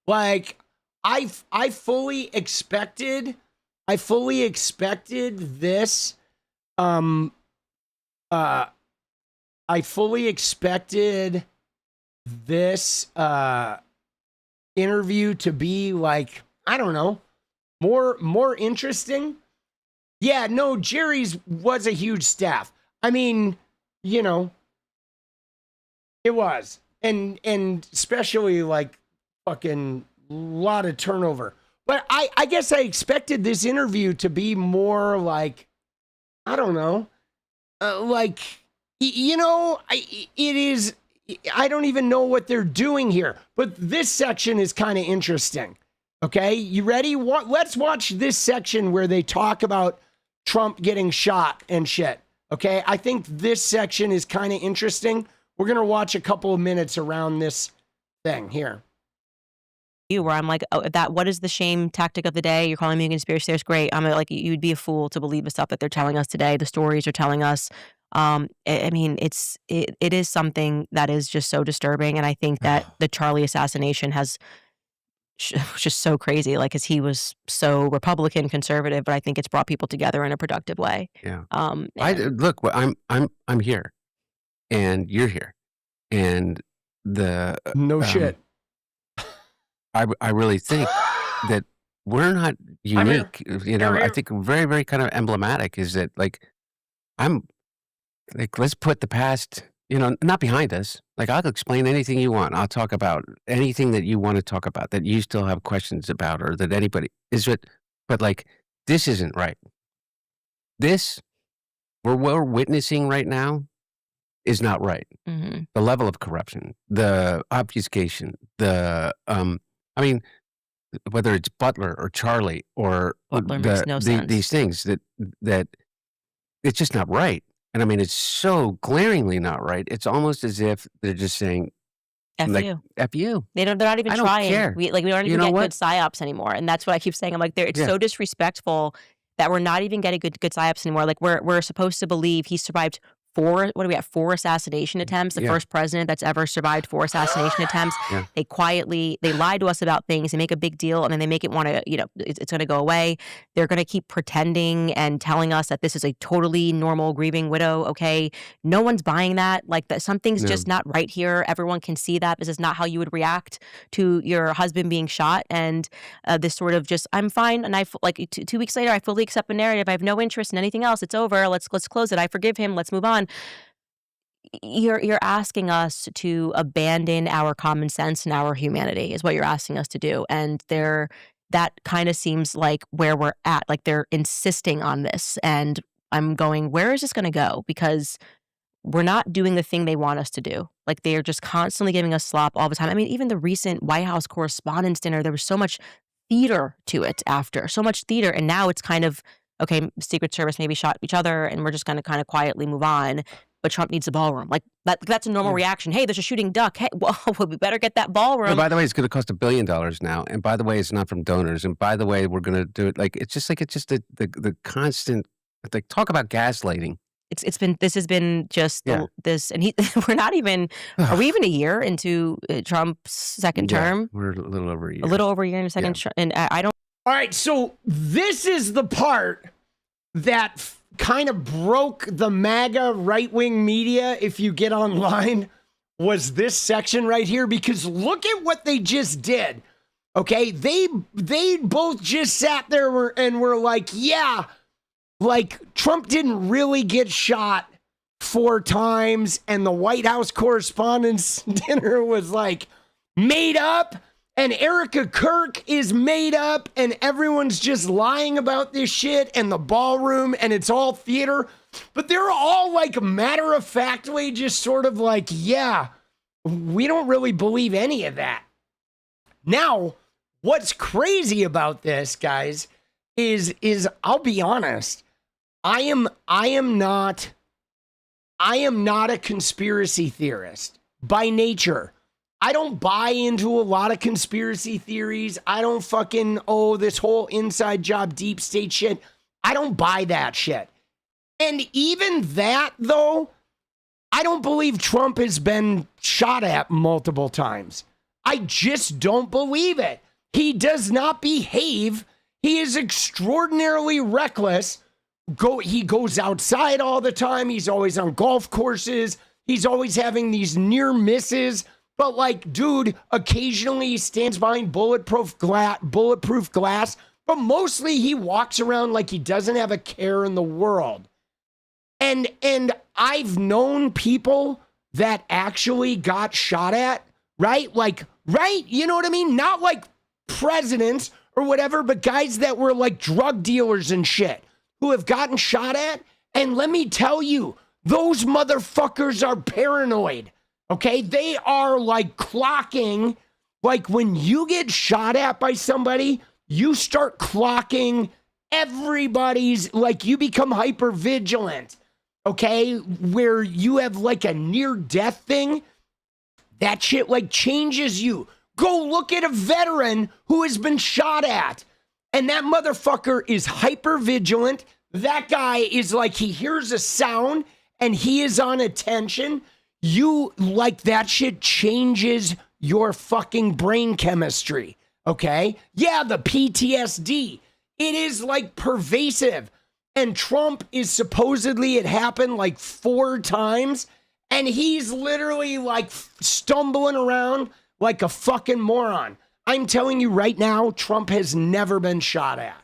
Like, I fully expected this, I fully expected this interview to be like, I don't know, more interesting. Yeah, no, Jerry's was a huge staff. I mean, you know, it was. And especially like fucking lot of turnover. But I guess I expected this interview to be more like, I don't know, like, you know, I don't even know what they're doing here. But this section is kind of interesting. Okay, you ready? Let's watch this section where they talk about Trump getting shot and shit. Okay, I think this section is kind of interesting. We're going to watch a couple of minutes around this thing here. Where I'm like, oh, what is the shame tactic of the day? You're calling me a conspiracy theorist? Great. I'm like, you'd be a fool to believe the stuff that they're telling us today. The stories are telling us. I mean, it is something that is just so disturbing. And I think that the Charlie assassination has just so crazy, like, because he was so Republican conservative, but I think it's brought people together in a productive way. Yeah. Look, I'm here, and you're here, and no shit. I really think that we're not unique. You know, I think very, very kind of emblematic is that, like, I'm like, let's put the past, you know, not behind us. Like, I'll explain anything you want. I'll talk about anything that you want to talk about that you still have questions about, or that anybody is it. But like, this isn't right. This we're witnessing right now is not right. Mm-hmm. The level of corruption, the obfuscation, I mean, whether it's Butler or Charlie or Butler makes no sense. These things that it's just not right. And I mean, it's so glaringly not right. It's almost as if they're just saying, F like, you. F you. They're not even I don't trying. care. We don't even get good psyops anymore. And that's what I keep saying. I'm like, it's so disrespectful that we're not even getting good psyops anymore. Like, we're supposed to believe he survived 4 assassination attempts, the first president that's ever survived 4 assassination attempts. Yeah. They lie to us about things, they make a big deal, and then they make it want to, you know, it's going to go away. They're going to keep pretending and telling us that this is a totally normal grieving widow. Okay, no one's buying that. Like, that something's just not right here. Everyone can see that this is not how you would react to your husband being shot. And this sort of just, I'm fine. And 2 weeks later, I fully accept the narrative. I have no interest in anything else. It's over. Let's close it. I forgive him. Let's move on. You're asking us to abandon our common sense and our humanity is what you're asking us to do. And that kind of seems like where we're at. Like, they're insisting on this. And I'm going, where is this going to go? Because we're not doing the thing they want us to do. Like, they are just constantly giving us slop all the time. I mean, even the recent White House Correspondents' Dinner, there was so much theater to it after, so much theater. And now it's kind of, okay, Secret Service maybe shot each other and we're just going to kind of quietly move on. But Trump needs a ballroom. Like that's a normal reaction. Hey, there's a shooting duck. Hey, well, we better get that ballroom. And by the way, it's going to cost $1 billion now. And by the way, it's not from donors. And by the way, we're going to do it. It's just the constant, like, talk about gaslighting. This has been just this, and we're not even, are we even a year into Trump's second term? We're a little over a year. A little over a year into second term. And I don't. All right. So this is the part that kind of broke the MAGA right-wing media, if you get online, was this section right here, because look at what they just did. Okay, they both just sat there and were like, yeah, like Trump didn't really get shot 4 times, and the White House Correspondents' Dinner was like made up, and Erica Kirk is made up, and everyone's just lying about this shit, and the ballroom, and it's all theater. But they're all like matter-of-factly just sort of like, yeah, we don't really believe any of that. Now, what's crazy about this, guys, is I'll be honest, I am not a conspiracy theorist by nature. I don't buy into a lot of conspiracy theories. I don't fucking, this whole inside job, deep state shit. I don't buy that shit. And even that, though, I don't believe Trump has been shot at multiple times. I just don't believe it. He does not behave. He is extraordinarily reckless. He goes outside all the time. He's always on golf courses. He's always having these near misses. But like, dude, occasionally he stands behind bulletproof glass, but mostly he walks around like he doesn't have a care in the world. And I've known people that actually got shot at, right? Like, right? You know what I mean? Not like presidents or whatever, but guys that were like drug dealers and shit who have gotten shot at. And let me tell you, those motherfuckers are paranoid. Okay, they are like clocking, like when you get shot at by somebody, you start clocking everybody's, like you become hyper vigilant, okay, where you have like a near death thing, that shit like changes you. Go look at a veteran who has been shot at, and that motherfucker is hyper vigilant. That guy is like, he hears a sound and he is on attention. You like that shit changes your fucking brain chemistry, okay? Yeah, the PTSD, it is like pervasive. And Trump is supposedly, it happened like 4 times, and he's literally like stumbling around like a fucking moron. I'm telling you right now, Trump has never been shot at,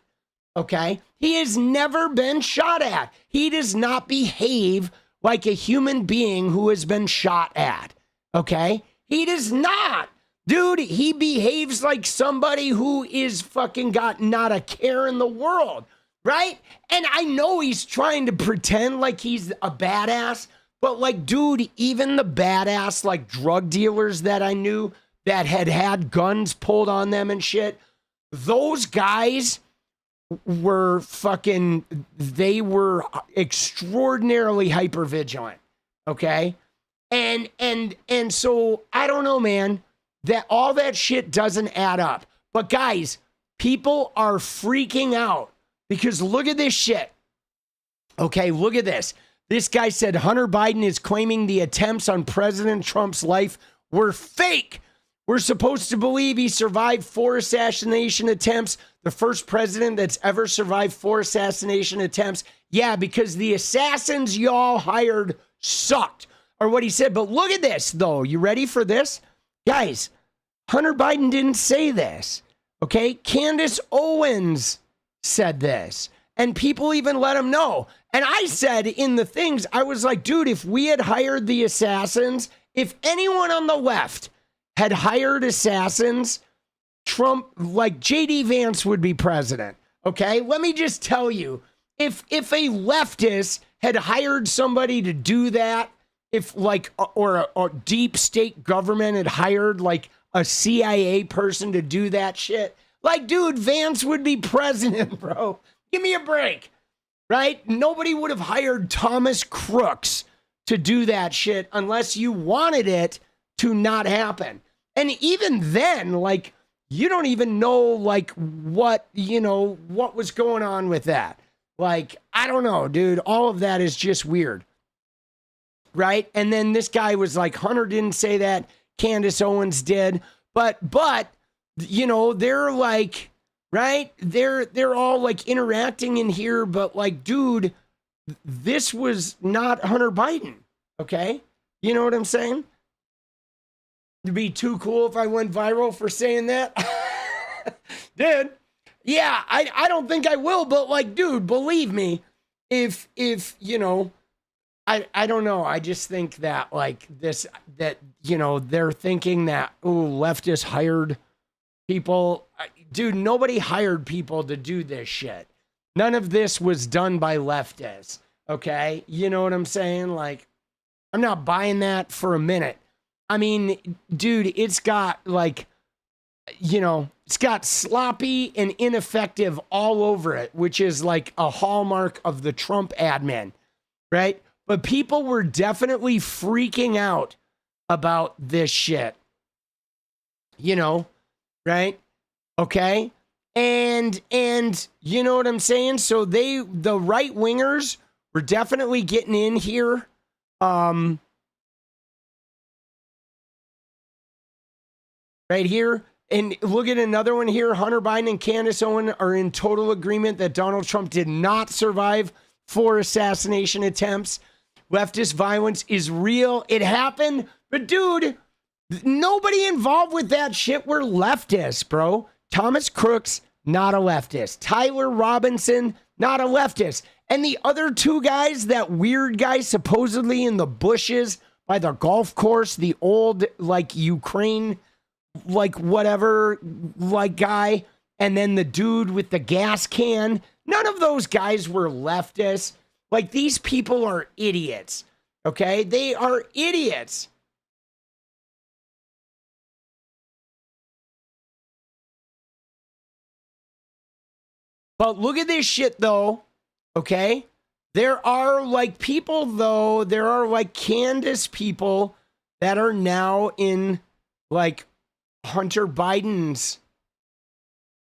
okay? He has never been shot at. He does not behave like a human being who has been shot at, okay? He does not. Dude, he behaves like somebody who is fucking got not a care in the world, right? And I know he's trying to pretend like he's a badass, but like, dude, even the badass like drug dealers that I knew that had guns pulled on them and shit, those guys were fucking, they were extraordinarily hypervigilant, okay? And so I don't know, man, that all that shit doesn't add up. But guys, people are freaking out because look at this shit. Okay, look at this. This guy said Hunter Biden is claiming the attempts on President Trump's life were fake. We're supposed to believe he survived 4 assassination attempts, the first president that's ever survived 4 assassination attempts. Yeah, because the assassins y'all hired sucked, or what he said. But look at this, though. You ready for this? Guys, Hunter Biden didn't say this, okay? Candace Owens said this, and people even let him know. And I said in the things, I was like, dude, if we had hired the assassins, if anyone on the left had hired assassins, Trump, like JD Vance would be president. Okay, let me just tell you, if a leftist had hired somebody to do that, if like, or a deep state government had hired like a CIA person to do that shit, Like, dude, Vance would be president, bro. Give me a break, right? Nobody would have hired Thomas Crooks to do that shit unless you wanted it to not happen. And even then, like, you don't even know, like, what was going on with that. Like, I don't know, dude. All of that is just weird. Right? And then this guy was like, Hunter didn't say that. Candace Owens did. But, they're like, right? They're all like interacting in here, but like, dude, this was not Hunter Biden. Okay? You know what I'm saying? It'd be too cool if I went viral for saying that. Dude, yeah, I don't think I will, but like, dude, believe me, if I don't know. I just think that like they're thinking that, leftists hired people. Dude, nobody hired people to do this shit. None of this was done by leftists. Okay. You know what I'm saying? Like, I'm not buying that for a minute. I mean, dude, it's got like, it's got sloppy and ineffective all over it, which is like a hallmark of the Trump admin, right? But people were definitely freaking out about this shit, right? Okay. And you know what I'm saying? So the right wingers were definitely getting in here. Right here. And look at another one here. Hunter Biden and Candace Owens are in total agreement that Donald Trump did not survive 4 assassination attempts. Leftist violence is real. It happened. But dude, nobody involved with that shit were leftists, bro. Thomas Crooks, not a leftist. Tyler Robinson, not a leftist. And the other 2 guys, that weird guy supposedly in the bushes by the golf course, the old like Ukraine like whatever, like guy, and then the dude with the gas can. None of those guys were leftists. Like, these people are idiots. Okay? They are idiots. But look at this shit though. Okay? There are like people though, there are like Candace people that are now in like Hunter Biden's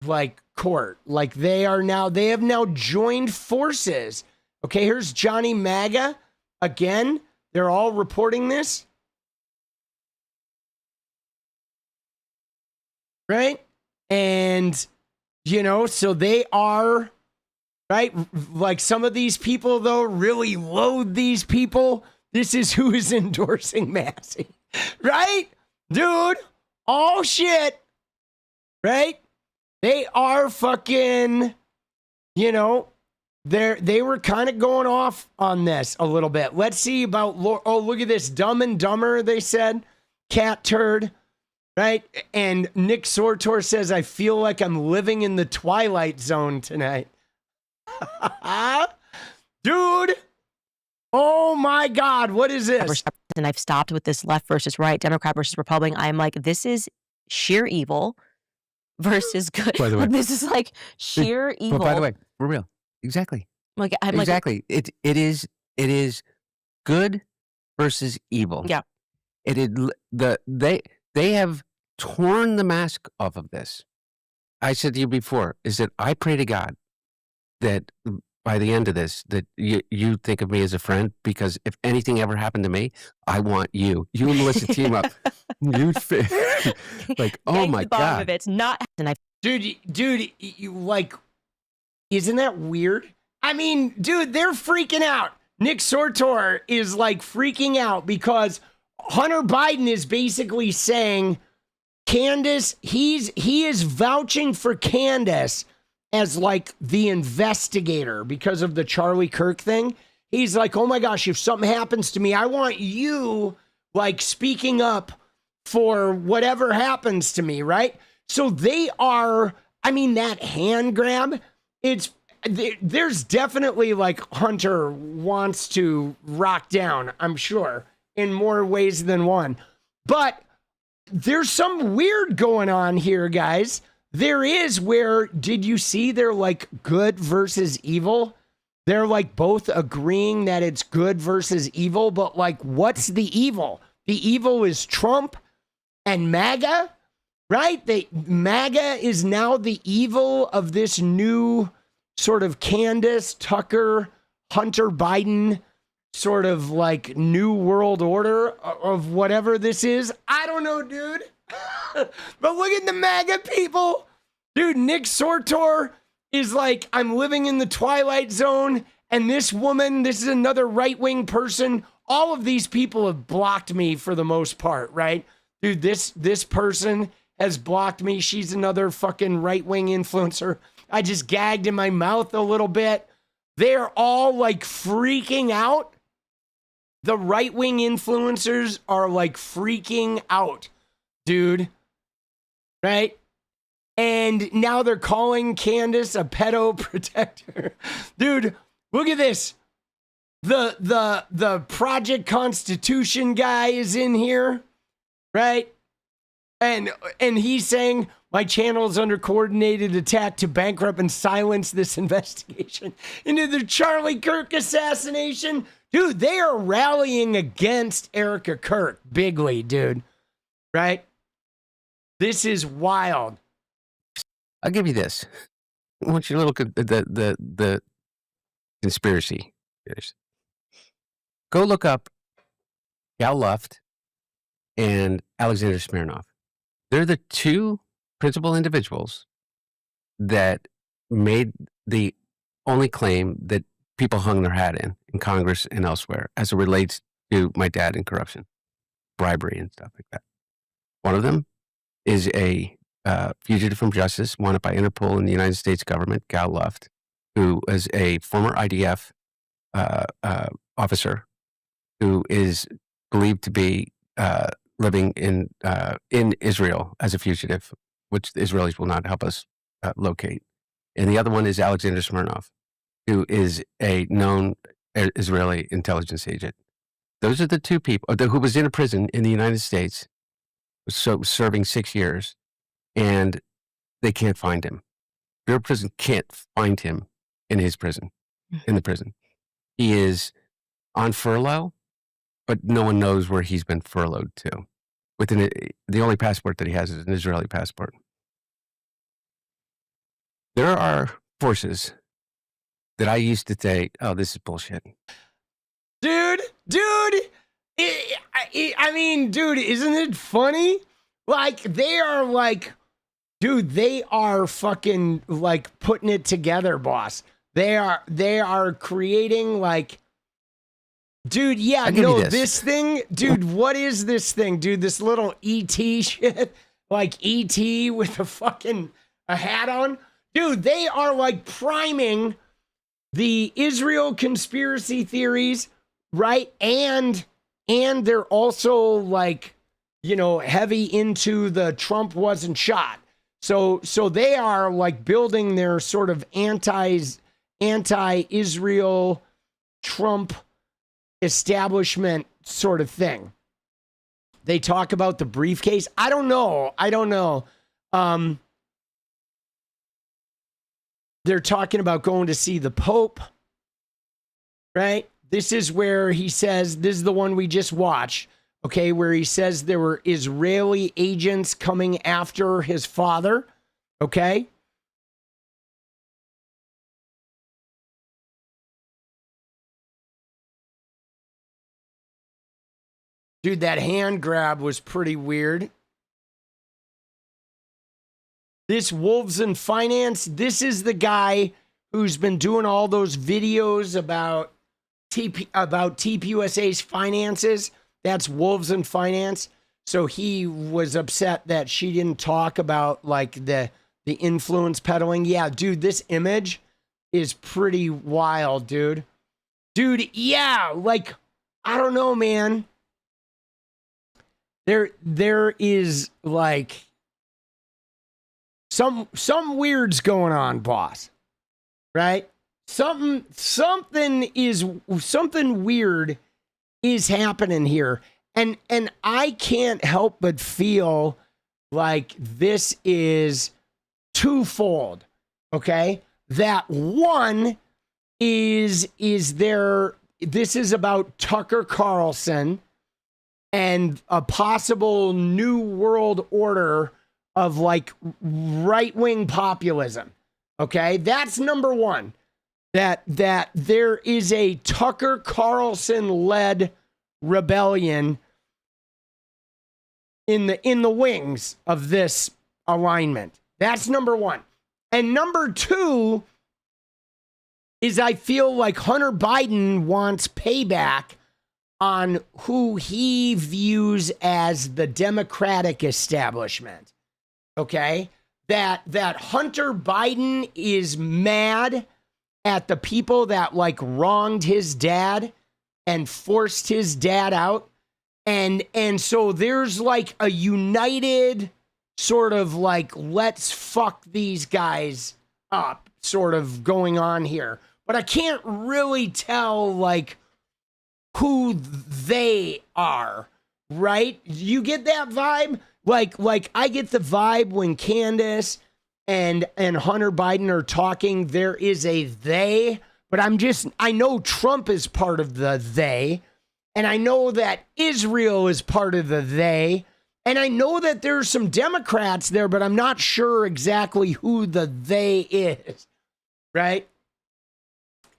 like court. Like they have now joined forces. Okay, here's Johnny MAGA. Again, they're all reporting this. Right? And, so they are, right? Like some of these people, though, really loathe these people. This is who is endorsing Massey. Right? Dude. Oh shit, right? They are fucking, they were kind of going off on this a little bit. Let's see about, look at this, Dumb and Dumber, they said, cat turd, right? And Nick Sortor says, I feel like I'm living in the Twilight Zone tonight. Dude, oh my God, what is this? And I've stopped with this left versus right, Democrat versus Republican. I'm like, this is sheer evil versus good. By the way, this is like sheer evil. But by the way, we're real. Exactly. I'm exactly. It is good versus evil. Yeah. They have torn the mask off of this. I said to you before, is that I pray to God that by the end of this, that you think of me as a friend, because if anything ever happened to me, I want you and Melissa team up. Like, oh my God. Of it's not. Dude, you like, isn't that weird? I mean, dude, they're freaking out. Nick Sortor is like freaking out because Hunter Biden is basically saying Candace, he is vouching for Candace as like the investigator because of the Charlie Kirk thing. He's like, oh my gosh, if something happens to me, I want you like speaking up for whatever happens to me, right? So they are, I mean, that hand grab, there's definitely like Hunter wants to rock down, I'm sure, in more ways than one. But there's some weird going on here, guys. there is where, did you see they're like good versus evil? They're like both agreeing that it's good versus evil, but like, what's the evil? The evil is Trump and MAGA, right? MAGA is now the evil of this new sort of Candace, Tucker, Hunter Biden sort of like new world order of whatever this is. I don't know, dude. But look at the MAGA people. Dude, Nick Sortor is like, I'm living in the Twilight Zone. And this woman, this is another right-wing person. All of these people have blocked me for the most part, right? Dude, this person has blocked me. She's another fucking right-wing influencer. I just gagged in my mouth a little bit. They're all like freaking out. The right-wing influencers are like freaking out, dude. Right? And now they're calling Candace a pedo protector. Dude, look at this. The Project Constitution guy is in here, right? And he's saying my channel is under coordinated attack to bankrupt and silence this investigation into the Charlie Kirk assassination. Dude, they are rallying against Erica Kirk bigly, dude. Right? This is wild. I'll give you this. I want you to look at the conspiracy theories. Go look up Gal Luft and Alexander Smirnov. They're the two principal individuals that made the only claim that people hung their hat in Congress and elsewhere as it relates to my dad and corruption, bribery and stuff like that. One of them is a fugitive from justice wanted by Interpol and the United States government, Gal Luft, who is a former IDF officer who is believed to be living in Israel as a fugitive, which the Israelis will not help us locate. And the other one is Alexander Smirnov, who is a known Israeli intelligence agent. Those are the two people who was in a prison in the United States, so serving 6 years, and they can't find him. Bureau of Prison can't find him in his prison, in the prison. He is on furlough, but no one knows where he's been furloughed to. The only passport that he has is an Israeli passport. There are forces that I used to say, oh, this is bullshit. Dude, I mean, dude, isn't it funny? Like, they are like, dude, they are fucking like putting it together, boss. They are creating like, dude, yeah, no, this thing, dude, what is this thing, dude? This little ET shit, like ET with a hat on. Dude, they are like priming the Israel conspiracy theories, right? And they're also like, you know, heavy into the Trump wasn't shot. So they are like building their sort of anti-Israel Trump establishment sort of thing. They talk about the briefcase. I don't know. They're talking about going to see the Pope, right? This is where he says, this is the one we just watched, okay, where he says there were Israeli agents coming after his father, okay? Dude, that hand grab was pretty weird. This Wolves in Finance, this is the guy who's been doing all those videos about TPUSA's finances. That's Wolves in Finance. So he was upset that she didn't talk about like the influence peddling. Yeah, dude, this image is pretty wild, dude. Dude, yeah, like, I don't know, man. There is like some weird's going on, boss. Right? Something weird is happening here. And I can't help but feel like this is twofold. Okay, that one is there. This is about Tucker Carlson and a possible new world order of like right-wing populism. Okay, that's number one. That there is a Tucker Carlson-led rebellion in the wings of this alignment. That's number one. And number two is I feel like Hunter Biden wants payback on who he views as the Democratic establishment. Okay? That Hunter Biden is mad at the people that like wronged his dad and forced his dad out. And so there's like a united sort of like, let's fuck these guys up sort of going on here. But I can't really tell like who they are, right? You get that vibe? Like I get the vibe when Candace and Hunter Biden are talking, there is a they, but I know Trump is part of the they, and I know that Israel is part of the they, and I know that there's some Democrats there, but I'm not sure exactly who the they is, right?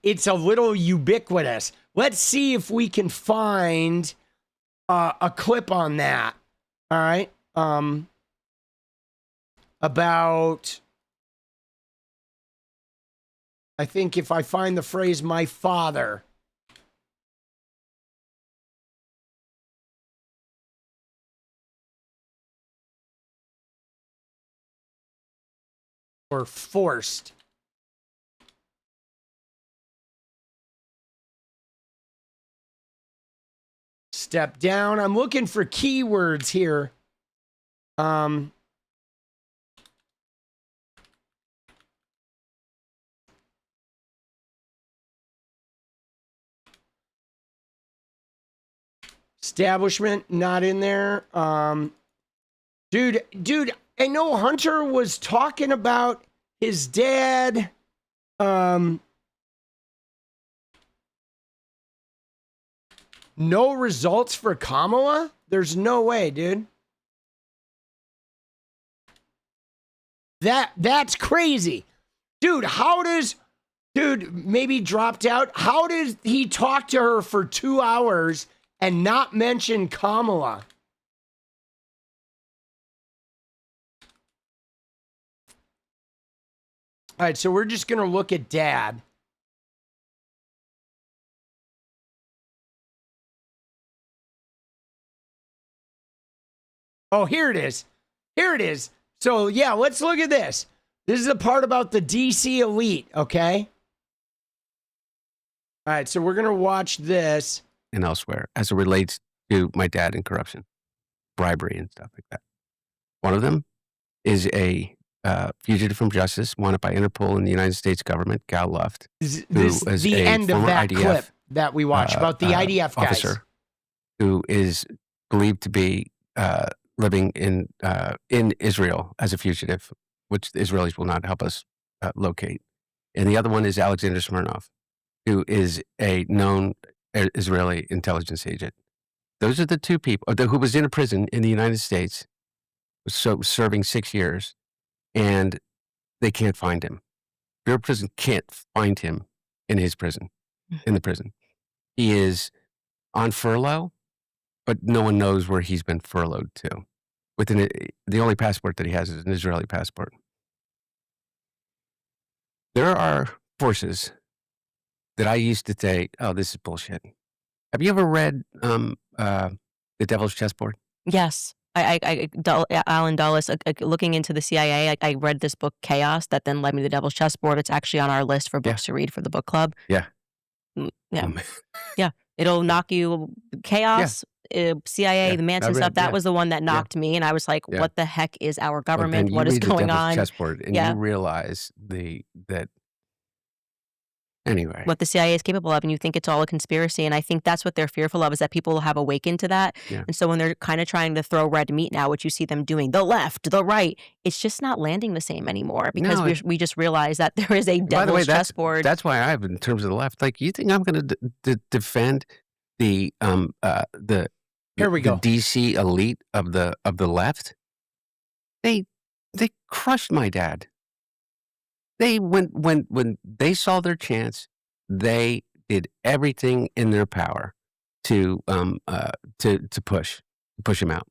It's a little ubiquitous. Let's see if we can find a clip on that, all right? About, I think if I find the phrase my father. Or forced. Step down. I'm looking for keywords here. Establishment, not in there. Dude, I know Hunter was talking about his dad. No results for Kamala? There's no way, dude. That's crazy. Dude, maybe dropped out. How does he talk to her for 2 hours and not mention Kamala? All right, so we're just going to look at dad. Oh, here it is. Here it is. So, yeah, let's look at this. This is the part about the DC elite, okay? All right, so we're going to watch this. And elsewhere, as it relates to my dad and corruption, bribery and stuff like that. One of them is a fugitive from justice wanted by Interpol and the United States government, Gal Luft. This is the end of that IDF, clip that we watched about the IDF guys. Officer who is believed to be living in Israel as a fugitive, which the Israelis will not help us locate. And the other one is Alexander Smirnov, who is a known Israeli intelligence agent. Those are the two people who was in a prison in the United States, so serving 6 years, and they can't find him. Bureau of Prison can't find him in his prison, in the prison. He is on furlough, but no one knows where he's been furloughed to. The only passport that he has is an Israeli passport. There are forces that I used to say, oh, this is bullshit. Have you ever read The Devil's Chessboard? Yes. Alan Dulles, looking into the CIA, I read this book, Chaos, that then led me to The Devil's Chessboard. It's actually on our list for books to read for the book club. Yeah. Yeah. Yeah. It'll knock you. Chaos, CIA, the Manson stuff, that was the one that knocked me. And I was like, what the heck is our government? What is going on? Chessboard, and you realize that Anyway, what the CIA is capable of, and you think it's all a conspiracy. And I think that's what they're fearful of, is that people will have awakened to that. Yeah. And so when they're kind of trying to throw red meat now, which you see them doing, the left, the right, it's just not landing the same anymore, because No, we just realize that there is a by the way, devil's chessboard. that's why I've, in terms of the left, like, you think I'm going to defend the Here we go. DC elite of the left? They crushed my dad. They when they saw their chance, they did everything in their power to push him out.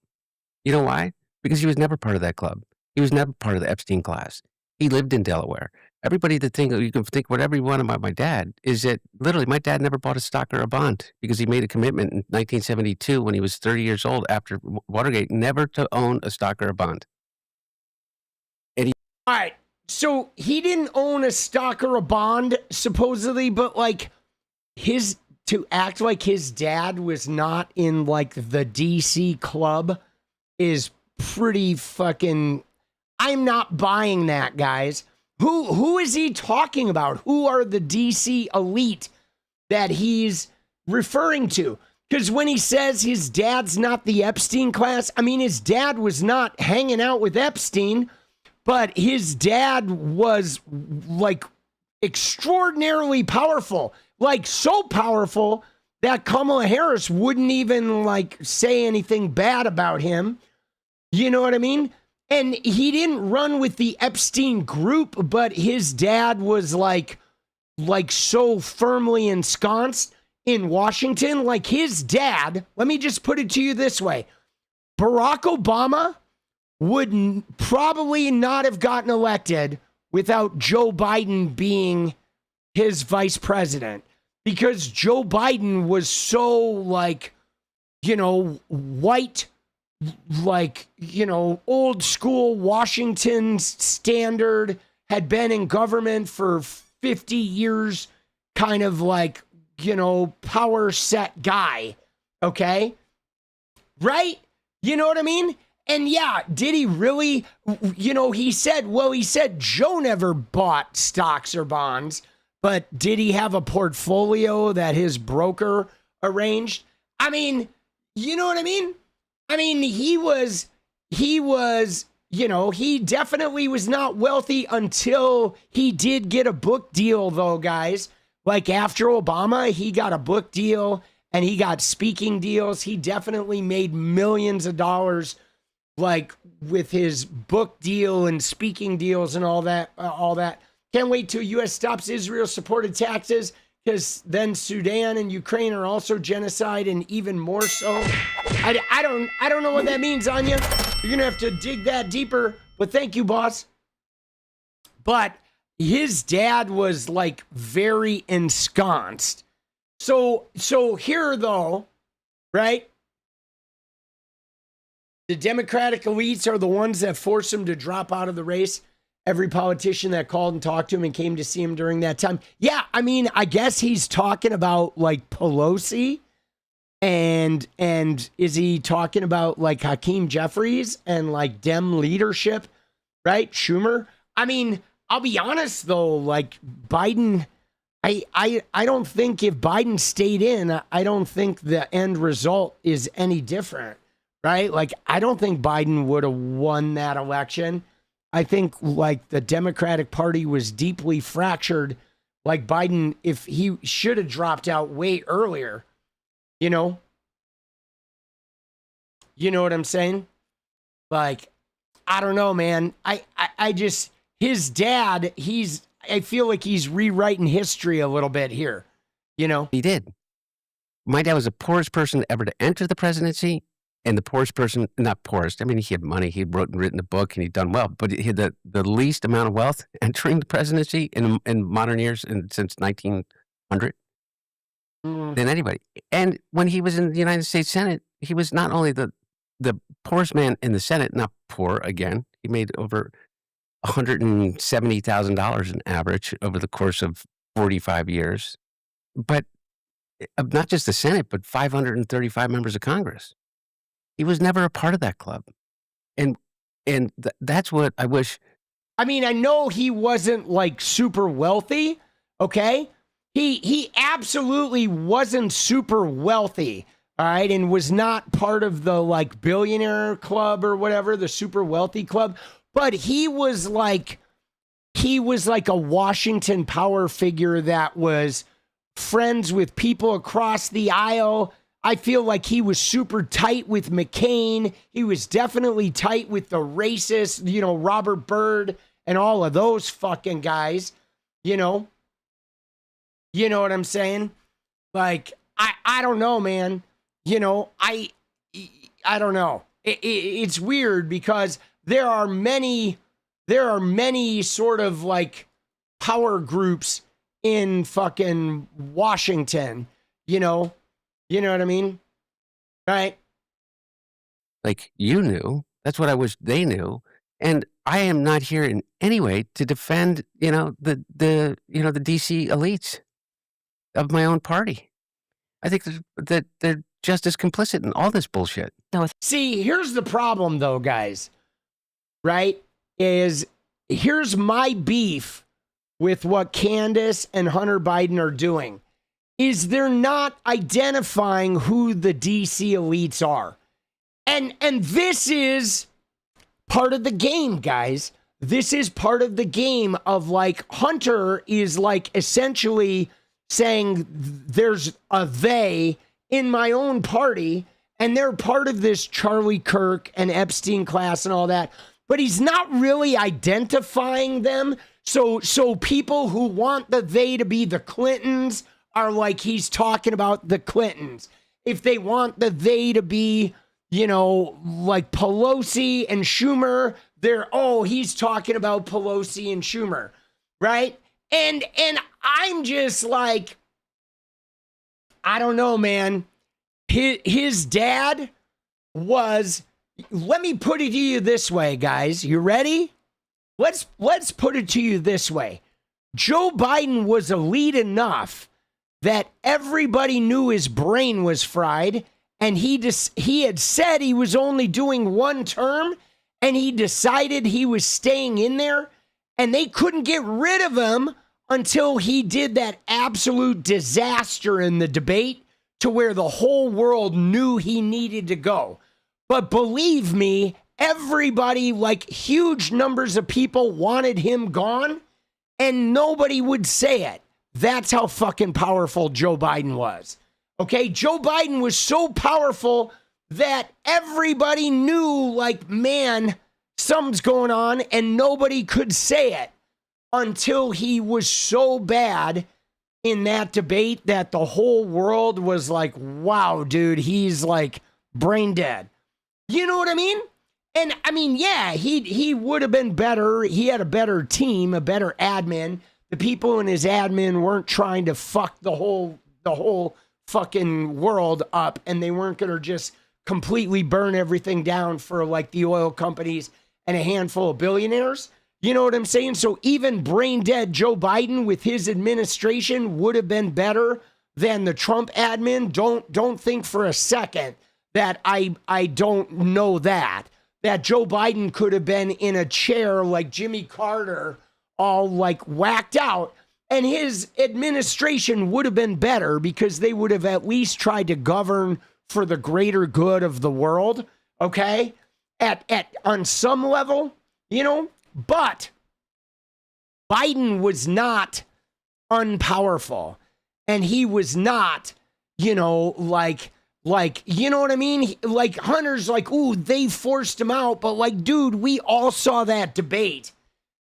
You know why? Because he was never part of that club. He was never part of the Epstein class. He lived in Delaware. Everybody that you can think whatever you want about my dad is that literally my dad never bought a stock or a bond because he made a commitment in 1972 when he was 30 years old after Watergate never to own a stock or a bond. All right. So he didn't own a stock or a bond, supposedly, but like to act like his dad was not in like the DC club is pretty fucking. I'm not buying that, guys. Who is he talking about? Who are the DC elite that he's referring to? Because when he says his dad's not the Epstein class, I mean, his dad was not hanging out with Epstein. But his dad was like extraordinarily powerful, like so powerful that Kamala Harris wouldn't even like say anything bad about him. You know what I mean? And he didn't run with the Epstein group, but his dad was like so firmly ensconced in Washington. Like his dad, let me just put it to you this way. Barack Obama would probably not have gotten elected without Joe Biden being his vice president, because Joe Biden was so like, you know, white, like, you know, old school Washington standard, had been in government for 50 years, kind of like, you know, power set guy. Okay. Right. You know what I mean? And yeah, did he really, you know, he said Joe never bought stocks or bonds, but did he have a portfolio that his broker arranged? I mean, you know what I mean? I mean, he was, you know, he definitely was not wealthy until he did get a book deal, though, guys. Like after Obama, he got a book deal and he got speaking deals. He definitely made millions of dollars, like with his book deal and speaking deals and all that. Can't wait till U.S. stops Israel-supported taxes, because then Sudan and Ukraine are also genocide, and even more so. I don't know what that means, Anya. You're gonna have to dig that deeper. But thank you, boss. But his dad was like very ensconced. So here though, right? The Democratic elites are the ones that forced him to drop out of the race. Every politician that called and talked to him and came to see him during that time. Yeah, I mean, I guess he's talking about like Pelosi, and is he talking about like Hakeem Jeffries and like Dem leadership, right? Schumer. I mean, I'll be honest though, like Biden, I don't think if Biden stayed in, I don't think the end result is any different. Right? Like, I don't think Biden would have won that election. I think, like, the Democratic Party was deeply fractured. Like, Biden, if he should have dropped out way earlier, you know? You know what I'm saying? Like, I don't know, man. I just, his dad, I feel like he's rewriting history a little bit here, you know? he did. My dad was the poorest person ever to enter the presidency. And the poorest person, not poorest, I mean, he had money, he'd written a book, and he'd done well, but he had the least amount of wealth entering the presidency in modern years since 1900 than anybody. And when he was in the United States Senate, he was not only the poorest man in the Senate, not poor again, he made over $170,000 in average over the course of 45 years, but not just the Senate, but 535 members of Congress. He was never a part of that club. And that's what I wish. I mean, I know he wasn't like super wealthy, okay? he absolutely wasn't super wealthy, all right, and was not part of the like billionaire club or whatever, the super wealthy club, but he was like a Washington power figure that was friends with people across the aisle. I feel like he was super tight with McCain. He was definitely tight with the racist, you know, Robert Byrd and all of those fucking guys, you know. You know what I'm saying? Like, I don't know, man. You know, I don't know. It's weird because there are many sort of like power groups in fucking Washington, you know what I mean? Right? Like you knew. That's what I wish they knew. And I am not here in any way to defend, the DC elites of my own party. I think that they're just as complicit in all this bullshit. See, here's the problem though, guys. Right? Here's my beef with what Candace and Hunter Biden are doing. Is they're not identifying who the DC elites are. And this is part of the game, guys. This is part of the game of like Hunter is like essentially saying there's a they in my own party and they're part of this Charlie Kirk and Epstein class and all that, but he's not really identifying them. So people who want the they to be the Clintons are like he's talking about the Clintons. If they want the they to be, like Pelosi and Schumer, he's talking about Pelosi and Schumer, right? And I'm just like, I don't know, man. His dad was, let me put it to you this way, guys. You ready? Let's put it to you this way. Joe Biden was elite enough that everybody knew his brain was fried, and he had said he was only doing one term, and he decided he was staying in there, and they couldn't get rid of him until he did that absolute disaster in the debate to where the whole world knew he needed to go. But believe me, everybody, like huge numbers of people wanted him gone, and nobody would say it. That's how fucking powerful Joe Biden was. Okay, Joe Biden was so powerful that everybody knew, like, man, something's going on, and nobody could say it until he was so bad in that debate that the whole world was like, wow, dude, he's like brain dead. You know what I mean? And I mean, yeah, he would have been better. He had a better team, a better admin. The people in his admin weren't trying to fuck the whole fucking world up, and they weren't going to just completely burn everything down for like the oil companies and a handful of billionaires. You know what I'm saying? So even brain dead Joe Biden with his administration would have been better than the Trump admin. Don't think for a second that I don't know that Joe Biden could have been in a chair like Jimmy Carter, all like whacked out, and his administration would have been better because they would have at least tried to govern for the greater good of the world, okay? On some level, but Biden was not unpowerful, and he was not, like, you know what I mean? Like, Hunter's like, ooh, they forced him out. But, like, dude, we all saw that debate.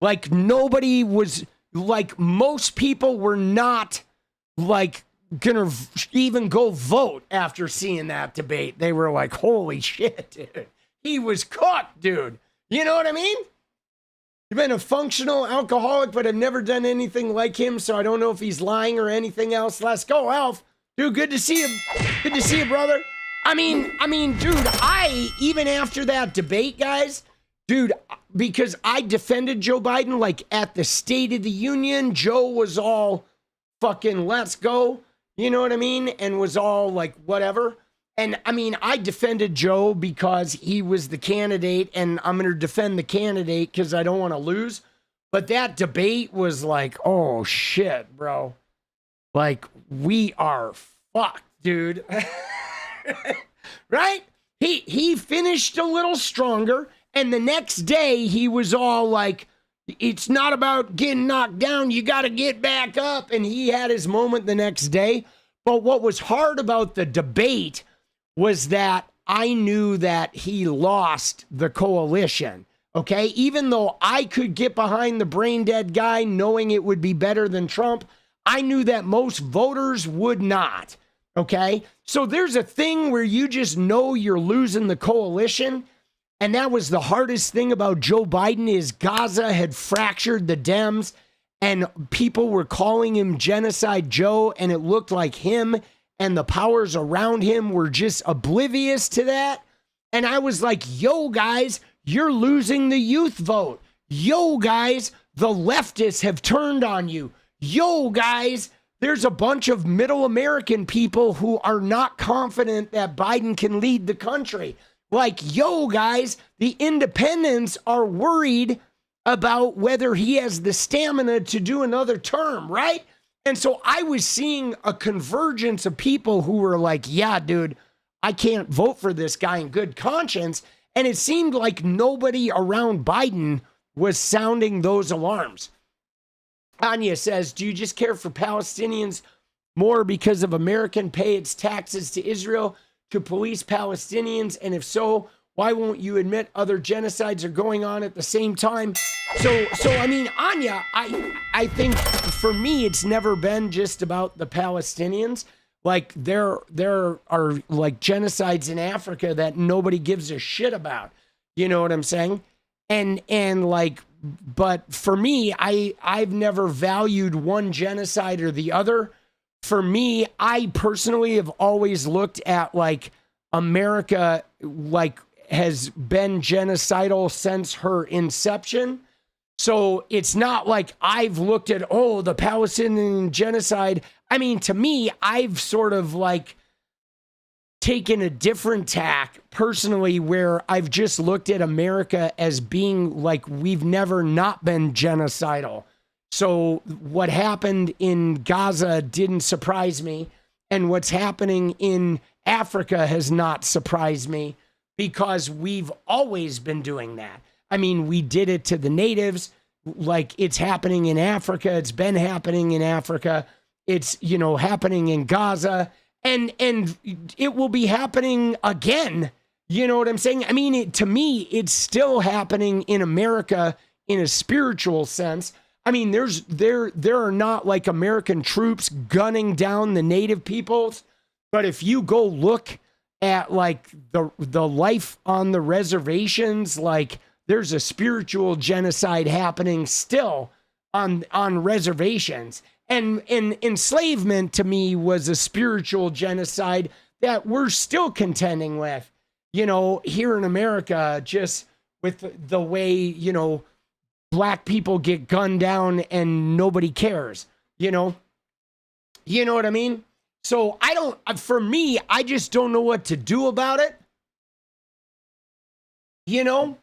Like, nobody was, like, most people were not, like, gonna even go vote after seeing that debate. They were like, holy shit, dude. He was cooked, dude. You know what I mean? You've been a functional alcoholic, but I've never done anything like him, so I don't know if he's lying or anything else. Let's go, Alf. Dude, good to see you. Good to see you, brother. I mean, dude, even after that debate, guys, dude, because I defended Joe Biden, like at the State of the Union, Joe was all fucking let's go, you know what I mean? And was all like, whatever. And I mean, I defended Joe because he was the candidate, and I'm going to defend the candidate because I don't want to lose. But that debate was like, oh shit, bro. Like, we are fucked, dude. Right? He finished a little stronger, and the next day he was all like, it's not about getting knocked down, you got to get back up. And he had his moment the next day. But what was hard about the debate was that I knew that he lost the coalition. Okay, even though I could get behind the brain dead guy knowing it would be better than Trump, I knew that most voters would not. Okay, so there's a thing where you just know you're losing the coalition. And that was the hardest thing about Joe Biden is Gaza had fractured the Dems and people were calling him Genocide Joe, and it looked like him and the powers around him were just oblivious to that. And I was like, yo, guys, you're losing the youth vote. Yo, guys, the leftists have turned on you. Yo, guys, there's a bunch of middle American people who are not confident that Biden can lead the country. Like, yo, guys, the independents are worried about whether he has the stamina to do another term, right? And so I was seeing a convergence of people who were like, yeah, dude, I can't vote for this guy in good conscience. And it seemed like nobody around Biden was sounding those alarms. Anya says, do you just care for Palestinians more because of American pay its taxes to Israel to police Palestinians? And if so, why won't you admit other genocides are going on at the same time? So I mean, Anya, I think for me, it's never been just about the Palestinians. Like there are like genocides in Africa that nobody gives a shit about. You know what I'm saying? And like, but for me, I've never valued one genocide or the other. For me, I personally have always looked at like America like has been genocidal since her inception. So it's not like I've looked at, oh, the Palestinian genocide. I mean, to me, I've sort of like taken a different tack personally where I've just looked at America as being like we've never not been genocidal. So what happened in Gaza didn't surprise me. And what's happening in Africa has not surprised me because we've always been doing that. I mean, we did it to the natives, like it's happening in Africa. It's been happening in Africa. It's, you know, happening in Gaza and it will be happening again. You know what I'm saying? I mean, to me, it's still happening in America in a spiritual sense. I mean, there are not like American troops gunning down the native peoples, but if you go look at like the life on the reservations, like there's a spiritual genocide happening still on reservations. And enslavement to me was a spiritual genocide that we're still contending with, you know, here in America, just with the way, you know, black people get gunned down and nobody cares, you know what I mean? So for me, I just don't know what to do about it. You know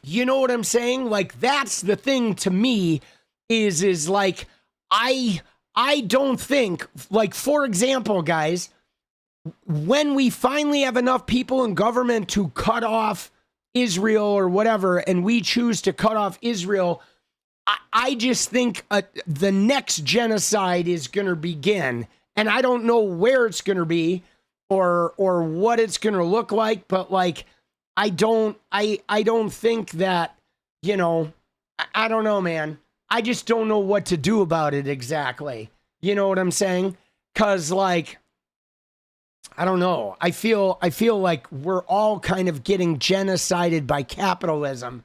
what I'm saying? Like, that's the thing to me is like, I don't think, like, for example, guys, when we finally have enough people in government to cut off Israel or whatever, and we choose to cut off Israel, I just think the next genocide is going to begin. And I don't know where it's going to be or what it's going to look like, but like, I don't think that, you know, I don't know, man. I just don't know what to do about it exactly. You know what I'm saying? 'Cause like, I don't know. I feel like we're all kind of getting genocided by capitalism.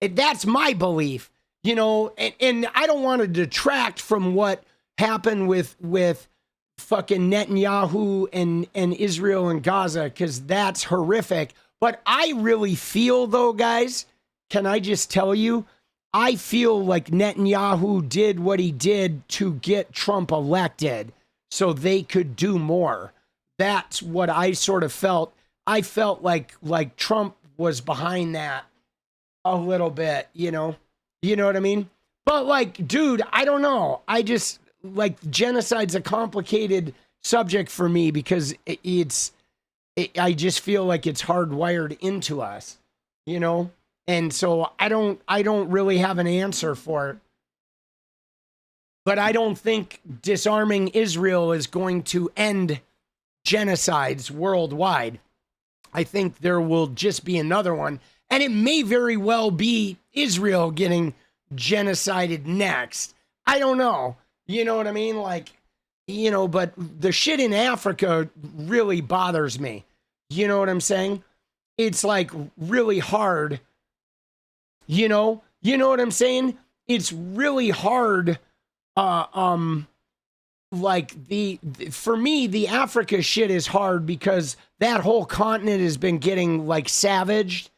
That's my belief, you know, and I don't want to detract from what happened with fucking Netanyahu and Israel and Gaza, because that's horrific. But I really feel, though, guys, can I just tell you, I feel like Netanyahu did what he did to get Trump elected so they could do more. That's what I sort of felt. I felt like Trump was behind that a little bit, you know what I mean? But like, dude, I don't know. I just genocide's a complicated subject for me because I just feel like it's hardwired into us, you know? And so I don't really have an answer for it. But I don't think disarming Israel is going to end genocides worldwide. I think there will just be another one. And it may very well be Israel getting genocided next. I don't know. You know what I mean? Like, you know, but the shit in Africa really bothers me. You know what I'm saying? It's like really hard. You know what I'm saying? It's really hard. Like for me, the Africa shit is hard because that whole continent has been getting like savaged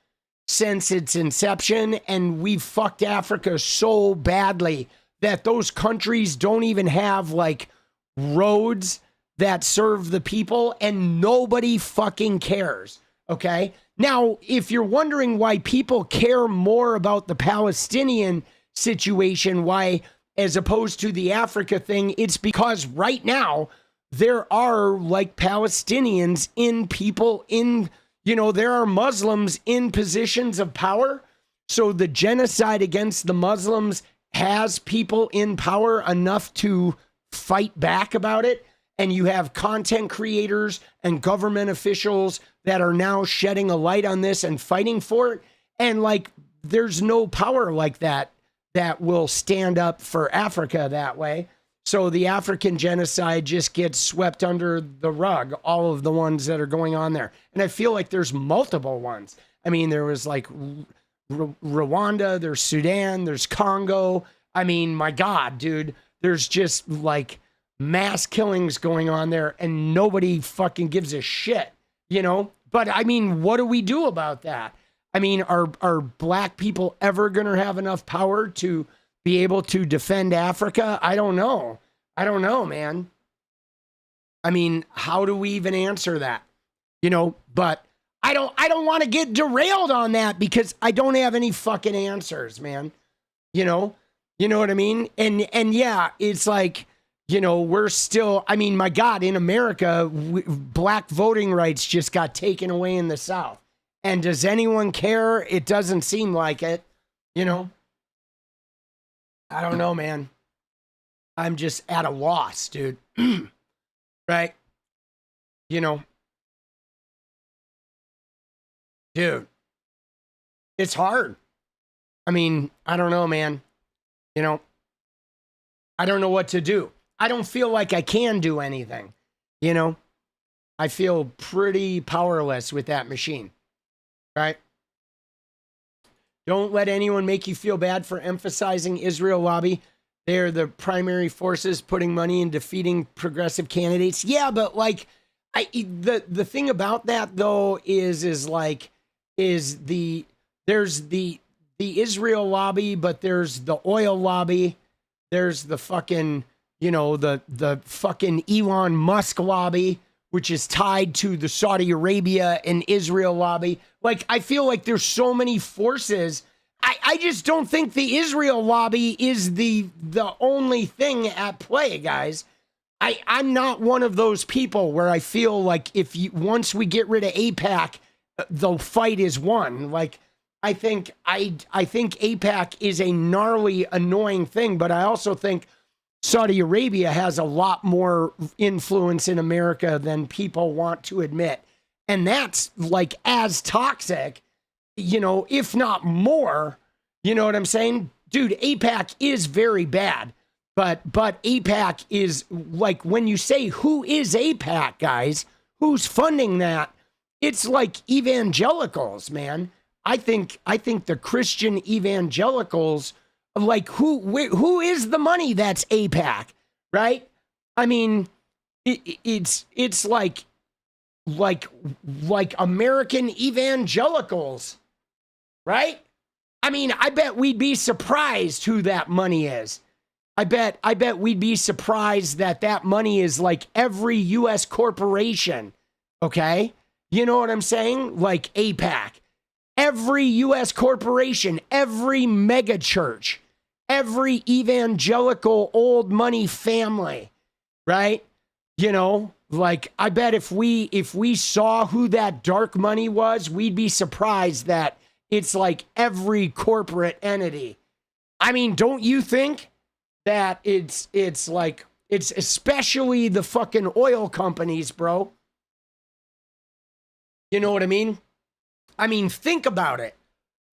since its inception, and we've fucked Africa so badly that those countries don't even have like roads that serve the people, and nobody fucking cares. Okay. Now, if you're wondering why people care more about the Palestinian situation, why as opposed to the Africa thing, it's because right now there are like Palestinians there are Muslims in positions of power. So the genocide against the Muslims has people in power enough to fight back about it. And you have content creators and government officials that are now shedding a light on this and fighting for it. And like, there's no power like that will stand up for Africa that way. So the African genocide just gets swept under the rug, all of the ones that are going on there. And I feel like there's multiple ones. I mean, there was like Rwanda, there's Sudan, there's Congo. I mean, my God, dude, there's just like mass killings going on there and nobody fucking gives a shit, you know? But I mean, what do we do about that? I mean, are black people ever going to have enough power to be able to defend Africa? I don't know. I don't know, man. I mean, how do we even answer that? You know, but I don't want to get derailed on that because I don't have any fucking answers, man. You know what I mean? And yeah, it's like, you know, we're still, I mean, my God, in America, black voting rights just got taken away in the South. And does anyone care? It doesn't seem like it, you know? I don't know, man. I'm just at a loss, dude. Right? You know? Dude. It's hard. I mean, I don't know, man. You know? I don't know what to do. I don't feel like I can do anything, you know? I feel pretty powerless with that machine. Right? Don't let anyone make you feel bad for emphasizing Israel lobby. They're the primary forces putting money in defeating progressive candidates. Yeah, but like the thing about that though is the Israel lobby, but there's the oil lobby. There's the fucking, you know, the fucking Elon Musk lobby, which is tied to the Saudi Arabia and Israel lobby. Like, I feel like there's so many forces. I just don't think the Israel lobby is the only thing at play, guys. I'm not one of those people where I feel like once we get rid of AIPAC, the fight is won. Like, I think AIPAC is a gnarly, annoying thing, but I also think Saudi Arabia has a lot more influence in America than people want to admit. And that's like as toxic, you know, if not more, you know what I'm saying? Dude, AIPAC is very bad, but AIPAC is like, when you say who is AIPAC, guys, who's funding that? It's like evangelicals, man. I think the Christian evangelicals, like who is the money that's AIPAC, right? I mean, it's like American evangelicals, right? I mean, I bet we'd be surprised who that money is. I bet we'd be surprised that money is like every U.S. corporation, okay? You know what I'm saying? Like AIPAC. Every U.S. corporation, every mega church, every evangelical old money family, right? You know, like I bet if we saw who that dark money was, we'd be surprised that it's like every corporate entity. I mean, don't you think that it's like, it's especially the fucking oil companies, bro? You know what I mean? I mean, think about it.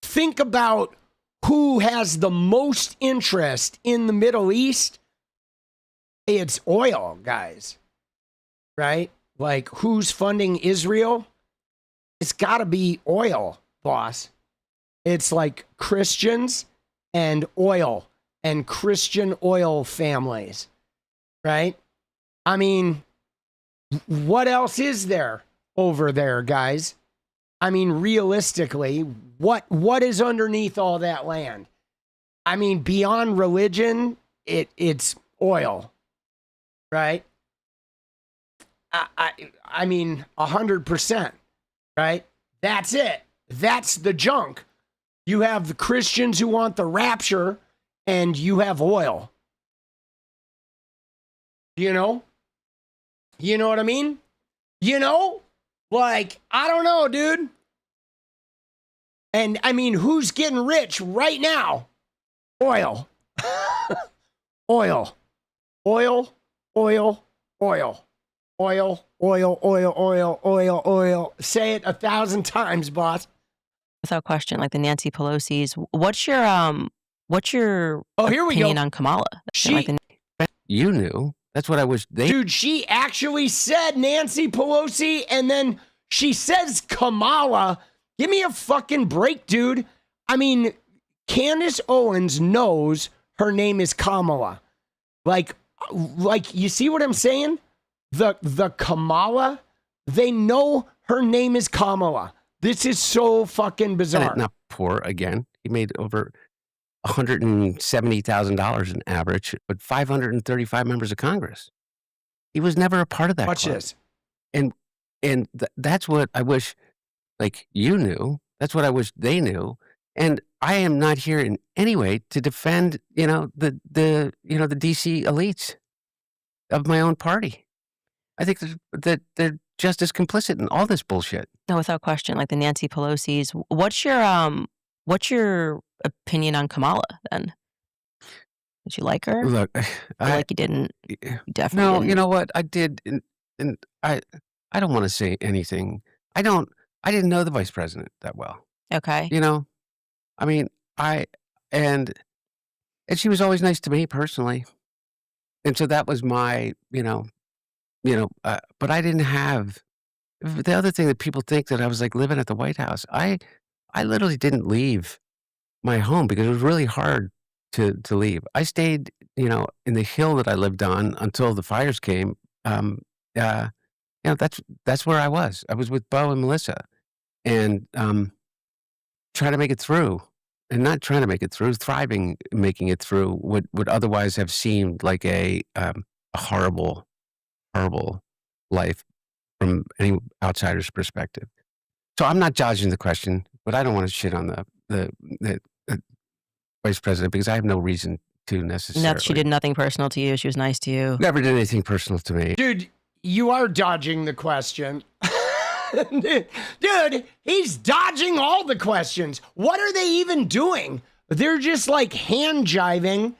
Think about who has the most interest in the Middle East. It's oil, guys. Right? Like, who's funding Israel? It's got to be oil, boss. It's like Christians and oil and Christian oil families. Right? I mean, what else is there over there, guys? I mean, realistically, what is underneath all that land? I mean, beyond religion, it's oil, right? I mean, 100%, right? That's it. That's the junk. You have the Christians who want the rapture, and you have oil. You know? You know what I mean? You know? Like, I don't know, dude. And I mean, who's getting rich right now? Oil. Oil. Oil. Oil. Oil. Oil. Oil. Oil. Oil. Oil. Oil. Say it 1,000 times, boss. Without question, like the Nancy Pelosi's. What's your here we opinion go. on Kamala? You knew. That's what I wish they. Dude, she actually said Nancy Pelosi, and then she says Kamala. Give me a fucking break, dude. I mean, Candace Owens knows her name is Kamala. Like you see what I'm saying? The Kamala, they know her name is Kamala. This is so fucking bizarre. Not poor again. He made over $170,000 in average, but 535 members of Congress. He was never a part of that. Watch club. this. And that's what I wish, like, you knew. That's what I wish they knew. And I am not here in any way to defend, the DC elites of my own party. I think that they're just as complicit in all this bullshit. No, without question, like the Nancy Pelosi's. What's your opinion on Kamala then? Did you like her? Look, like you didn't. You definitely no, didn't. you know what I did, and I don't want to say anything. I didn't know the vice president that well. Okay. I mean, and she was always nice to me personally, and so that was my, but I didn't have the other thing that people think that I was like living at the White House. I literally didn't leave my home because it was really hard to leave. I stayed, in the hill that I lived on until the fires came. That's where I was. I was with Bo and Melissa, and trying to make it through, and not trying to make it through, thriving, making it through what would otherwise have seemed like a horrible, horrible life from any outsider's perspective. So I'm not dodging the question, but I don't want to shit on the vice president because I have no reason to necessarily. No, she did nothing personal to you. She was nice to you. Never did anything personal to me. Dude, you are dodging the question. Dude, he's dodging all the questions. What are they even doing? They're just like hand jiving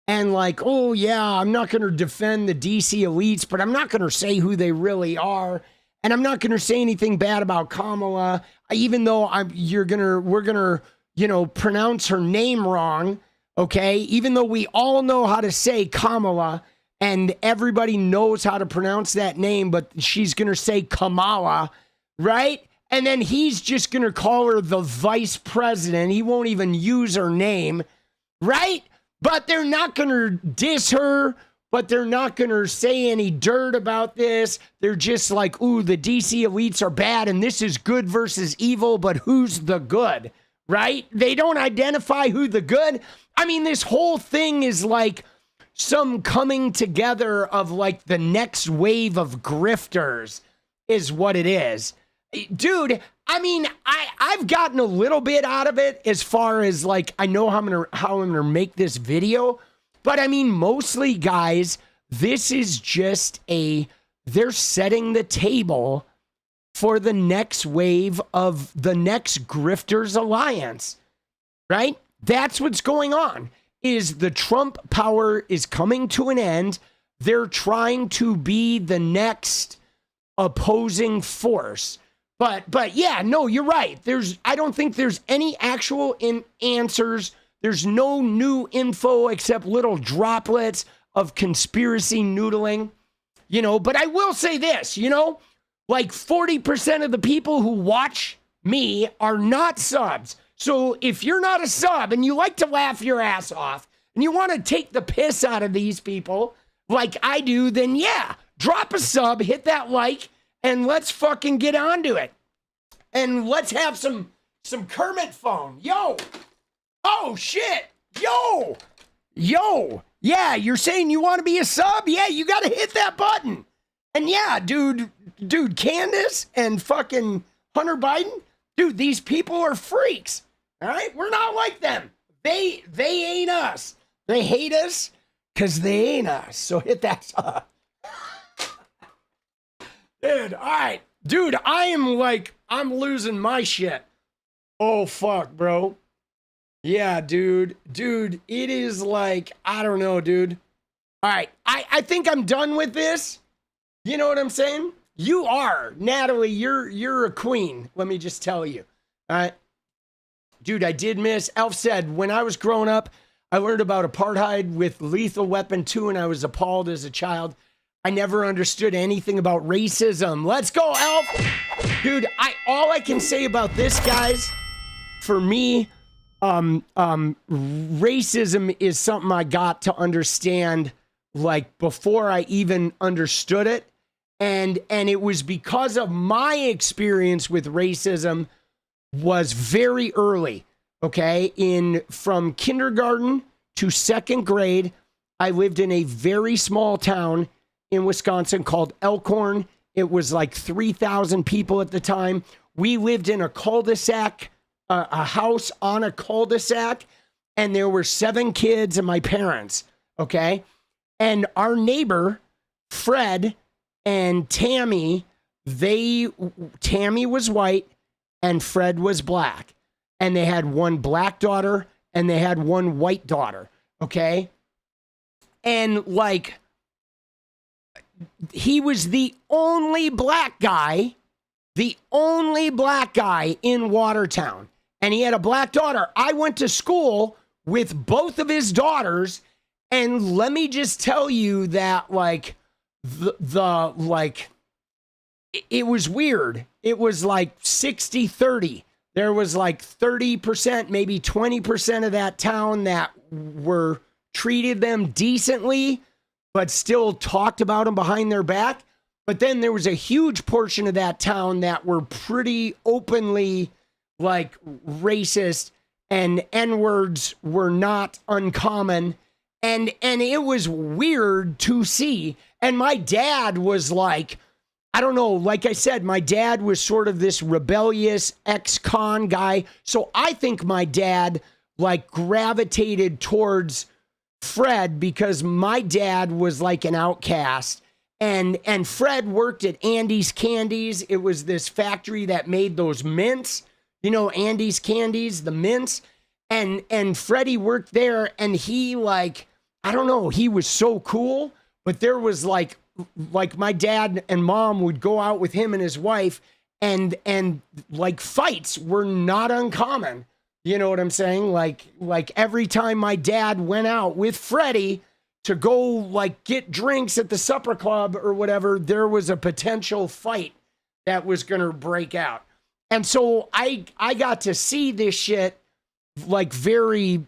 and like, oh yeah, I'm not going to defend the DC elites, but I'm not going to say who they really are. And I'm not going to say anything bad about Kamala, even though we're going to, pronounce her name wrong. Okay. Even though we all know how to say Kamala and everybody knows how to pronounce that name, but she's going to say Kamala. Right? And then he's just going to call her the vice president. He won't even use her name. Right? But they're not going to diss her, but they're not going to say any dirt about this. They're just like, ooh, the DC elites are bad and this is good versus evil, but who's the good? Right? They don't identify who the good. I mean, this whole thing is like some coming together of like the next wave of grifters is what it is. Dude, I mean, I've gotten a little bit out of it as far as like, I know how I'm gonna make this video, but I mean, mostly guys, this is just they're setting the table for the next wave of the next Grifters Alliance, right? That's what's going on, is the Trump power is coming to an end. They're trying to be the next opposing force. But yeah, no, you're right. I don't think there's any actual answers. There's no new info except little droplets of conspiracy noodling, but I will say this, like 40% of the people who watch me are not subs. So if you're not a sub and you like to laugh your ass off and you want to take the piss out of these people like I do, then yeah, drop a sub, hit that like, and let's fucking get onto it. And let's have some Kermit phone. Yo. Oh, shit. Yo. Yeah, you're saying you want to be a sub? Yeah, you got to hit that button. And yeah, dude, Candace and fucking Hunter Biden, dude, these people are freaks. All right? We're not like them. They ain't us. They hate us because they ain't us. So hit that sub. Dude, all right. Dude, I'm losing my shit. Oh, fuck, bro. Yeah, dude. Dude, it is like, I don't know, dude. All right. I think I'm done with this. You know what I'm saying? You are. Natalie, you're a queen. Let me just tell you. All right. Dude, I did miss. Elf said, when I was growing up, I learned about apartheid with Lethal Weapon 2, and I was appalled as a child. I never understood anything about racism. Let's go, Elf. Dude, all I can say about this, guys, for me, racism is something I got to understand like before I even understood it. And it was because of my experience with racism was very early, okay? From kindergarten to second grade, I lived in a very small town in Wisconsin called Elkhorn. It was like 3,000 people at the time. We lived in a cul-de-sac, a house on a cul-de-sac, and there were 7 kids and my parents, okay? And our neighbor, Fred and Tammy, Tammy was white and Fred was black. And they had one black daughter and they had one white daughter, okay? And like, he was the only black guy in Watertown. And he had a black daughter. I went to school with both of his daughters. And let me just tell you that like, it was weird. It was like 60-30. There was like 30%, maybe 20% of that town that treated them decently, but still talked about them behind their back. But then there was a huge portion of that town that were pretty openly like racist, and N-words were not uncommon. And it was weird to see. And my dad was like, I don't know, like I said, my dad was sort of this rebellious ex-con guy. So I think my dad like gravitated towards Fred because my dad was like an outcast. And Fred worked at Andy's Candies. It was this factory that made those mints, Andy's Candies, the mints. And Freddie worked there, and he like, I don't know, he was so cool. But there was like my dad and mom would go out with him and his wife, and like fights were not uncommon. You know what I'm saying? Like every time my dad went out with Freddie to go like get drinks at the supper club or whatever, there was a potential fight that was going to break out. And so I got to see this shit like very,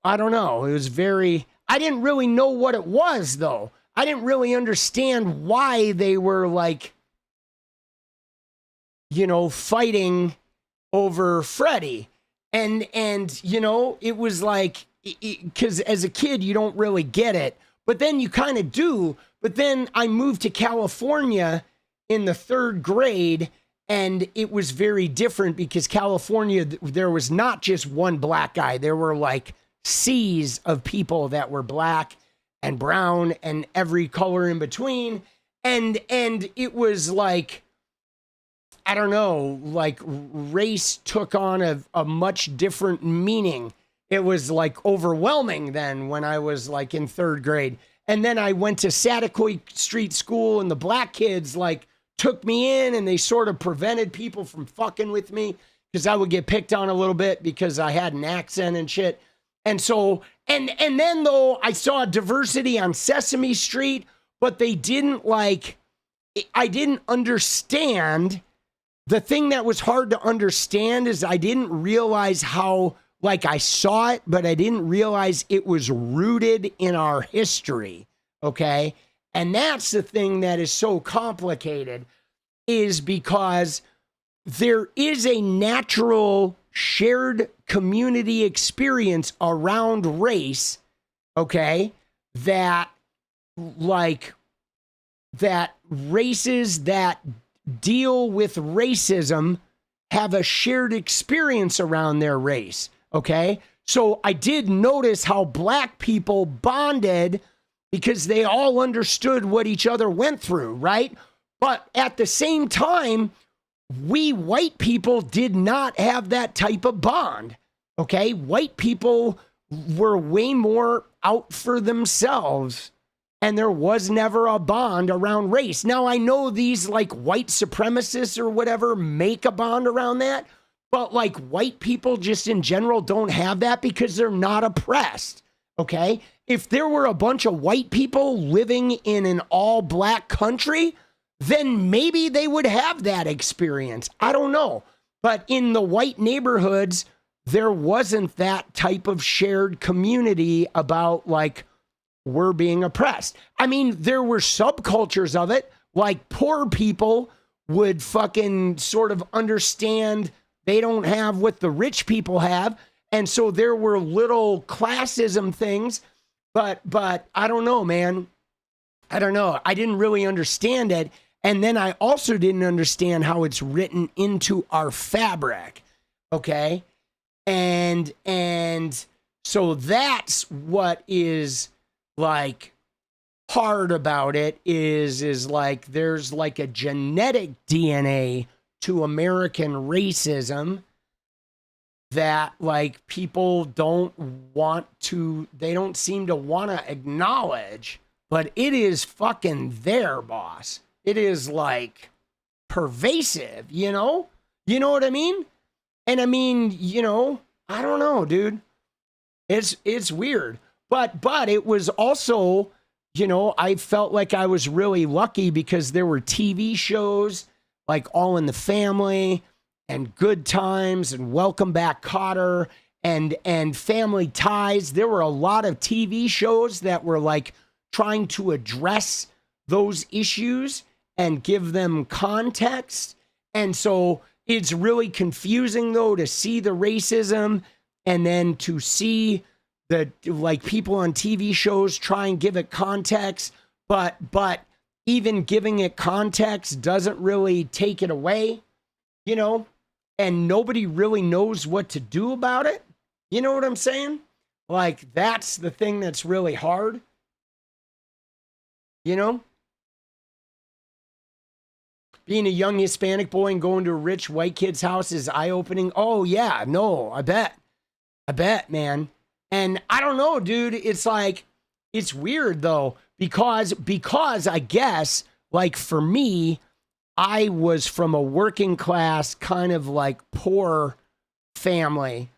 I don't know. It was very, I didn't really know what it was though. I didn't really understand why they were like, fighting over Freddie. And it was like, because as a kid, you don't really get it, but then you kind of do. But then I moved to California in the 3rd grade, And it was very different because California, there was not just one black guy. There were like seas of people that were black and brown and every color in between. And it was like, I don't know, like race took on a much different meaning. It was like overwhelming then when I was like in 3rd grade. And then I went to Satakoy Street School, and the black kids like took me in, and they sort of prevented people from fucking with me because I would get picked on a little bit because I had an accent and shit. And so, and then though I saw diversity on Sesame Street, but they didn't like, I didn't understand. The thing that was hard to understand is I didn't realize how, like I saw it, but I didn't realize it was rooted in our history, okay? And that's the thing that is so complicated, is because there is a natural shared community experience around race, okay, that like, that races that deal with racism have a shared experience around their race, okay? So I did notice how black people bonded because they all understood what each other went through, right? But at the same time, we white people did not have that type of bond, okay? White people were way more out for themselves, and there was never a bond around race. Now, I know these like white supremacists or whatever make a bond around that, but like white people just in general don't have that because they're not oppressed, okay? If there were a bunch of white people living in an all black country, then maybe they would have that experience. I don't know. But in the white neighborhoods, there wasn't that type of shared community about like, we're being oppressed. I mean, there were subcultures of it, like poor people would fucking sort of understand they don't have what the rich people have. And so there were little classism things, but I don't know, man. I don't know. I didn't really understand it. And then I also didn't understand how it's written into our fabric. Okay. And so that's what is like hard about it is like there's like a genetic DNA to American racism that like people don't want to, they don't seem to want to acknowledge, but it is fucking there, boss. It is like pervasive, you know what I mean? And I mean, I don't know, dude. It's weird. But it was also, I felt like I was really lucky because there were TV shows like All in the Family and Good Times and Welcome Back, Kotter and Family Ties. There were a lot of TV shows that were like trying to address those issues and give them context. And so it's really confusing though to see the racism and then to see that like people on TV shows try and give it context, but even giving it context doesn't really take it away, and nobody really knows what to do about it. You know what I'm saying? Like, that's the thing that's really hard, Being a young Hispanic boy and going to a rich white kid's house is eye-opening. Oh, yeah, no, I bet, man. And I don't know, dude. It's like, it's weird though, because I guess like for me, I was from a working class kind of like poor family.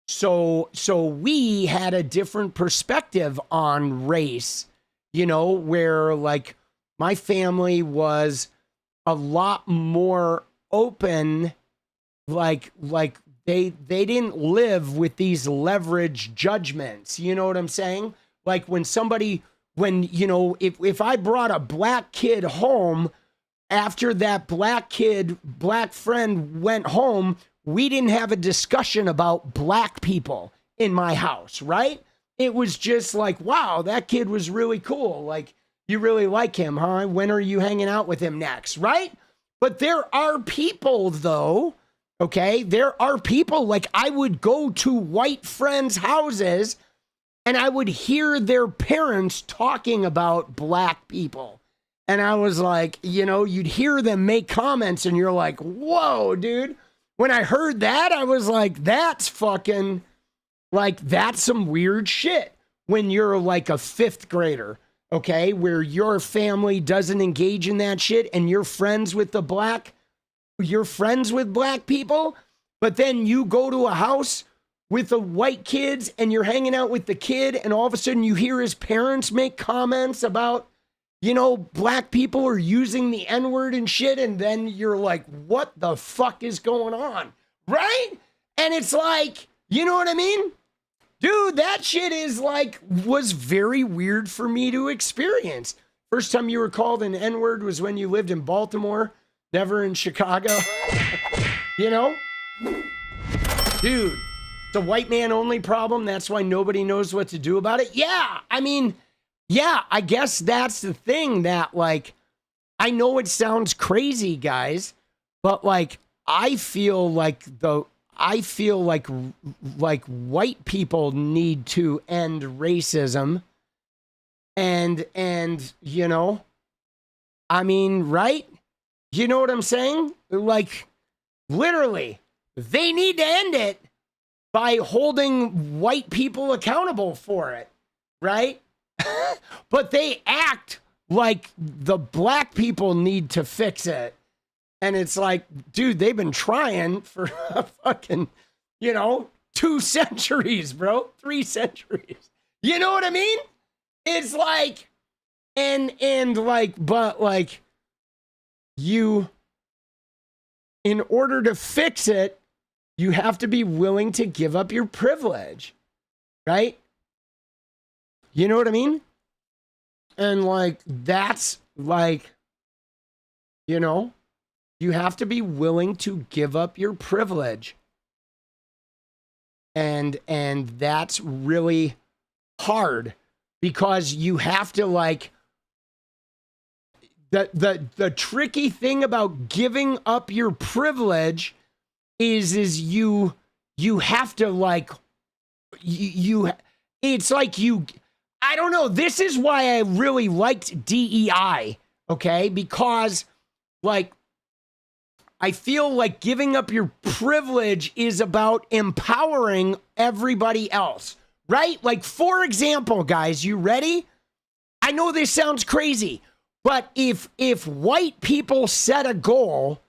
So we had a different perspective on race, where like my family was a lot more open, like they didn't live with these leveraged judgments. You know what I'm saying? Like if I brought a black kid home, after that black friend went home, we didn't have a discussion about black people in my house, right? It was just like, wow, that kid was really cool. Like, you really like him, huh? When are you hanging out with him next, right? But there are people, though, okay? There are people, like I would go to white friends' houses and I would hear their parents talking about black people. And I was like, you know, you'd hear them make comments and you're like, whoa, dude. When I heard that, I was like, that's fucking, like, that's some weird shit when you're like a fifth grader, okay, where your family doesn't engage in that shit and you're friends with black people, but then you go to a house with the white kids and you're hanging out with the kid and all of a sudden you hear his parents make comments about, you know, black people are using the N-word and shit, and then you're like, what the fuck is going on? Right? And it's like, you know what I mean? Dude, that shit is like, was very weird for me to experience. First time you were called an N-word was when you lived in Baltimore, never in Chicago. You know? Dude, it's a white man only problem. That's why nobody knows what to do about it. Yeah, I mean, yeah, I guess that's the thing that, like, I know it sounds crazy, guys, but like, I feel like white people need to end racism and, you know, I mean, right? You know what I'm saying? Like, literally, they need to end it by holding white people accountable for it, right? But they act like the black people need to fix it. And it's like, dude, they've been trying for fucking, you know, 2 centuries, bro. 3 centuries. You know what I mean? It's like, and like, but like, you, in order to fix it, you have to be willing to give up your privilege, right? You know what I mean? And like, that's like, you know, you have to be willing to give up your privilege. And that's really hard because you have to like, the tricky thing about giving up your privilege is you have to like, it's like you, I don't know. This is why I really liked DEI, okay? Because, like, I feel like giving up your privilege is about empowering everybody else, right? Like, for example, guys, you ready? I know this sounds crazy, but if white people set a goal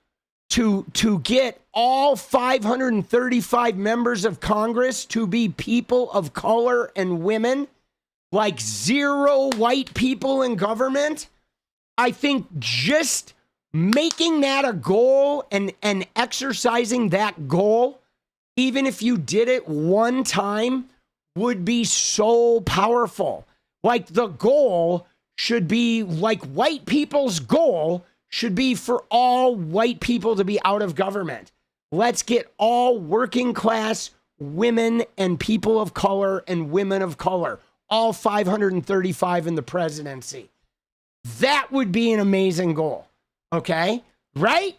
to get all 535 members of Congress to be people of color and women, like 0 white people in government, I think just making that a goal and exercising that goal, even if you did it one time, would be so powerful. Like the goal should be like white people's goal should be for all white people to be out of government. Let's get all working class women and people of color and women of color, all 535 in the presidency. That would be an amazing goal. Okay? Right?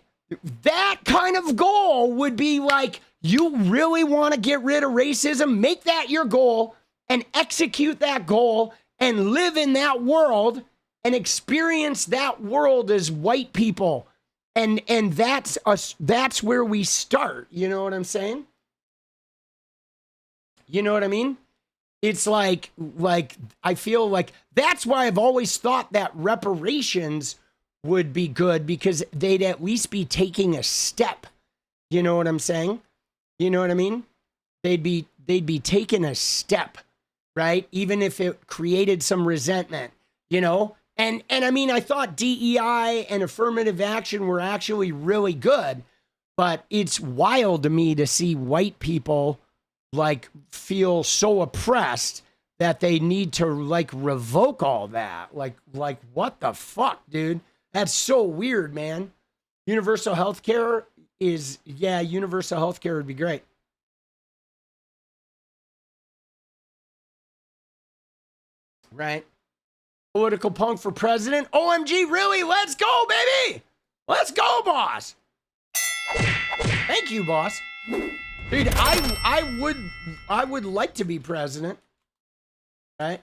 That kind of goal would be like, you really want to get rid of racism? Make that your goal and execute that goal and live in that world and experience that world as white people. And that's us, that's where we start. You know what I'm saying? You know what I mean? It's like I feel like that's why I've always thought that reparations would be good, because they'd at least be taking a step. You know what I'm saying? You know what I mean? They'd be taking a step, right? Even if it created some resentment, you know? And I mean, I thought DEI and affirmative action were actually really good, but it's wild to me to see white people like feel so oppressed that they need to like revoke all that. Like what the fuck, dude? That's so weird, man. Universal healthcare is, yeah, universal healthcare would be great. Right? Political punk for president. OMG, really? Let's go, baby. Let's go, boss. Thank you, boss. Dude, I would like to be president, right?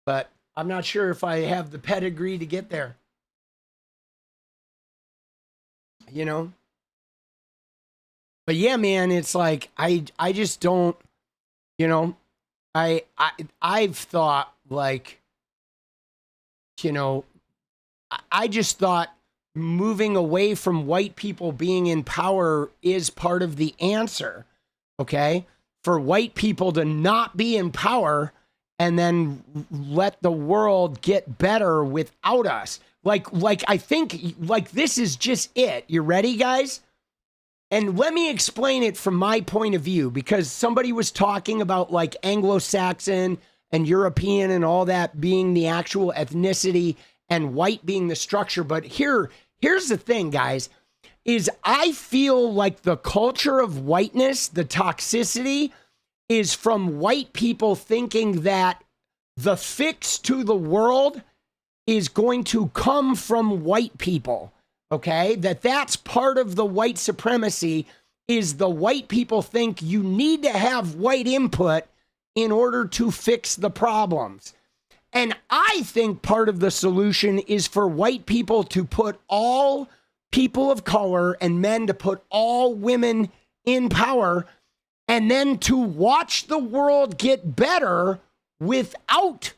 But I'm not sure if I have the pedigree to get there. You know? But yeah, man, it's like I just don't, you know, I've thought like, you know, I just thought moving away from white people being in power is part of the answer, okay? For white people to not be in power and then let the world get better without us. Like I think like this is just it. You ready, guys? And let me explain it from my point of view, because somebody was talking about like Anglo-Saxon and European and all that being the actual ethnicity and white being the structure. But here's the thing, guys, is I feel like the culture of whiteness, the toxicity, is from white people thinking that the fix to the world is going to come from white people. Okay, that's part of the white supremacy, is the white people think you need to have white input in order to fix the problems. And I think part of the solution is for white people to put all people of color and men to put all women in power, and then to watch the world get better without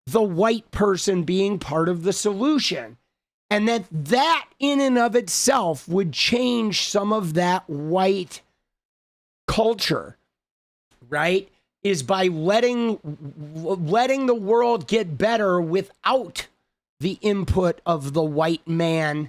the white person being part of the solution. And that in and of itself would change some of that white culture, right? Is by letting the world get better without the input of the white man's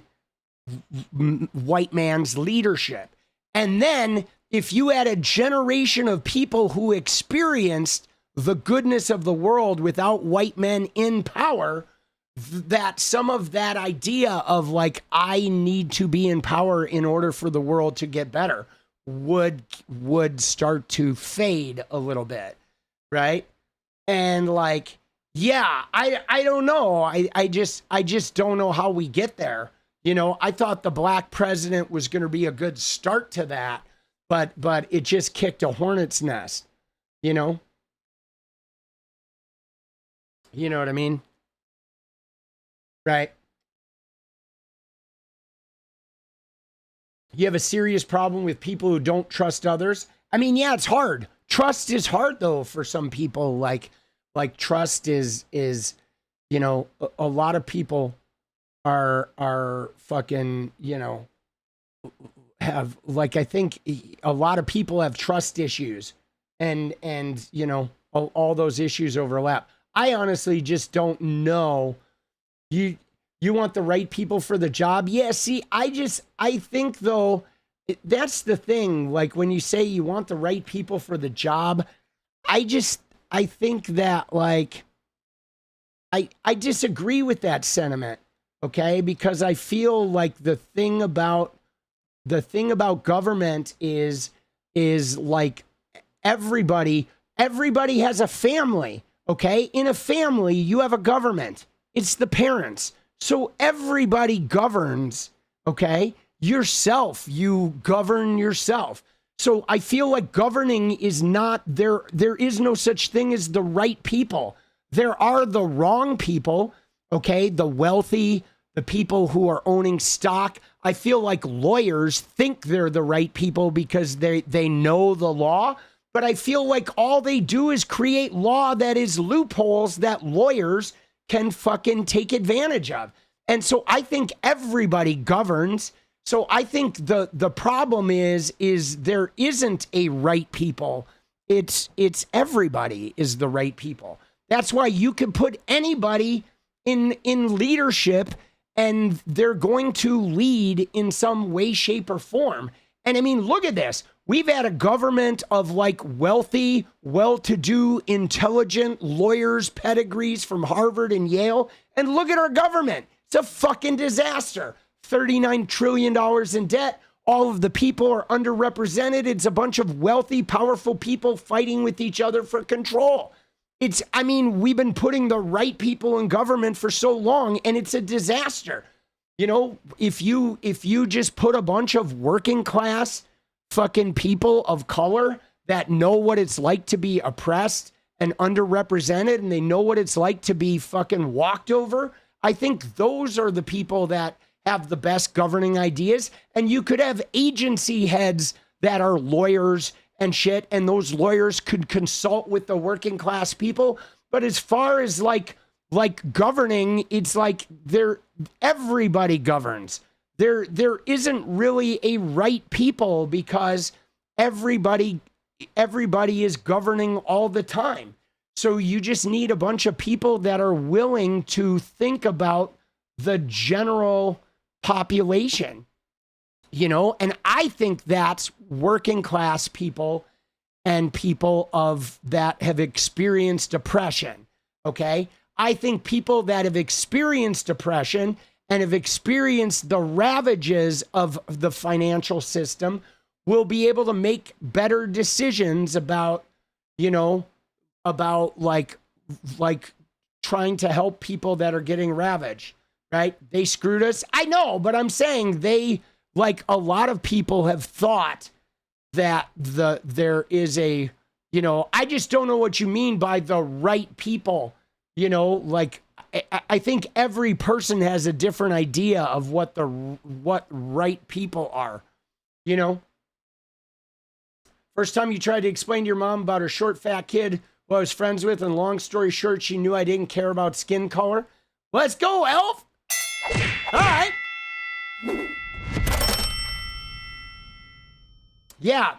leadership. And then if you had a generation of people who experienced the goodness of the world without white men in power, that some of that idea of like, I need to be in power in order for the world to get better would start to fade a little bit, right? And like, yeah, I don't know. I just don't know how we get there. You know, I thought the black president was going to be a good start to that, but it just kicked a hornet's nest, you know? You know what I mean? Right. You have a serious problem with people who don't trust others. I mean, yeah, it's hard. Trust is hard though for some people. Like trust is, you know, a lot of people are fucking, you know, have like, I think a lot of people have trust issues and, you know, all those issues overlap. I honestly just don't know. You want the right people for the job? Yeah, see, I think though, that's the thing. Like when you say you want the right people for the job, I think that like, I disagree with that sentiment. Okay. Because I feel like the thing about government is like everybody has a family. Okay. In a family, you have a government. It's the parents. So everybody governs, okay? Yourself, you govern yourself. So I feel like governing is not, there is no such thing as the right people. There are the wrong people, okay? The wealthy, the people who are owning stock. I feel like lawyers think they're the right people because they know the law. But I feel like all they do is create law that is loopholes that lawyers can fucking take advantage of. And so I think everybody governs. So I think the problem is there isn't a right people. It's everybody is the right people. That's why you can put anybody in leadership and they're going to lead in some way, shape, or form. And I mean, look at this. We've had a government of like wealthy, well-to-do, intelligent lawyers, pedigrees from Harvard and Yale. And look at our government. It's a fucking disaster. $39 trillion in debt. All of the people are underrepresented. It's a bunch of wealthy, powerful people fighting with each other for control. We've been putting the right people in government for so long, and it's a disaster. You know, if you just put a bunch of working class fucking people of color that know what it's like to be oppressed and underrepresented, and they know what it's like to be fucking walked over, I think those are the people that have the best governing ideas. And you could have agency heads that are lawyers and shit, and those lawyers could consult with the working class people. But as far as like governing, it's like everybody governs. There isn't really a right people because everybody is governing all the time. So you just need a bunch of people that are willing to think about the general population, you know? And I think that's working class people and people that have experienced oppression, okay? I think people that have experienced oppression and have experienced the ravages of the financial system will be able to make better decisions about, you know, about like trying to help people that are getting ravaged, right? They screwed us. I know, but I'm saying like a lot of people have thought that there is a, you know, I just don't know what you mean by the right people, you know, like I think every person has a different idea of what right people are, you know? First time you tried to explain to your mom about her short, fat kid who I was friends with, and long story short, she knew I didn't care about skin color. Let's go, Elf! All right. Yeah.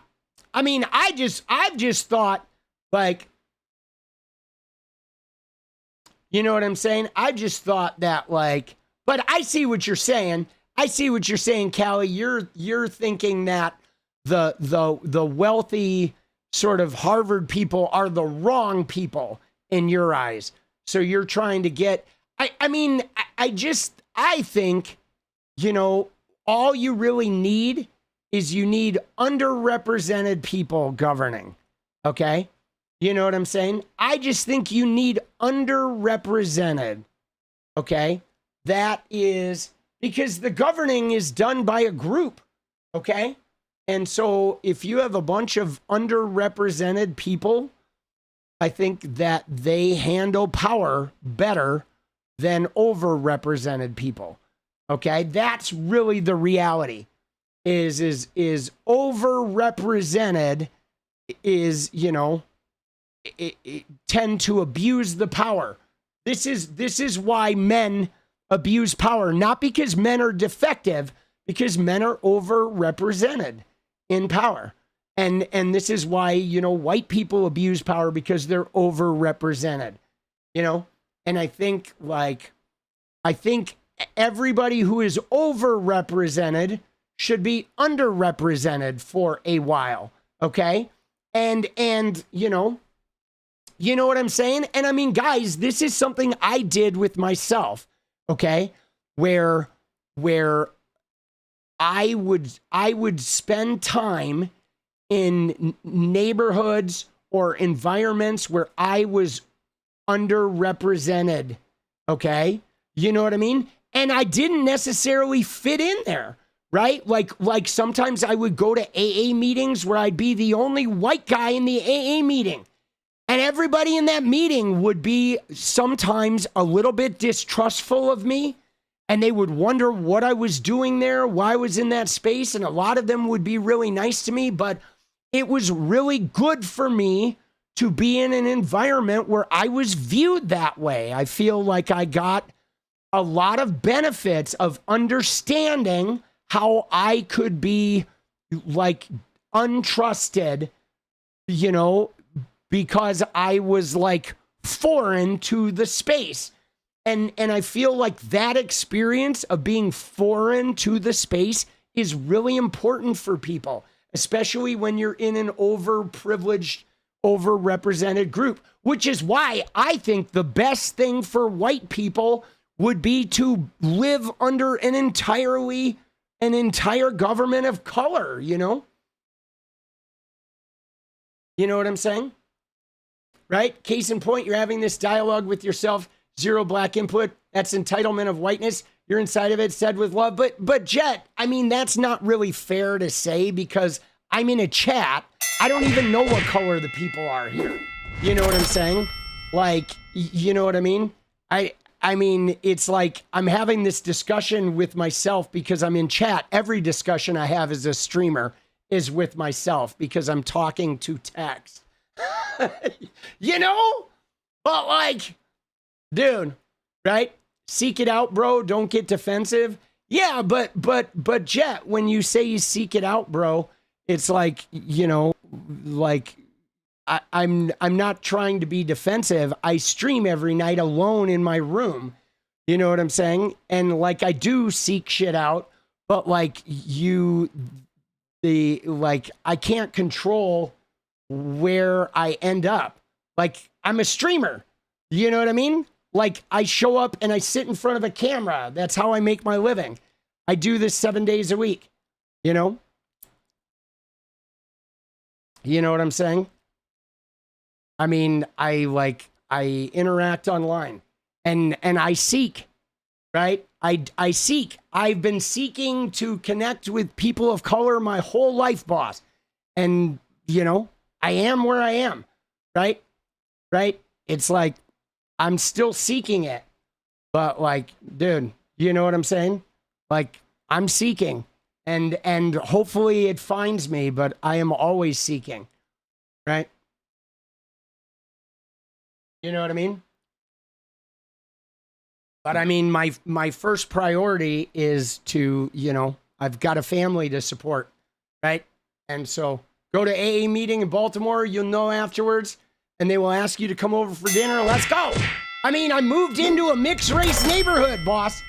I mean, I've just thought, like, you know what I'm saying? I just thought that, like, but I see what you're saying. I see what you're saying, Callie. You're thinking that the wealthy sort of Harvard people are the wrong people in your eyes. So you're trying to get, I mean, I think, you know, all you really need is you need underrepresented people governing. Okay? You know what I'm saying? I just think you need underrepresented. Okay? That is because the governing is done by a group. Okay? And so if you have a bunch of underrepresented people, I think that they handle power better than overrepresented people. Okay? That's really the reality. Is overrepresented is, you know, it tend to abuse the power. This is why men abuse power, not because men are defective, because men are overrepresented in power. And this is why, you know, white people abuse power because they're overrepresented, you know? And I think everybody who is overrepresented should be underrepresented for a while. Okay. And, you know what I'm saying? And I mean, guys, this is something I did with myself. Okay. Where I would spend time in neighborhoods or environments where I was underrepresented. Okay. You know what I mean? And I didn't necessarily fit in there. Right? Like sometimes I would go to AA meetings where I'd be the only white guy in the AA meeting. And everybody in that meeting would be sometimes a little bit distrustful of me. And they would wonder what I was doing there, why I was in that space. And a lot of them would be really nice to me. But it was really good for me to be in an environment where I was viewed that way. I feel like I got a lot of benefits of understanding how I could be like untrusted, you know, because I was like foreign to the space. And I feel like that experience of being foreign to the space is really important for people, especially when you're in an overprivileged, overrepresented group, which is why I think the best thing for white people would be to live under an entire government of color, you know? You know what I'm saying? Right? Case in point, you're having this dialogue with yourself. zero black input. That's entitlement of whiteness. You're inside of it, said with love. But Jet, I mean, that's not really fair to say because I'm in a chat. I don't even know what color the people are here. You know what I'm saying? Like, you know what I mean? I mean, it's like I'm having this discussion with myself because I'm in chat. Every discussion I have as a streamer is with myself because I'm talking to text. You know? But like, dude, right? Seek it out, bro. Don't get defensive. Yeah, but Jet, when you say you seek it out, bro, it's like, you know, like I'm not trying to be defensive. I stream every night alone in my room. You know what I'm saying? And like I do seek shit out, but like I can't control where I end up. Like I'm a streamer. You know what I mean? Like I show up and I sit in front of a camera. That's how I make my living. I do this 7 days a week. You know? You know what I'm saying? I mean, I interact online and I seek, right? I seek. I've been seeking to connect with people of color my whole life, boss. And, you know, I am where I am, right? Right? It's like, I'm still seeking it. But like, dude, you know what I'm saying? Like, I'm seeking and hopefully it finds me, but I am always seeking, right? You know what I mean? But I mean, my first priority is to, you know, I've got a family to support, right? And so go to AA meeting in Baltimore, you'll know afterwards, and they will ask you to come over for dinner. Let's go. I mean, I moved into a mixed race neighborhood, boss,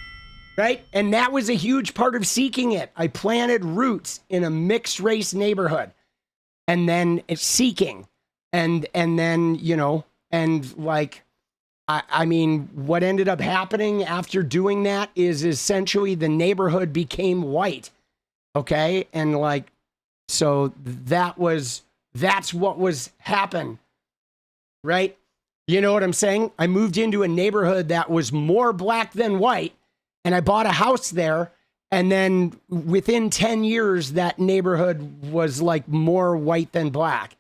right? And that was a huge part of seeking it. I planted roots in a mixed race neighborhood and then it's seeking and then, you know, and like, I mean, what ended up happening after doing that is essentially the neighborhood became white. Okay. And like, so that's what was happened. Right. You know what I'm saying? I moved into a neighborhood that was more black than white and I bought a house there. And then within 10 years, that neighborhood was like more white than black.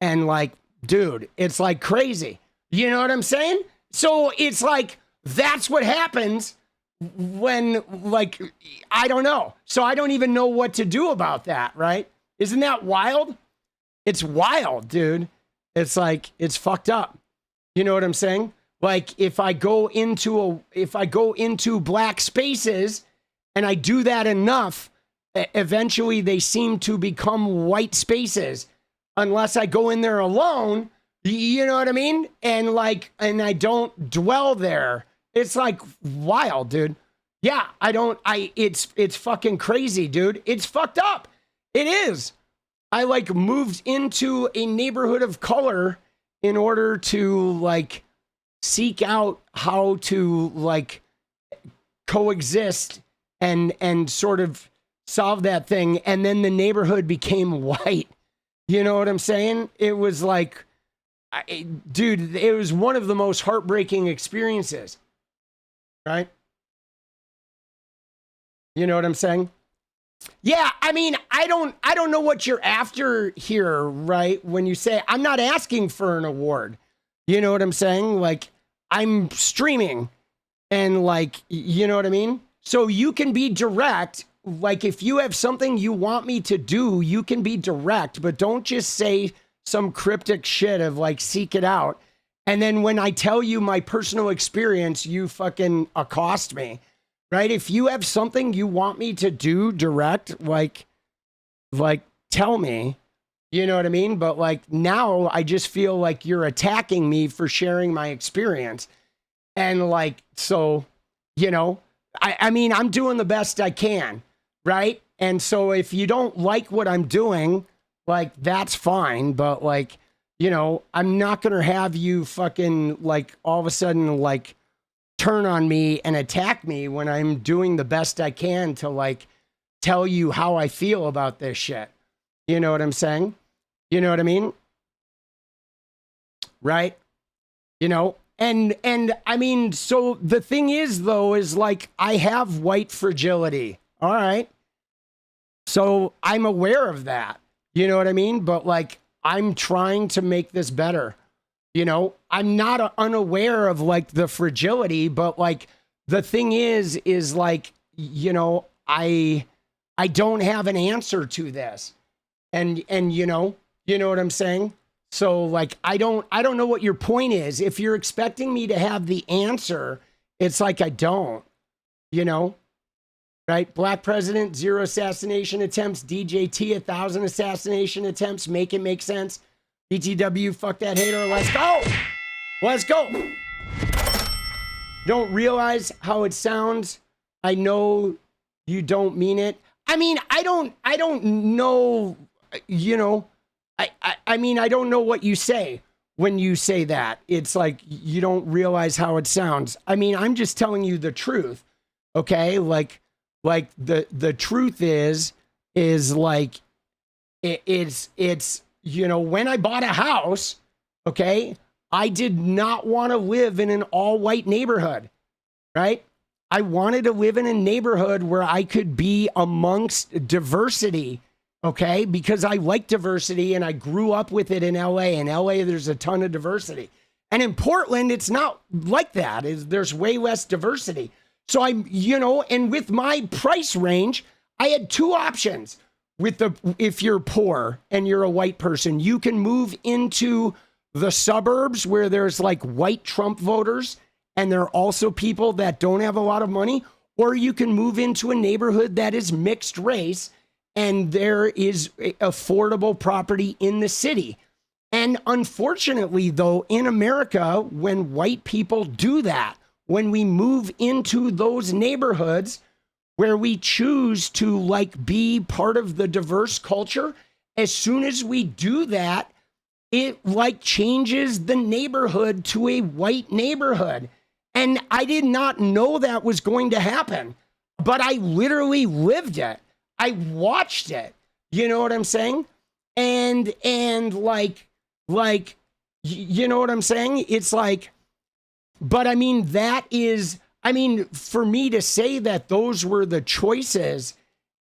And like, dude, it's like crazy. You know what I'm saying? So it's like, that's what happens when like, I don't know. So I don't even know what to do about that, right? Isn't that wild? It's wild, dude. It's like, it's fucked up. You know what I'm saying? Like if I go into black spaces and I do that enough, eventually they seem to become white spaces unless I go in there alone. You know what I mean? And like, and I don't dwell there. It's like wild, dude. Yeah, it's fucking crazy, dude. It's fucked up. It is. I like moved into a neighborhood of color in order to like seek out how to like coexist and sort of solve that thing. And then the neighborhood became white. You know what I'm saying? It was like, dude, it was one of the most heartbreaking experiences, right? You know what I'm saying? Yeah, I mean, I don't know what you're after here, right? When you say, I'm not asking for an award. You know what I'm saying? Like, I'm streaming and like, you know what I mean? So you can be direct. Like, if you have something you want me to do, you can be direct, but don't just say some cryptic shit of like, seek it out. And then when I tell you my personal experience, you fucking accost me, right? If you have something you want me to do direct, like tell me, you know what I mean? But like now I just feel like you're attacking me for sharing my experience. And like, so, you know, I mean, I'm doing the best I can, right? And so if you don't like what I'm doing, like, that's fine. But like, you know, I'm not going to have you fucking like all of a sudden like turn on me and attack me when I'm doing the best I can to like tell you how I feel about this shit. You know what I'm saying? You know what I mean? Right? You know, And I mean, so the thing is though, is like, I have white fragility. All right. So I'm aware of that. You know what I mean? But like, I'm trying to make this better. You know, I'm not unaware of like the fragility, but like the thing is like, you know, I don't have an answer to this. And you know what I'm saying? So like, I don't know what your point is. If you're expecting me to have the answer, it's like, I don't, you know, right? Black president, 0 assassination attempts, DJT, 1,000 assassination attempts. Make it make sense. BTW, fuck that hater. Let's go. Let's go. Don't realize how it sounds. I know you don't mean it. I mean, I don't know, you know, I mean, I don't know what you say when you say that. It's like, you don't realize how it sounds. I mean, I'm just telling you the truth. Okay. Like the truth is like, it's, you know, when I bought a house, okay, I did not want to live in an all white neighborhood, right? I wanted to live in a neighborhood where I could be amongst diversity. Okay, because I like diversity and I grew up with it in LA. In LA, there's a ton of diversity. And in Portland, it's not like that. There's way less diversity. So I'm, you know, and with my price range, I had two options. If you're poor and you're a white person, you can move into the suburbs where there's like white Trump voters and there are also people that don't have a lot of money, or you can move into a neighborhood that is mixed race and there is affordable property in the city. And unfortunately, though, in America, when white people do that, when we move into those neighborhoods where we choose to like be part of the diverse culture, as soon as we do that, it like changes the neighborhood to a white neighborhood. And I did not know that was going to happen, but I literally lived it. I watched it. You know what I'm saying? And like, you know what I'm saying? It's like, but I mean, for me to say that those were the choices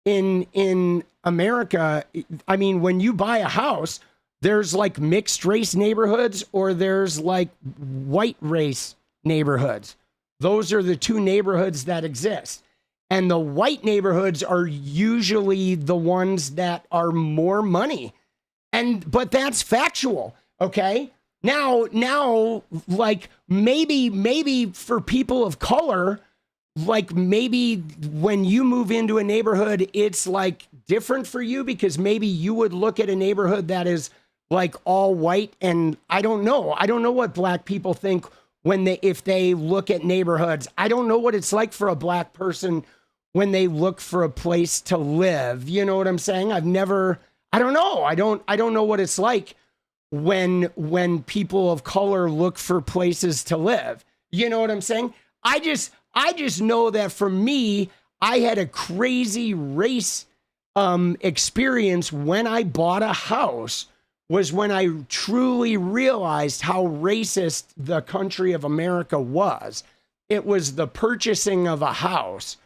in America, I mean, when you buy a house, there's like mixed race neighborhoods or there's like white race neighborhoods. Those are the two neighborhoods that exist. And the white neighborhoods are usually the ones that are more money. But that's factual, okay? Now, like maybe for people of color, like maybe when you move into a neighborhood, it's like different for you because maybe you would look at a neighborhood that is like all white. And I don't know what black people think if they look at neighborhoods. I don't know what it's like for a black person when they look for a place to live. You know what I'm saying? I don't know. I don't know what it's like when people of color look for places to live. You know what I'm saying? I just know that for me, I had a crazy race experience when I bought a house, was when I truly realized how racist the country of America was. It was the purchasing of a house,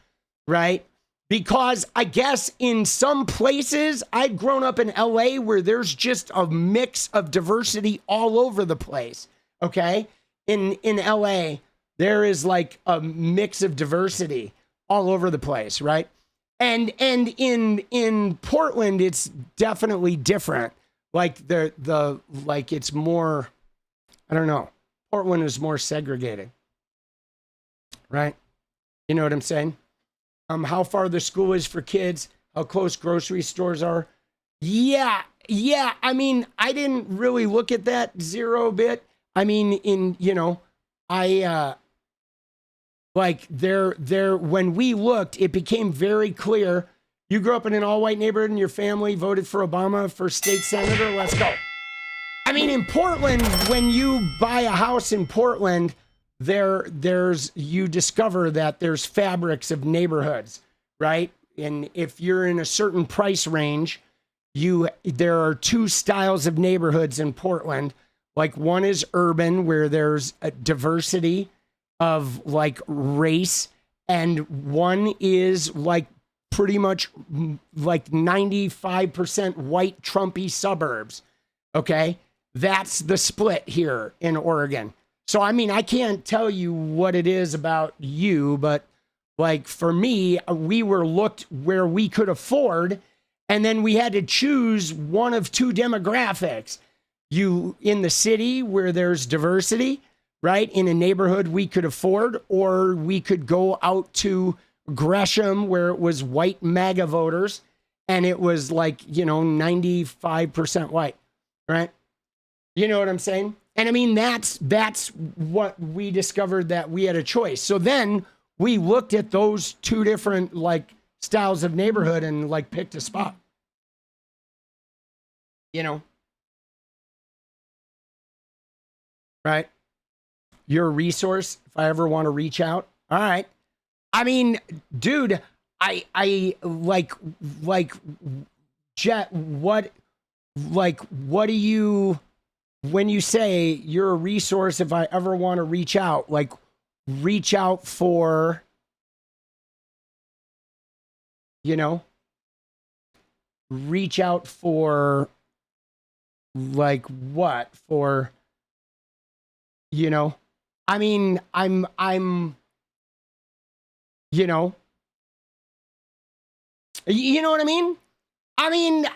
right? Because I guess in some places, I'd grown up in LA where there's just a mix of diversity all over the place, okay? In LA, there is like a mix of diversity all over the place, right? And in Portland, it's definitely different. Like like it's more, I don't know. Portland is more segregated, right? You know what I'm saying? How far the school is for kids, how close grocery stores are. Yeah. I mean, I didn't really look at that zero bit. I mean, when we looked, it became very clear. You grew up in an all-white neighborhood and your family voted for Obama for state senator. Let's go. I mean, in Portland, when you buy a house in Portland, you discover that there's fabrics of neighborhoods, right? And if you're in a certain price range, there are two styles of neighborhoods in Portland, Like one is urban, where there's a diversity of like race, and one is like pretty much like 95% white Trumpy suburbs. Okay. That's the split here in Oregon. So, I mean, I can't tell you what it is about you, but like for me, we were looked where we could afford, and then we had to choose one of two demographics. You in the city where there's diversity, right? In a neighborhood we could afford, or we could go out to Gresham where it was white MAGA voters and it was like, 95% white, right? You know what I'm saying? And I mean, that's what we discovered, that we had a choice. So then we looked at those two different like styles of neighborhood and like picked a spot. Right? You're a resource if I ever want to reach out. All right. I mean, dude, I like Jet, what do you, when you say you're a resource if I ever want to reach out, like reach out for, reach out for like what? For, I mean, I'm, you know what I mean? I mean,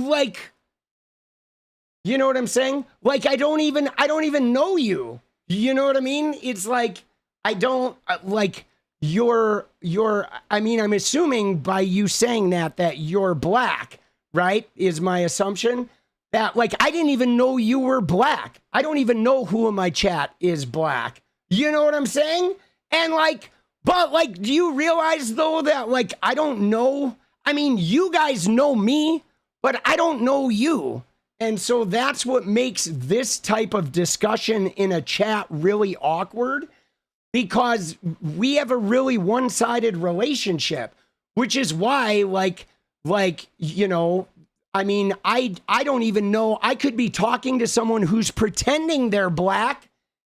like, you know what I'm saying? Like, I don't even know you. You know what I mean? It's like, I don't like I mean, I'm assuming by you saying that you're black, right? Is my assumption. That, like, I didn't even know you were black. I don't even know who in my chat is black. You know what I'm saying? And, like, but, like, do you realize, though, that, like, I don't know? I mean, you guys know me, but I don't know you. And so that's what makes this type of discussion in a chat really awkward, because we have a really one-sided relationship, which is why, I mean, I don't even know. I could be talking to someone who's pretending they're black,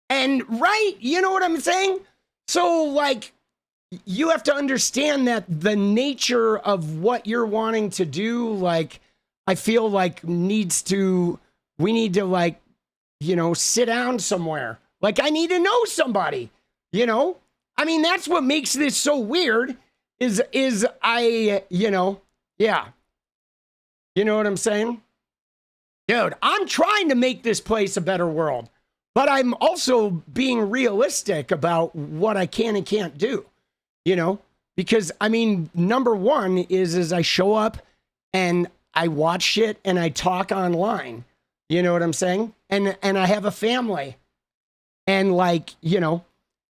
and right, you know what I'm saying? So, like, you have to understand that the nature of what you're wanting to do, like, I feel like we need to, like, sit down somewhere. Like, I need to know somebody, I mean, that's what makes this so weird is I, yeah. You know what I'm saying? Dude, I'm trying to make this place a better world, but I'm also being realistic about what I can and can't do, because, I mean, number one is I show up and I watch shit and I talk online. You know what I'm saying? And I have a family, and, like,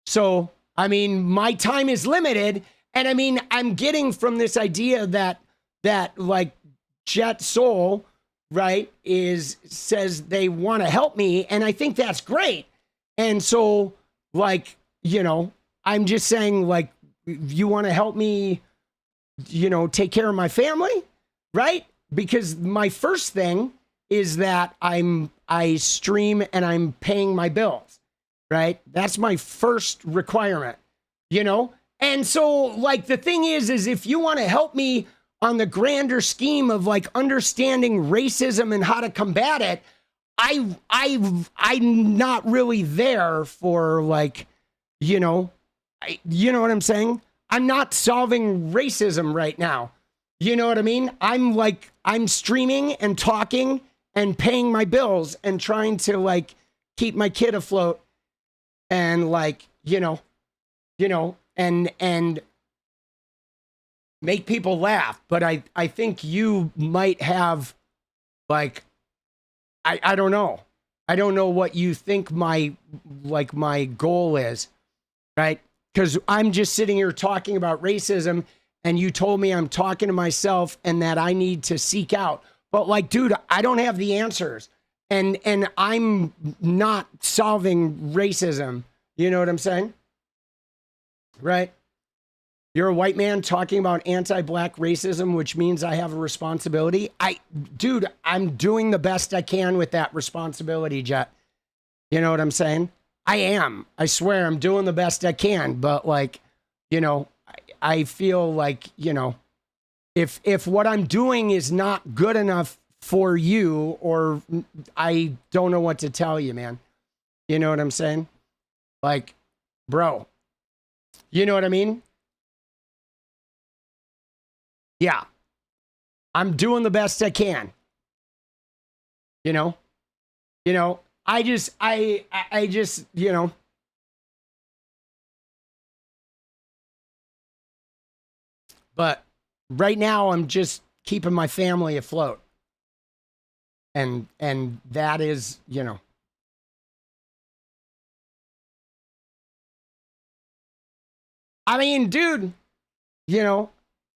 so, I mean, my time is limited, and I mean, I'm getting from this idea that like, Jet Soul, right, says they want to help me, and I think that's great. And so, like, I'm just saying, like, you want to help me, take care of my family, right? Because my first thing is that I stream and I'm paying my bills, right? That's my first requirement, And so, like, the thing is if you want to help me on the grander scheme of, like, understanding racism and how to combat it, I'm not really there for, like, you know what I'm saying? I'm not solving racism right now. You know what I mean? I'm streaming and talking and paying my bills and trying to, like, keep my kid afloat and, like, and make people laugh. But I think you might have, like, I don't know. I don't know what you think my goal is, right? Because I'm just sitting here talking about racism, and you told me I'm talking to myself and that I need to seek out. But, like, dude, I don't have the answers, and I'm not solving racism. You know what I'm saying? Right? You're a white man talking about anti-black racism, which means I have a responsibility. Dude, I'm doing the best I can with that responsibility, Jet. You know what I'm saying? I am. I swear I'm doing the best I can. But like, you know, I feel like, you know, if what I'm doing is not good enough for you, or I don't know what to tell you, man. You know what I'm saying? Like, bro, you know what I mean? Yeah. I'm doing the best I can. You know, I just, you know, but right now I'm just keeping my family afloat. And that is, you know, I mean, dude, you know,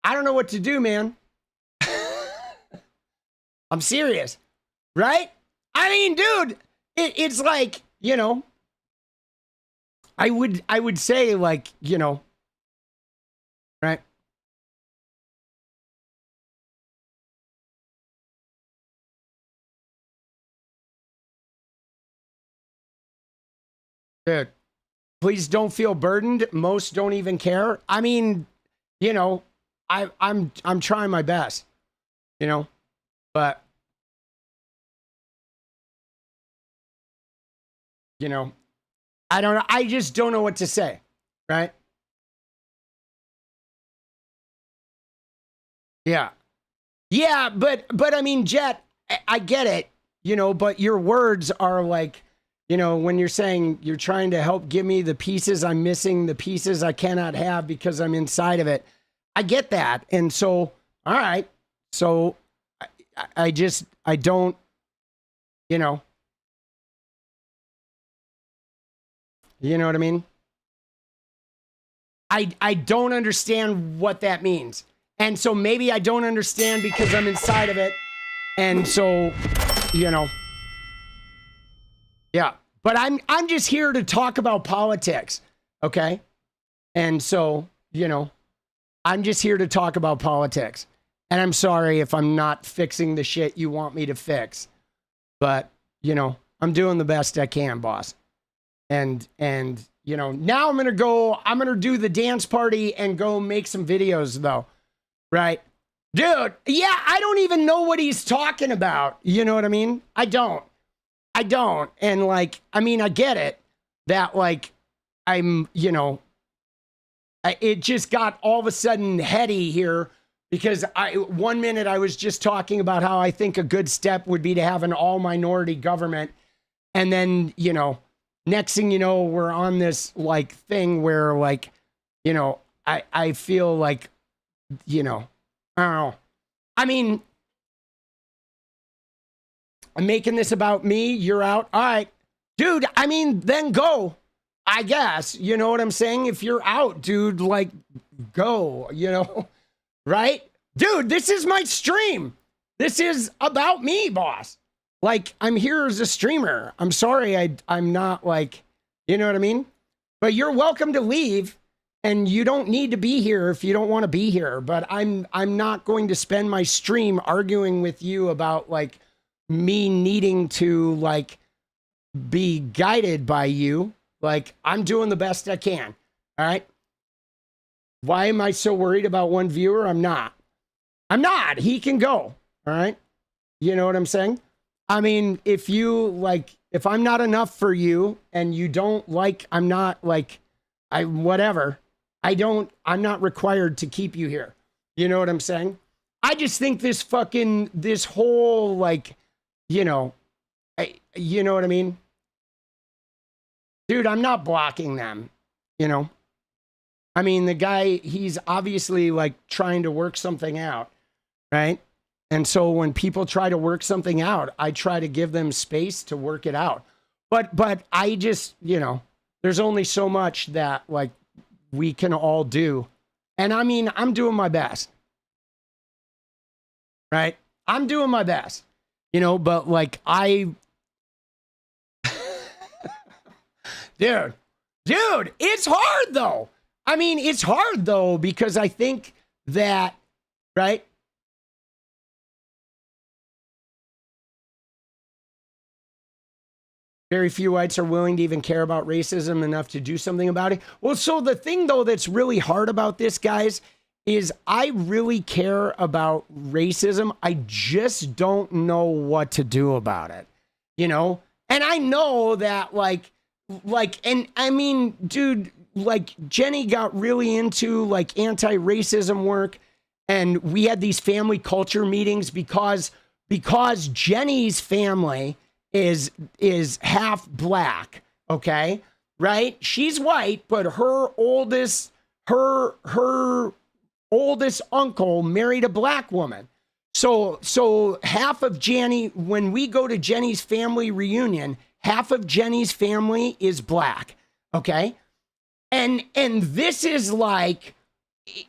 I don't know what to do, man. I'm serious, right? I mean, dude, it's like, you know, I would say like, you know, right? Dude, please don't feel burdened. Most don't even care. I mean, you know, I'm trying my best, you know, but you know, I don't know. I just don't know what to say, right? Yeah. Yeah, but I mean, Jet, I get it, you know, but your words are like, you know, when you're saying you're trying to help give me the pieces I'm missing, the pieces I cannot have because I'm inside of it. I get that. And so, all right. So I don't, you know what I mean? I don't understand what that means. And so maybe I don't understand because I'm inside of it. And so, you know, yeah. But I'm just here to talk about politics, okay? And so, you know, I'm just here to talk about politics. And I'm sorry if I'm not fixing the shit you want me to fix. But, you know, I'm doing the best I can, boss. And you know, now I'm going to do the dance party and go make some videos though. Right? Dude, yeah, I don't even know what he's talking about. You know what I mean? I don't. And like, I mean, I get it that like, I'm, you know, it just got all of a sudden heady here because 1 minute I was just talking about how I think a good step would be to have an all minority government. And then, you know, next thing you know, we're on this like thing where like, you know, I feel like, you know, I don't know. I mean, I'm making this about me. You're out. All right, dude. I mean, then go, I guess. You know what I'm saying? If you're out, dude, like go, you know, right? Dude, this is my stream. This is about me, boss. Like, I'm here as a streamer. I'm sorry I'm not like, you know what I mean? But you're welcome to leave. And you don't need to be here if you don't want to be here. But I'm not going to spend my stream arguing with you about like me needing to like be guided by you. Like, I'm doing the best I can. All right. Why am I so worried about one viewer? I'm not. He can go. All right. You know what I'm saying? I mean, if you like, if I'm not enough for you and you don't like, I'm not like, whatever. I'm not required to keep you here. You know what I'm saying? I just think this whole like, you know, you know what I mean? Dude, I'm not blocking them, you know? I mean, the guy, he's obviously like trying to work something out, right? And so when people try to work something out, I try to give them space to work it out. But I just, you know, there's only so much that like we can all do. And I mean, I'm doing my best. Right? I'm doing my best. You know, but like Dude, it's hard though. I mean, it's hard though because I think that, right? Very few whites are willing to even care about racism enough to do something about it. Well, so the thing, though, that's really hard about this, guys, is I really care about racism. I just don't know what to do about it, you know? And I know that, and I mean, dude, like Jenny got really into like anti-racism work, and we had these family culture meetings because Jenny's family is half black, okay? Right? She's white, but her oldest uncle married a black woman. So half of Jenny, when we go to Jenny's family reunion, half of Jenny's family is black, okay? And this is like,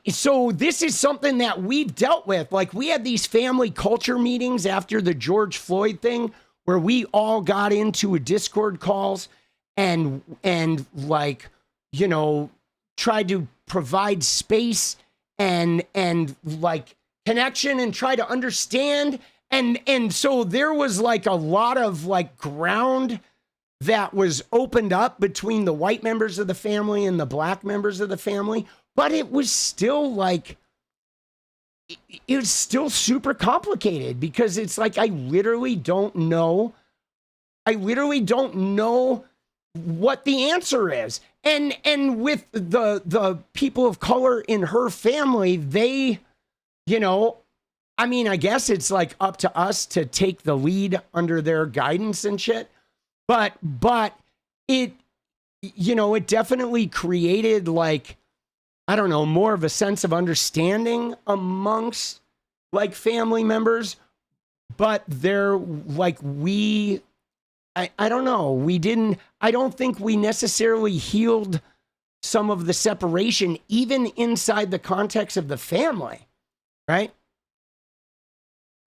so this is something that we've dealt with. Like, we had these family culture meetings after the George Floyd thing where we all got into a Discord calls and like, you know, tried to provide space and like connection and try to understand. And so there was like a lot of like ground that was opened up between the white members of the family and the black members of the family. But it was still like, it was still super complicated because it's like, I literally don't know what the answer is. And with the people of color in her family, they, you know, I mean, I guess it's like up to us to take the lead under their guidance and shit. But it, you know, it definitely created like, I don't know, more of a sense of understanding amongst like family members. But they're like, I don't know, I don't think we necessarily healed some of the separation, even inside the context of the family, right?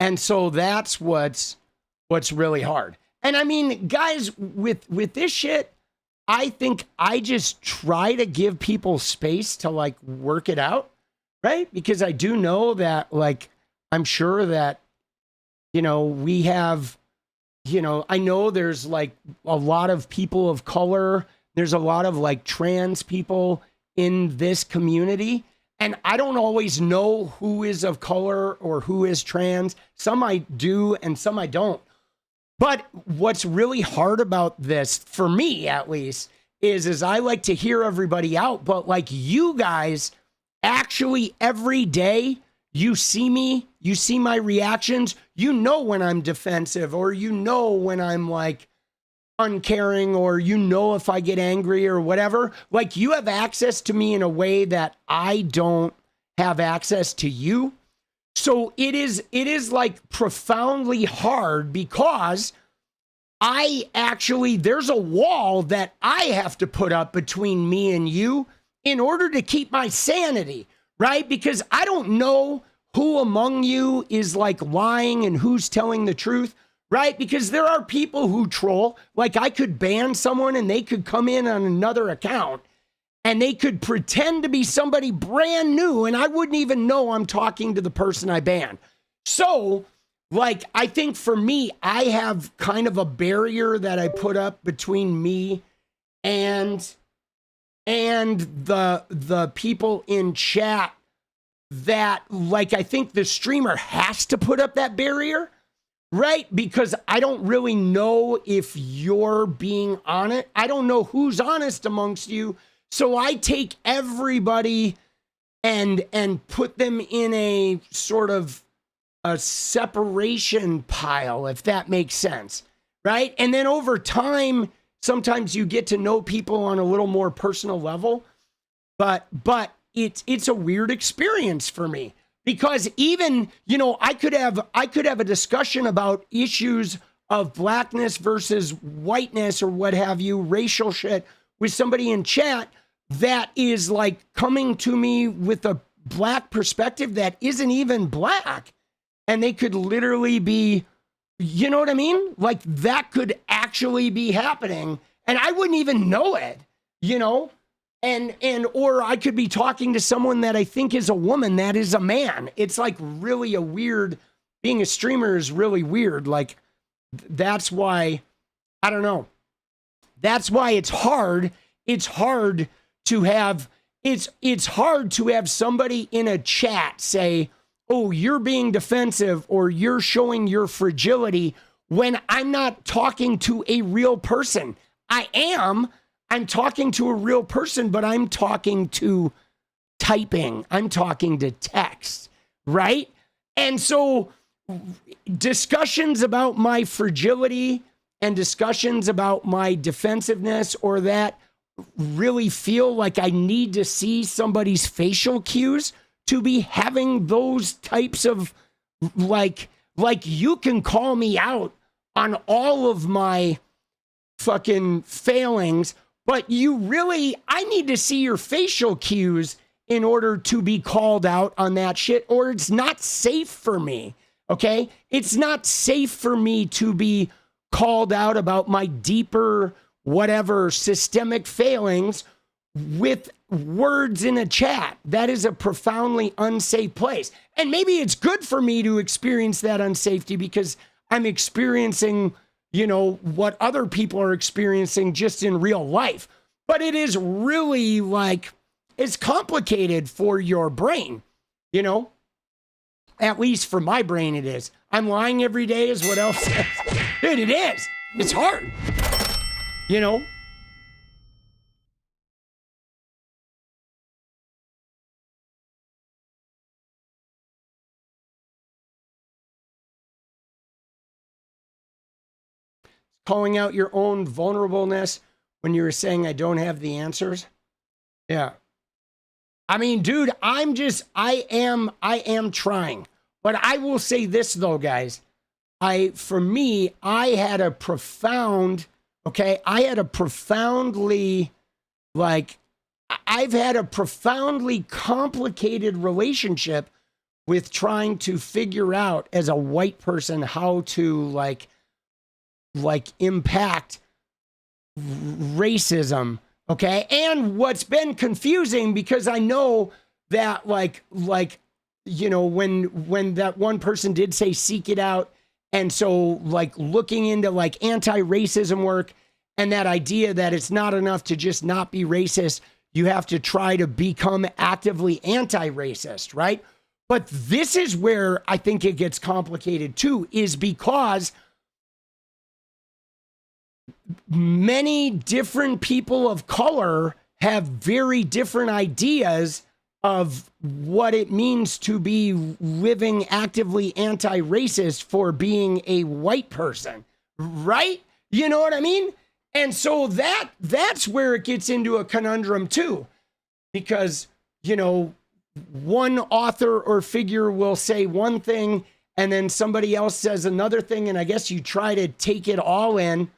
And so that's what's really hard. And I mean, guys, with this shit, I think I just try to give people space to like work it out, right? Because I do know that, like, I'm sure that, you know, we have, you know, I know there's like a lot of people of color. There's a lot of like trans people in this community. And I don't always know who is of color or who is trans. Some I do and some I don't. But what's really hard about this, for me at least, is I like to hear everybody out. But like, you guys actually every day, you see me, you see my reactions, you know when I'm defensive, or you know when I'm like uncaring, or you know if I get angry or whatever. Like, you have access to me in a way that I don't have access to you. So it is like profoundly hard because there's a wall that I have to put up between me and you in order to keep my sanity, right? Because I don't know who among you is like lying and who's telling the truth, right? Because there are people who troll. Like, I could ban someone and they could come in on another account and they could pretend to be somebody brand new and I wouldn't even know I'm talking to the person I banned. So, like, I think for me, I have kind of a barrier that I put up between me and the people in chat that, like, I think the streamer has to put up that barrier, right? Because I don't really know if you're being honest. I don't know who's honest amongst you. So I take everybody and put them in a sort of a separation pile, if that makes sense, right? And then over time, sometimes you get to know people on a little more personal level, but it's a weird experience for me because even, you know, I could have a discussion about issues of blackness versus whiteness or what have you, racial shit with somebody in chat that is like coming to me with a black perspective that isn't even black. And they could literally be, you know what I mean? Like, that could actually be happening and I wouldn't even know it, you know? Or I could be talking to someone that I think is a woman that is a man. It's like really being a streamer is really weird. Like, that's why, I don't know. That's why it's hard. It's hard to have it's hard to have somebody in a chat say, "Oh, you're being defensive or you're showing your fragility," when I'm not talking to a real person. I'm talking to a real person, but I'm talking to typing. I'm talking to text, right? And so discussions about my fragility and discussions about my defensiveness or that really feel like I need to see somebody's facial cues to be having those types of like you can call me out on all of my fucking failings, but I need to see your facial cues in order to be called out on that shit, or it's not safe for me. Okay? It's not safe for me to be called out about my deeper, whatever, systemic failings with words in a chat. That is a profoundly unsafe place. And maybe it's good for me to experience that unsafety because I'm experiencing, what other people are experiencing just in real life. But it is really it's complicated for your brain, At least for my brain, it is. I'm lying every day is what else says. Dude, it is. It's hard. Calling out your own vulnerableness when you were saying I don't have the answers. Yeah. I mean, dude, I am trying. But I will say this though, guys. I've had a profoundly complicated relationship with trying to figure out as a white person how to impact racism. Okay. And what's been confusing, because I know that when that one person did say seek it out, and so looking into anti-racism work and that idea that it's not enough to just not be racist, you have to try to become actively anti-racist, right? But this is where I think it gets complicated too, is because many different people of color have very different ideas of what it means to be living actively anti-racist for being a white person, right? You know what I mean? And so that's where it gets into a conundrum too, because, one author or figure will say one thing and then somebody else says another thing. And I guess you try to take it all in.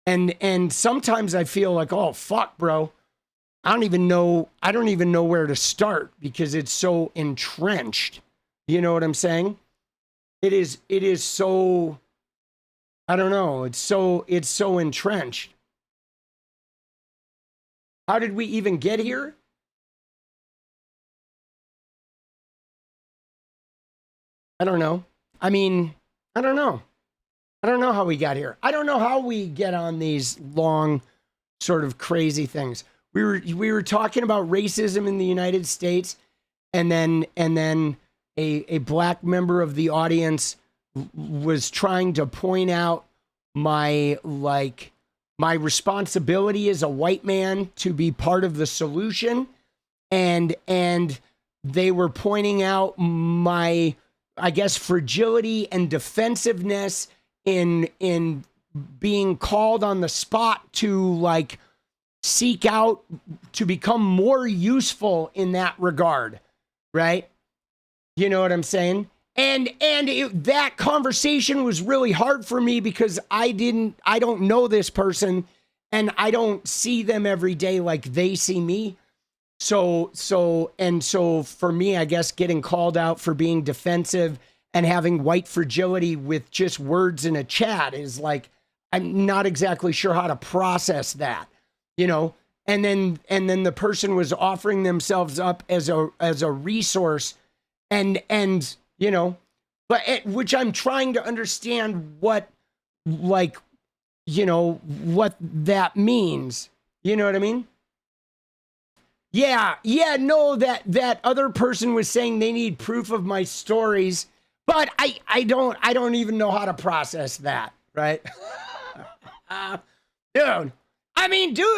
And sometimes I feel like, oh, fuck, bro. I don't even know where to start because it's so entrenched. You know what I'm saying? It is so, I don't know. It's so entrenched. How did we even get here? I don't know. I mean, I don't know. I don't know how we got here. I don't know how we get on these long, sort of crazy things. We were talking about racism in the United States, and then a black member of the audience was trying to point out my responsibility as a white man to be part of the solution, and they were pointing out my, I guess, fragility and defensiveness in being called on the spot to seek out to become more useful in that regard, right? You know what I'm saying? And that conversation was really hard for me because I don't know this person and I don't see them every day like they see me. So for me, I guess getting called out for being defensive and having white fragility with just words in a chat is I'm not exactly sure how to process that, and then the person was offering themselves up as a resource and but which I'm trying to understand what what that means. You know what I mean? Yeah, no, that other person was saying they need proof of my stories, but I don't even know how to process that, right? Dude,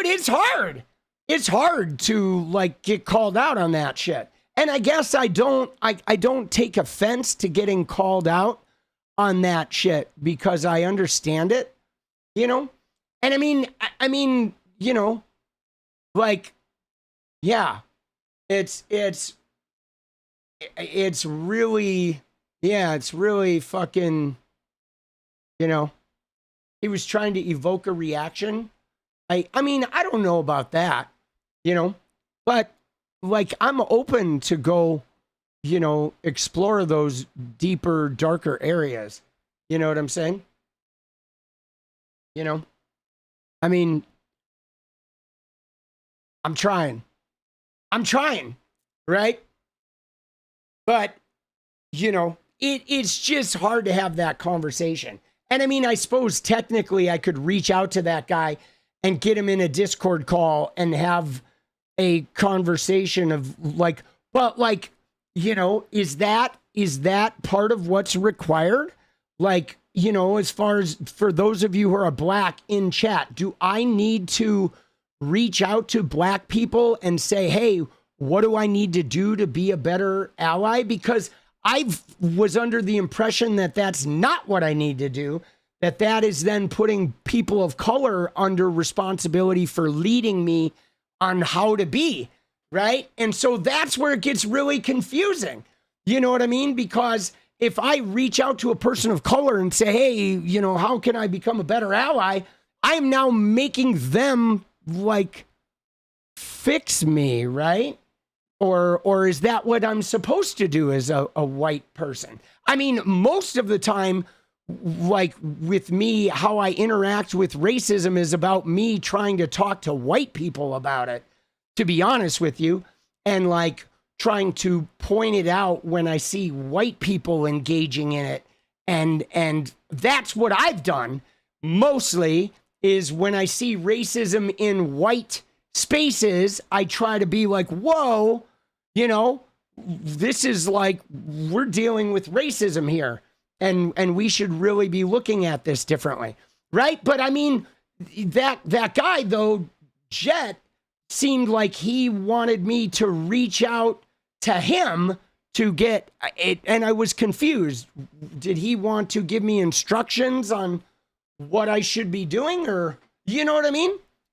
it's hard. It's hard to like get called out on that shit. And I guess I don't take offense to getting called out on that shit because I understand it, And I mean, like, yeah, it's really, it's really fucking, he was trying to evoke a reaction. I mean, I don't know about that, but like, I'm open to go, explore those deeper, darker areas. You know what I'm saying? I mean, I'm trying, right? But, it's just hard to have that conversation. And I mean, I suppose technically I could reach out to that guy and get him in a Discord call and have a conversation of like, but like, is that part of what's required? Like, as far as for those of you who are black in chat, do I need to reach out to black people and say, hey, what do I need to do to be a better ally? Because I was under the impression that that's not what I need to do, that is then putting people of color under responsibility for leading me on how to be, right? And so that's where it gets really confusing. You know what I mean? Because if I reach out to a person of color and say, hey, how can I become a better ally? I'm now making them like fix me, right? Or is that what I'm supposed to do as a white person? I mean, most of the time, like with me, how I interact with racism is about me trying to talk to white people about it, to be honest with you, and like trying to point it out when I see white people engaging in it. And that's what I've done mostly, is when I see racism in white spaces, I try to be like, whoa, this is like, we're dealing with racism here. And we should really be looking at this differently, right? But I mean, that guy though, Jet, seemed like he wanted me to reach out to him to get it, and I was confused. Did he want to give me instructions on what I should be doing, or you know what I mean?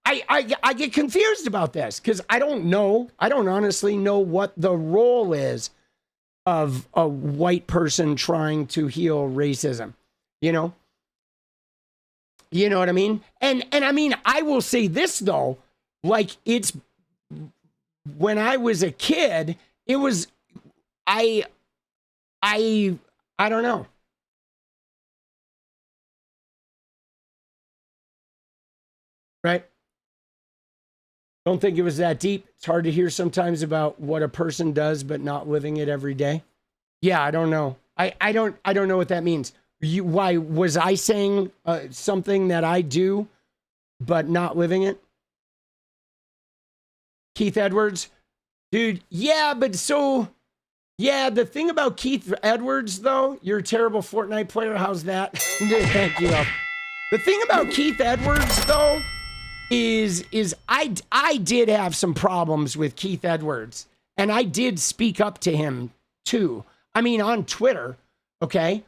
I get confused about this because I don't honestly know what the role is of a white person trying to heal racism, You know what I mean? And I mean, I will say this though, like it's, when I was a kid, it was, I don't know. Right? Don't think it was that deep. It's hard to hear sometimes about what a person does, but not living it every day. Yeah, I don't know. I don't know what that means. Why was I saying something that I do, but not living it? Keith Edwards, dude. Yeah, but so, yeah, the thing about Keith Edwards, though, you're a terrible Fortnite player. How's that? Thank you. The thing about Keith Edwards, though, is I did have some problems with Keith Edwards, and I did speak up to him too. I mean, on Twitter, okay?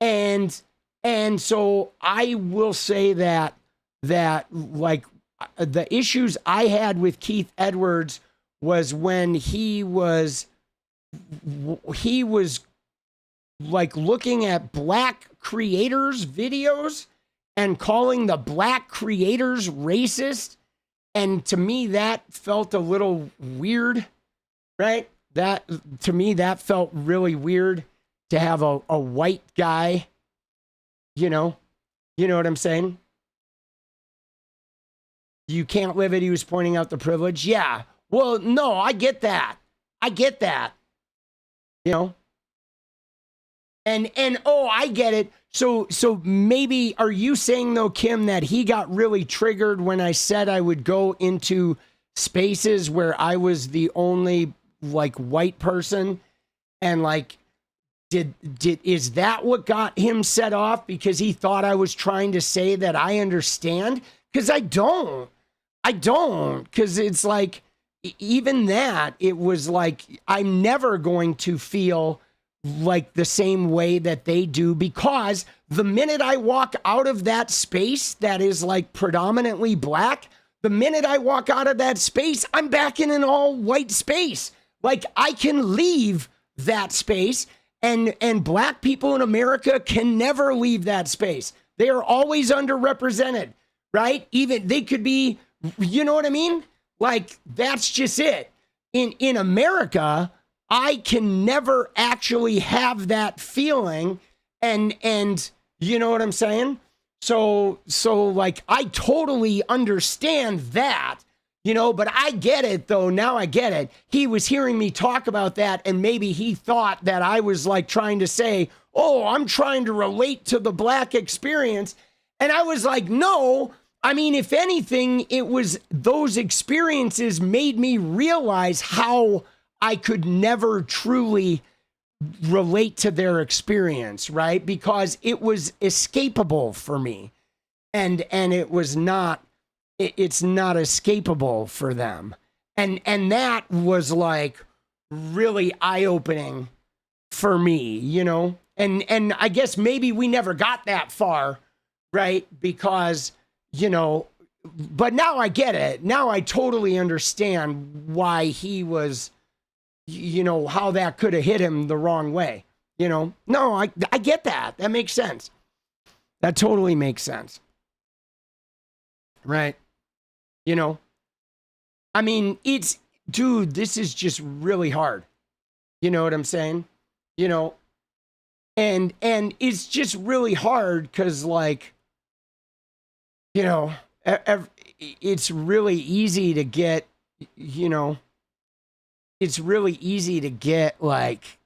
And so I will say that like the issues I had with Keith Edwards was when he was like looking at black creators' videos and calling the black creators racist. And to me, that felt a little weird, right? That, to me, that felt really weird to have a white guy, you know what I'm saying? You can't live it. He was pointing out the privilege. Yeah. Well, no, I get that. You know, And oh, I get it. So maybe, are you saying though, Kim, that he got really triggered when I said I would go into spaces where I was the only like white person, and like is that what got him set off, because he thought I was trying to say that I understand? Because I don't, because it's like, even that, it was like, I'm never going to feel like the same way that they do, because the minute I walk out of that space that is like predominantly black, the minute I walk out of that space, I'm back in an all white space. Like, I can leave that space, and black people in America can never leave that space. They are always underrepresented, right? Even they could be, you know what I mean? Like, that's just it. In America, I can never actually have that feeling, and you know what I'm saying? So like, I totally understand that, you know, but I get it though. Now I get it. He was hearing me talk about that, and maybe he thought that I was like trying to say, oh, I'm trying to relate to the black experience. And I was like, no, I mean, if anything, it was those experiences made me realize how I could never truly relate to their experience, right? Because it was escapable for me, and it was not, it's not escapable for them. And that was like really eye-opening for me, you know? And I guess maybe we never got that far, right? Because, you know, but now I get it. Now I totally understand why he was, you know, how that could have hit him the wrong way. You know, no, I get that. That makes sense. That totally makes sense. Right. You know, I mean, it's, dude, this is just really hard. You know what I'm saying? You know, and it's just really hard because, like, you know, it's really easy to get, you know, it's really easy to get, like,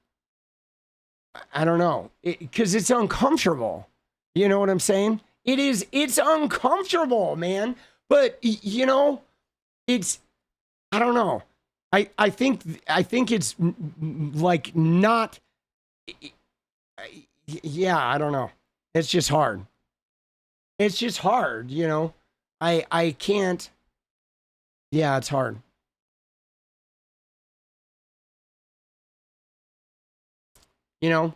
I don't know, because it's uncomfortable. You know what I'm saying? It's uncomfortable, man. But, you know, it's, I don't know. I think it's like not, yeah, I don't know. It's just hard. It's just hard, you know. I can't, yeah, it's hard. You know?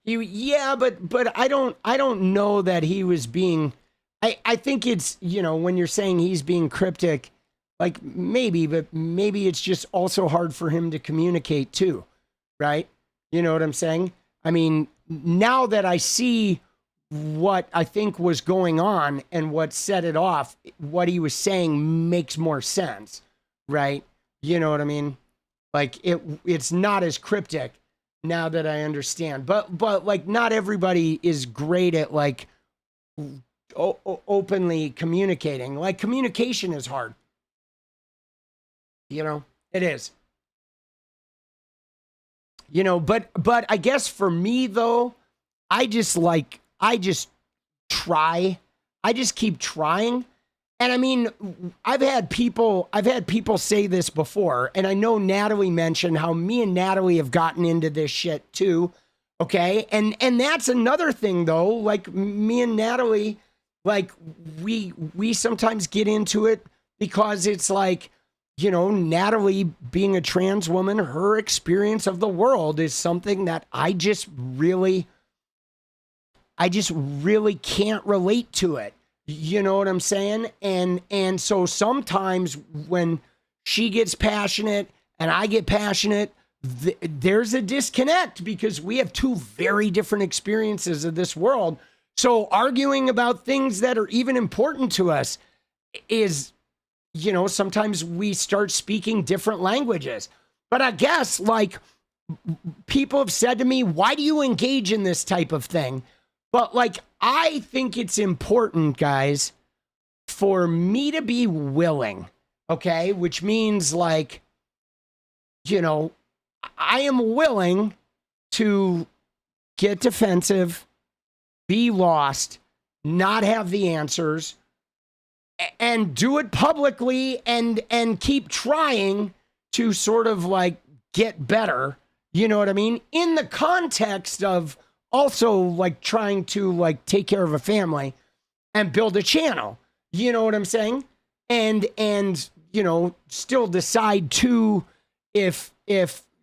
Yeah, but I don't know that he was being, I think it's, you know, when you're saying he's being cryptic, like maybe, but maybe it's just also hard for him to communicate too, right? You know what I'm saying? I mean, now that I see what I think was going on and what set it off, what he was saying makes more sense, right? You know what I mean? Like it's not as cryptic now that I understand, but like not everybody is great at like openly communicating. Like communication is hard. You know, it is. You know, but I guess for me though, I just keep trying. And I mean, I've had people say this before, and I know Natalie mentioned how me and Natalie have gotten into this shit too. Okay. And that's another thing though, like me and Natalie, like we sometimes get into it because it's like, you know, Natalie being a trans woman, her experience of the world is something that I just really can't relate to it. You know what I'm saying? And so sometimes when she gets passionate and I get passionate, there's a disconnect because we have two very different experiences of this world. So arguing about things that are even important to us is, you know, sometimes we start speaking different languages. But I guess, like, people have said to me, why do you engage in this type of thing? But, like, I think it's important, guys, for me to be willing, okay? Which means, like, you know, I am willing to get defensive, be lost, not have the answers, and do it publicly and keep trying to sort of like get better. You know what I mean? In the context of also like trying to like take care of a family and build a channel. You know what I'm saying? And you know, still decide too if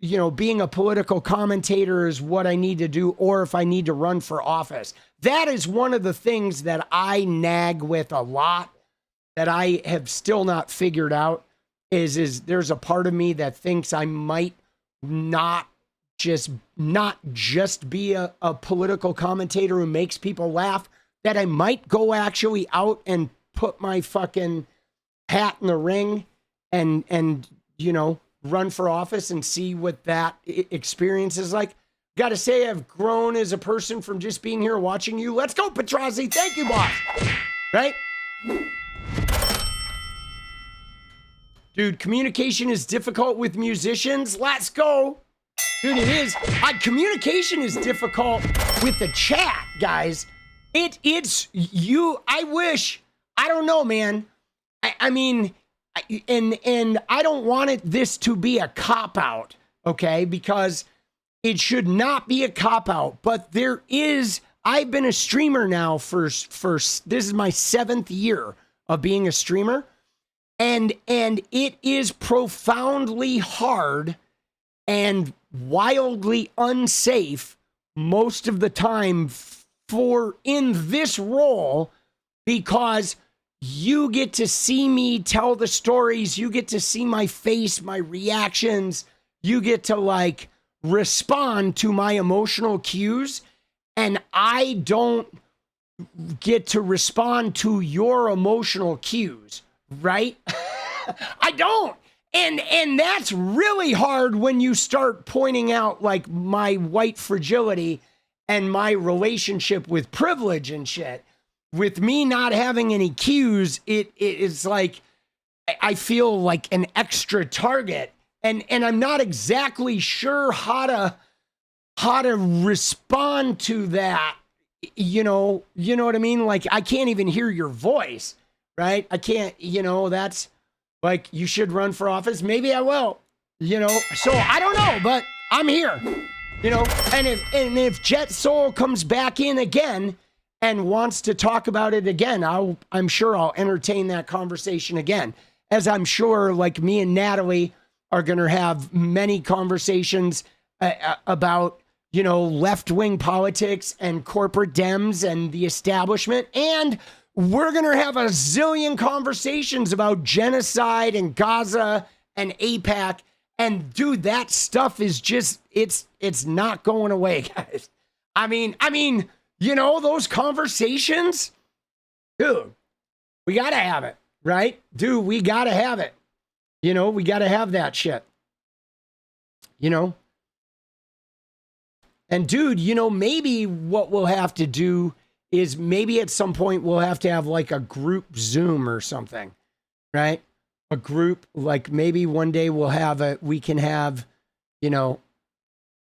you know, being a political commentator is what I need to do, or if I need to run for office. That is one of the things that I nag with a lot, that I have still not figured out, is there's a part of me that thinks I might not just be a political commentator who makes people laugh, that I might go actually out and put my fucking hat in the ring and you know, run for office and see what that experience is like. Got to say, I've grown as a person from just being here watching you. Let's go, Petrozzi. Thank you, boss. Right? Dude, communication is difficult with musicians. Let's go. Dude, it is. Communication is difficult with the chat, guys. It's you. I wish. I don't know, man. I mean, and I don't want this to be a cop-out, okay? Because it should not be a cop-out. But there is, I've been a streamer now for this is my 7th year of being a streamer. And it is profoundly hard and wildly unsafe most of the time for in this role, because you get to see me tell the stories, you get to see my face, my reactions, you get to like respond to my emotional cues, and I don't get to respond to your emotional cues, right? I don't. And that's really hard when you start pointing out like my white fragility and my relationship with privilege and shit. With me not having any cues, it's like I feel like an extra target, and I'm not exactly sure how to respond to that. You know what I mean? Like, I can't even hear your voice, right? I can't, you know, that's like, you should run for office. Maybe I will, you know, so I don't know, but I'm here, you know, and if Jet Soul comes back in again and wants to talk about it again, I'm sure I'll entertain that conversation again, as I'm sure like me and Natalie are going to have many conversations about, you know, left-wing politics and corporate Dems and the establishment. And we're going to have a zillion conversations about genocide and Gaza and AIPAC. And dude, that stuff is just, it's not going away, guys. I mean, you know, those conversations, dude, we got to have it, right? Dude, we got to have it. You know, we got to have that shit, you know? And dude, you know, maybe what we'll have to do is maybe at some point we'll have to have like a group Zoom or something, right? A group, like maybe one day we can have, you know,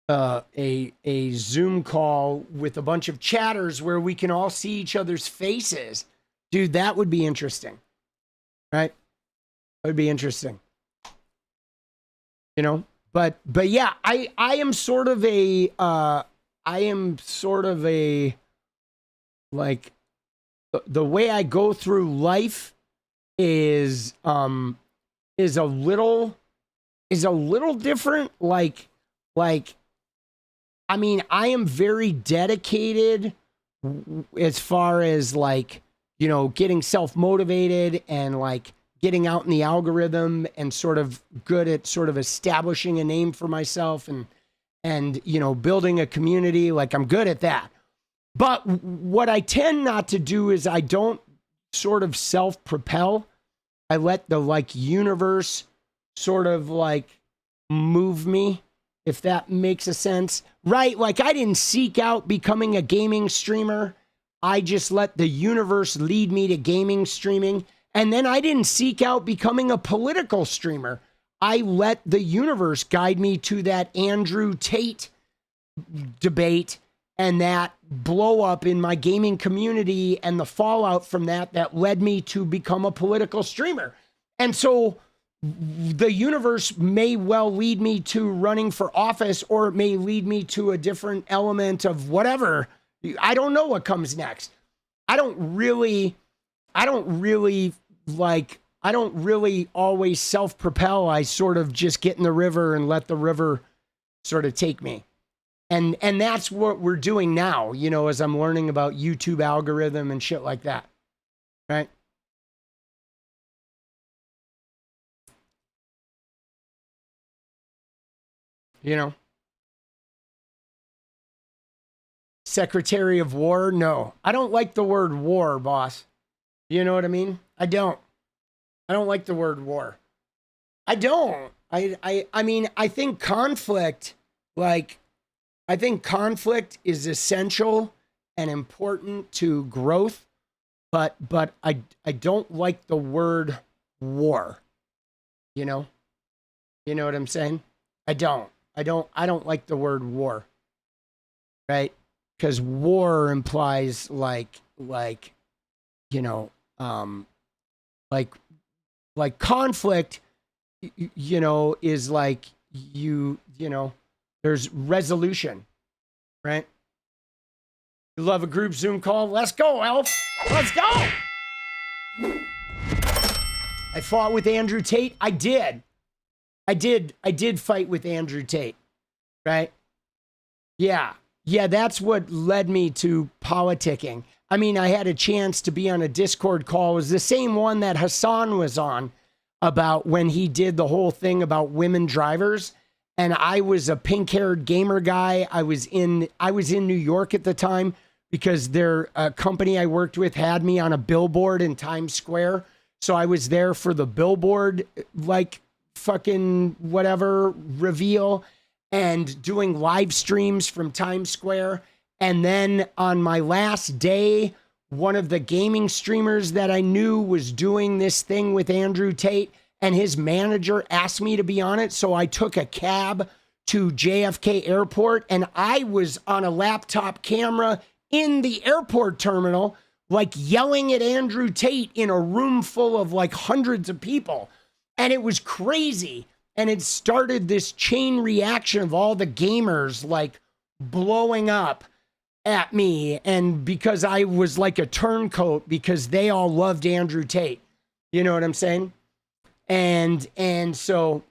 a Zoom call with a bunch of chatters where we can all see each other's faces. Dude, that would be interesting, right? That would be interesting, you know? But yeah, I am sort of a, like, the way I go through life is a little different. Like, I mean, I am very dedicated as far as like, you know, getting self-motivated and like getting out in the algorithm and sort of good at sort of establishing a name for myself and, you know, building a community. Like, I'm good at that. But what I tend not to do is I don't sort of self-propel. I let the like universe sort of like move me, if that makes a sense, right? Like, I didn't seek out becoming a gaming streamer. I just let the universe lead me to gaming streaming. And then I didn't seek out becoming a political streamer. I let the universe guide me to that Andrew Tate debate and that blow up in my gaming community and the fallout from that led me to become a political streamer. And so the universe may well lead me to running for office, or it may lead me to a different element of whatever. I don't know what comes next. I don't really always self-propel. I sort of just get in the river and let the river sort of take me. And that's what we're doing now, you know, as I'm learning about YouTube algorithm and shit like that. Right? You know? Secretary of War? No. I don't like the word war, boss. You know what I mean? I don't like the word war. I don't. I mean, I think conflict, I think conflict is essential and important to growth, but I don't like the word war. You know? You know what I'm saying? I don't like the word war. Right? Because war implies like you know, like conflict, you know, is like you know, there's resolution, right? You love a group Zoom call? Let's go, Elf. Let's go. I fought with Andrew Tate. I did fight with Andrew Tate, right? Yeah, that's what led me to politicking. I mean, I had a chance to be on a Discord call. It was the same one that Hassan was on about when he did the whole thing about women drivers. And I was a pink-haired gamer guy. I was in New York at the time because their company I worked with had me on a billboard in Times Square. So I was there for the billboard, like fucking whatever reveal, and doing live streams from Times Square. And then on my last day, one of the gaming streamers that I knew was doing this thing with Andrew Tate, and his manager asked me to be on it. So I took a cab to JFK Airport, and I was on a laptop camera in the airport terminal, like yelling at Andrew Tate in a room full of like hundreds of people. And it was crazy. And it started this chain reaction of all the gamers like blowing up at me. And because I was like a turncoat, because they all loved Andrew Tate. You know what I'm saying? And so,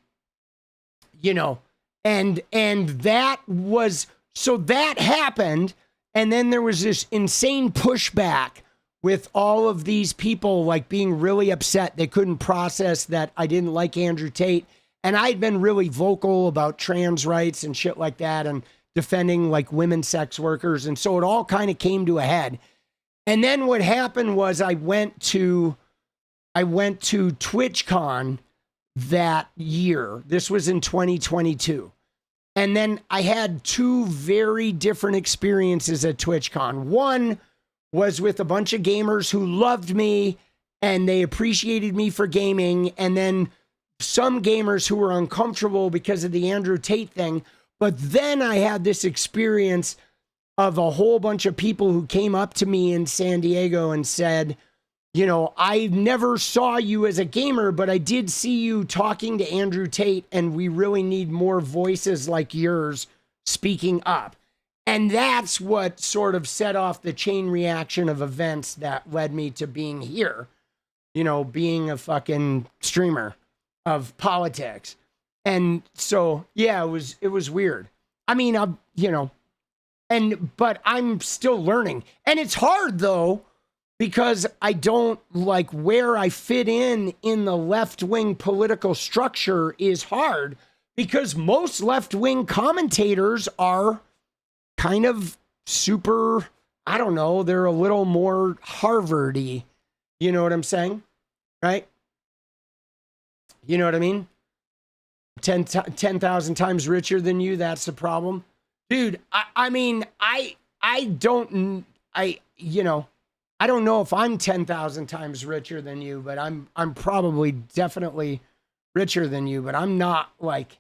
you know, and that was, so that happened. And then there was this insane pushback with all of these people like being really upset. They couldn't process that I didn't like Andrew Tate. And I'd been really vocal about trans rights and shit like that and defending like women sex workers. And so it all kind of came to a head. And then what happened was I went to TwitchCon that year. This was in 2022. And then I had two very different experiences at TwitchCon. One was with a bunch of gamers who loved me and they appreciated me for gaming. And then some gamers who were uncomfortable because of the Andrew Tate thing. But then I had this experience of a whole bunch of people who came up to me in San Diego and said, you know, I never saw you as a gamer, but I did see you talking to Andrew Tate, and we really need more voices like yours speaking up. And that's what sort of set off the chain reaction of events that led me to being here, you know, being a fucking streamer of politics. And so, yeah, it was weird. I mean, you know, but I'm still learning. And it's hard though, because I don't like where I fit in the left-wing political structure is hard, because most left-wing commentators are kind of super, I don't know, they're a little more Harvard-y. You know what I'm saying? Right? You know what I mean? 10,000 times richer than you, that's the problem. Dude, I mean, you know, I don't know if I'm 10,000 times richer than you, but I'm probably definitely richer than you, but I'm not like,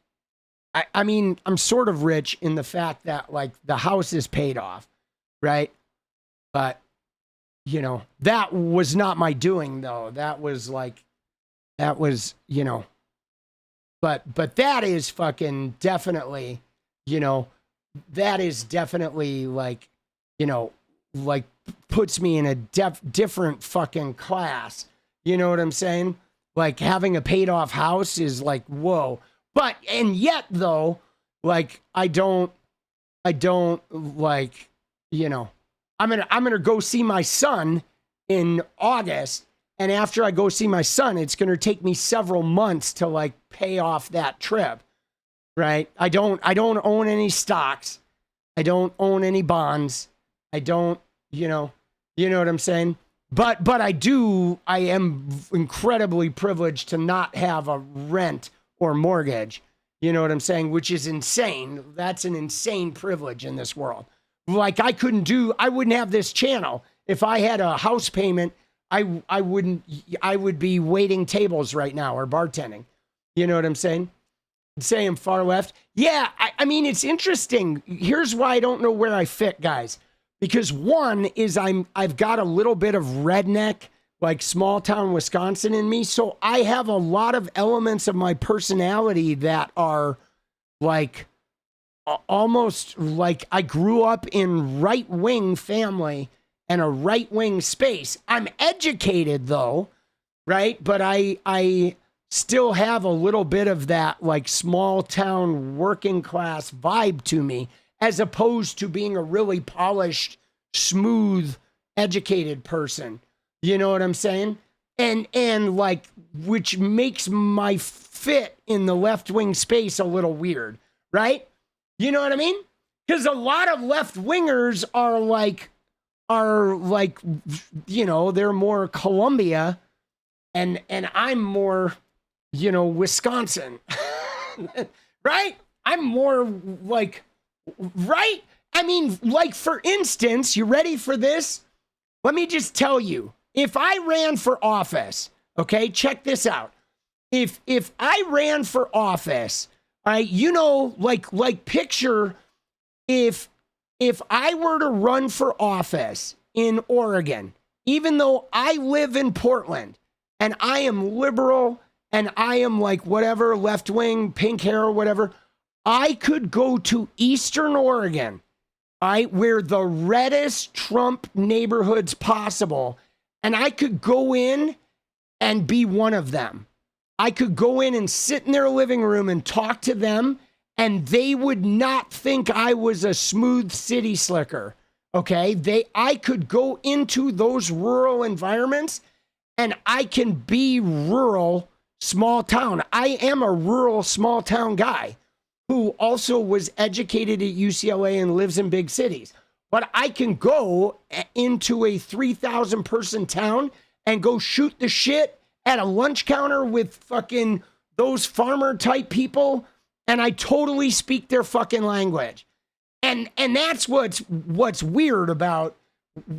I mean, I'm sort of rich in the fact that like the house is paid off, right? But, you know, that was not my doing though. That was, you know, but that is fucking definitely, you know, that is definitely like, you know, like puts me in a different fucking class. You know what I'm saying? Like having a paid off house is like, whoa. But, and yet though, like, I don't like, you know, I'm going to go see my son in August. And after I go see my son, it's going to take me several months to like pay off that trip. Right. I don't own any stocks. I don't own any bonds. I don't, you know what I'm saying? But I am incredibly privileged to not have a rent or mortgage. You know what I'm saying? Which is insane. That's an insane privilege in this world. Like I wouldn't have this channel. If I had a house payment, I would be waiting tables right now or bartending. You know what I'm saying? Say I'm far left. Yeah, I mean, it's interesting. Here's why I don't know where I fit, guys. Because one is I've got a little bit of redneck, like small town Wisconsin in me. So I have a lot of elements of my personality that are like almost like I grew up in right-wing family and a right-wing space. I'm educated though, right? But I still have a little bit of that like small town working class vibe to me, as opposed to being a really polished, smooth, educated person. You know what I'm saying? And like, which makes my fit in the left-wing space a little weird, right? You know what I mean? Because a lot of left-wingers are like, you know, they're more Columbia and I'm more, you know, Wisconsin, right? I'm more like, right? I mean, like, for instance, you ready for this? Let me just tell you, if I ran for office, okay, check this out. If I ran for office, all right, you know, like picture if I were to run for office in Oregon, even though I live in Portland and I am liberal and I am like whatever, left wing, pink hair or whatever, I could go to Eastern Oregon, all right, where the reddest Trump neighborhoods possible, and I could go in and be one of them. I could go in and sit in their living room and talk to them, and they would not think I was a smooth city slicker. Okay, I could go into those rural environments and I can be rural, small town. I am a rural, small town guy who also was educated at UCLA and lives in big cities. But I can go into a 3,000 person town and go shoot the shit at a lunch counter with fucking those farmer type people, and I totally speak their fucking language. And that's what's weird about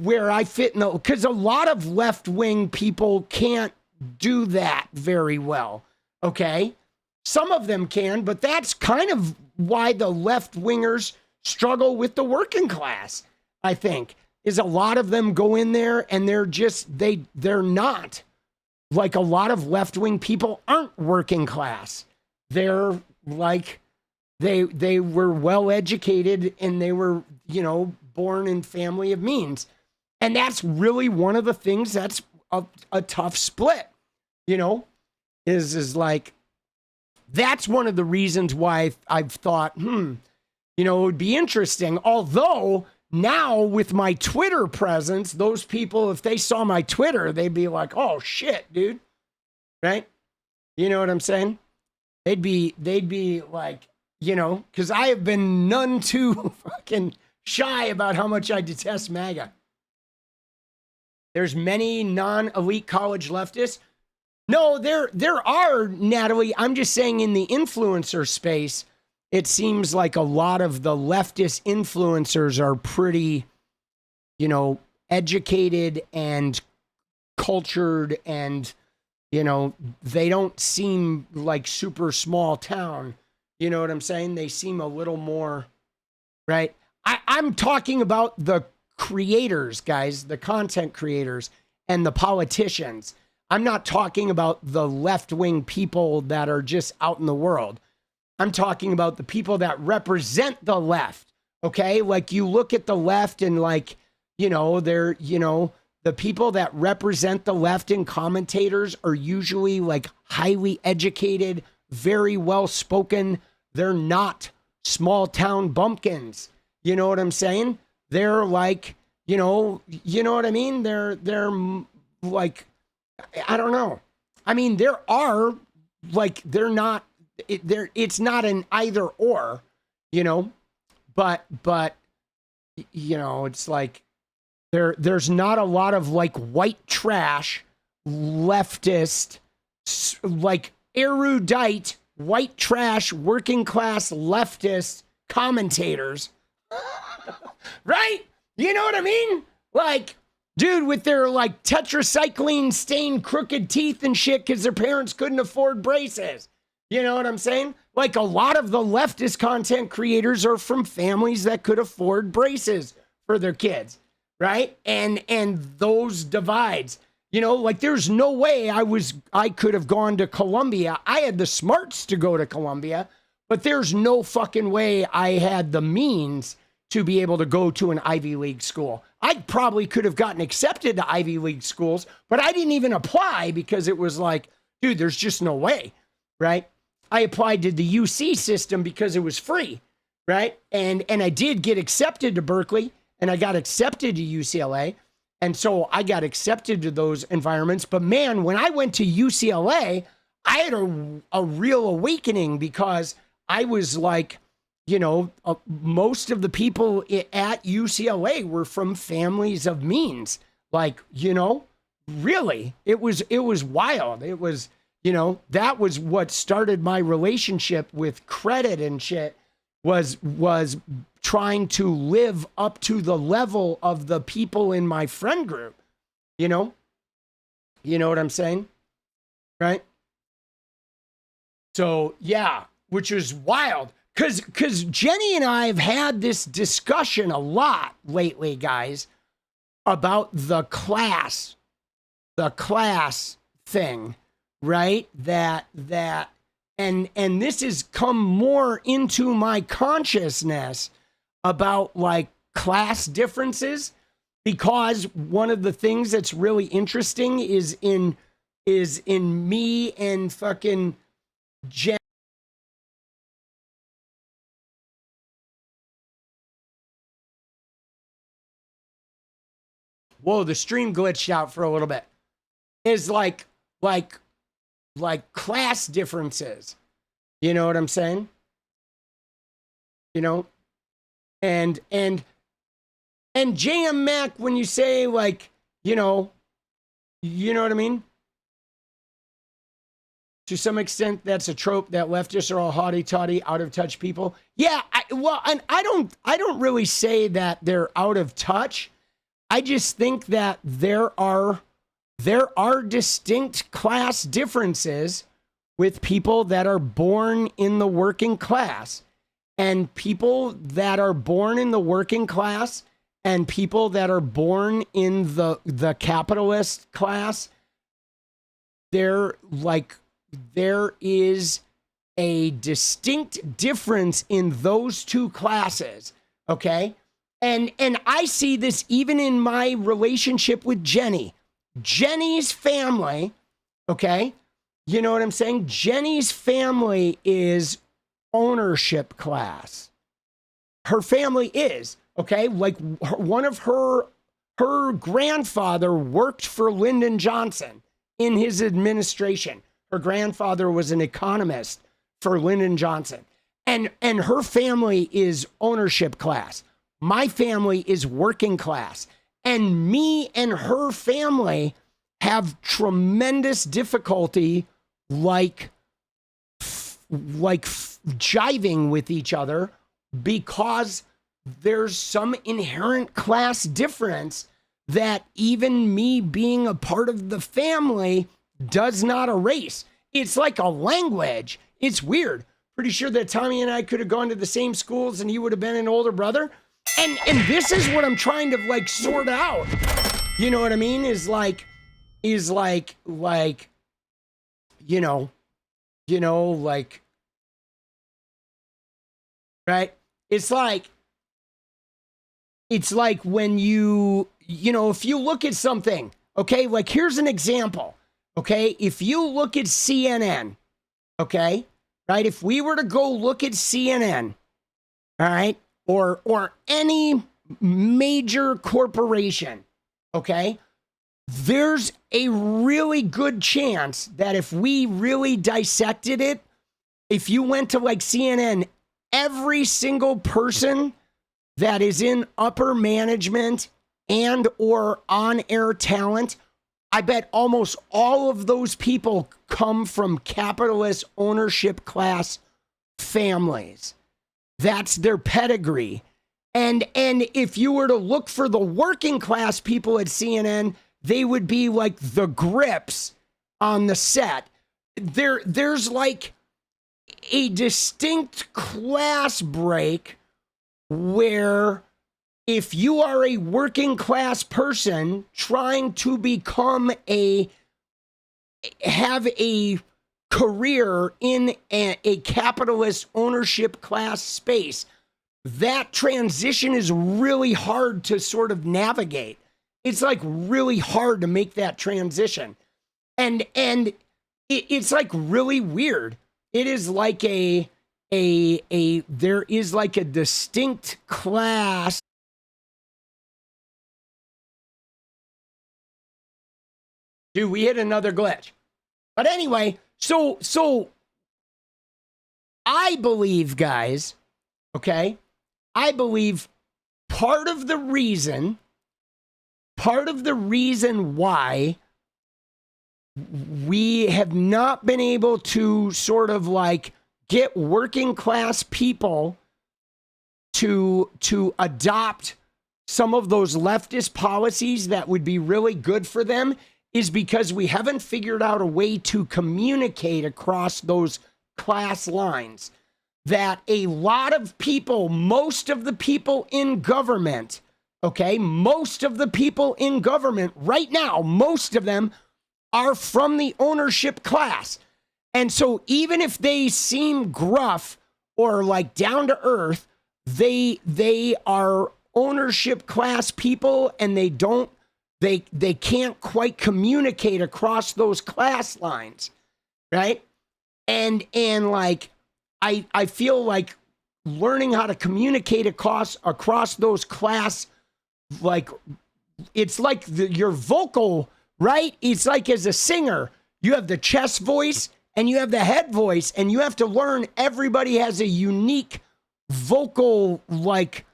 where I fit in, because a lot of left-wing people can't do that very well, okay? Some of them can, but that's kind of why the left-wingers struggle with the working class, I think, is a lot of them go in there and they're just, they're not. Like a lot of left-wing people aren't working class. They're like, they were well educated and they were, you know, born in family of means. And that's really one of the things that's a tough split, you know, is like, that's one of the reasons why I've thought, you know, it would be interesting. Although now with my Twitter presence, those people, if they saw my Twitter, they'd be like, oh shit, dude. Right? You know what I'm saying? They'd be like, you know, because I have been none too fucking shy about how much I detest MAGA. There's many non-elite college leftists. No, there are, Natalie. I'm just saying in the influencer space, it seems like a lot of the leftist influencers are pretty, you know, educated and cultured and You know, they don't seem like super small town. You know what I'm saying? They seem a little more, right? I'm talking about the creators, guys, the content creators and the politicians. I'm not talking about the left-wing people that are just out in the world. I'm talking about the people that represent the left, okay? Like you look at the left and like, you know, they're, you know, the people that represent the left and commentators are usually like highly educated, very well-spoken. They're not small town bumpkins. You know what I'm saying? They're like, you know what I mean? They're like, I don't know. I mean, there are like, they're not, it's not an either or, you know, but, you know, it's like, there's not a lot of like white trash, leftist, like erudite, white trash, working class leftist commentators, right? You know what I mean? Like, dude, with their like tetracycline stained crooked teeth and shit because their parents couldn't afford braces. You know what I'm saying? Like a lot of the leftist content creators are from families that could afford braces for their kids, right? And those divides, you know, like there's no way I could have gone to Columbia. I had the smarts to go to Columbia, but there's no fucking way I had the means to be able to go to an Ivy League school. I probably could have gotten accepted to Ivy League schools, but I didn't even apply because it was like, dude, there's just no way, right? I applied to the UC system because it was free, right? And I did get accepted to Berkeley, and I got accepted to UCLA, and so I got accepted to those environments. But man, when I went to UCLA, I had a real awakening because I was like, you know, most of the people at UCLA were from families of means. Like, you know, really, it was wild. It was, you know, that was what started my relationship with credit and shit, was trying to live up to the level of the people in my friend group. You know what I'm saying? Right? So yeah, which is wild. Because Jenny and I have had this discussion a lot lately, guys, about the class thing, right? And this has come more into my consciousness about like class differences, because one of the things that's really interesting is in me and fucking Jen. Whoa, the stream glitched out for a little bit. Is like class differences. You know what I'm saying? You know? And JM Mac, when you say like, you know what I mean? To some extent, that's a trope that leftists are all haughty-taughty, out-of-touch people. Yeah, I don't really say that they're out of touch. I just think that there are distinct class differences with people that are born in the working class, and people that are born in the working class and people that are born in the capitalist class. There is a distinct difference in those two classes, okay? And I see this even in my relationship with Jenny. Jenny's family, okay? You know what I'm saying? Jenny's family is ownership class. Her family is, okay? Like one of her grandfather worked for Lyndon Johnson in his administration. Her grandfather was an economist for Lyndon Johnson. And her family is ownership class. My family is working class. And me and her family have tremendous difficulty jiving with each other because there's some inherent class difference that even me being a part of the family does not erase. It's like a language. It's weird. Pretty sure that Tommy and I could have gone to the same schools and he would have been an older brother. And this is what I'm trying to like sort out. You know what I mean? Is like, you know, like, right? It's like when you know, if you look at something, okay, like here's an example, okay? If you look at CNN, okay, right? If we were to go look at CNN, all right, or any major corporation, okay, there's a really good chance that if we really dissected it, if you went to like CNN, every single person that is in upper management and or on-air talent, I bet almost all of those people come from capitalist ownership class families. That's their pedigree. And if you were to look for the working class people at CNN, they would be like the grips on the set. There's like a distinct class break where if you are a working class person trying to have a career in a capitalist ownership class space, that transition is really hard to sort of navigate. It's like really hard to make that transition. And it's like really weird. It is like there is like a distinct class. Dude, we hit another glitch. But anyway, so I believe, guys, okay, I believe part of the reason why we have not been able to sort of like get working class people to adopt some of those leftist policies that would be really good for them is because we haven't figured out a way to communicate across those class lines. That a lot of people, most of the people in government, okay, most of the people in government right now, most of them are from the ownership class. And so even if they seem gruff or like down to earth, they are ownership class people and they can't quite communicate across those class lines, right? And like, I feel like learning how to communicate across those class, like, it's like your vocal, right? It's like as a singer, you have the chest voice and you have the head voice, and you have to learn everybody has a unique vocal, like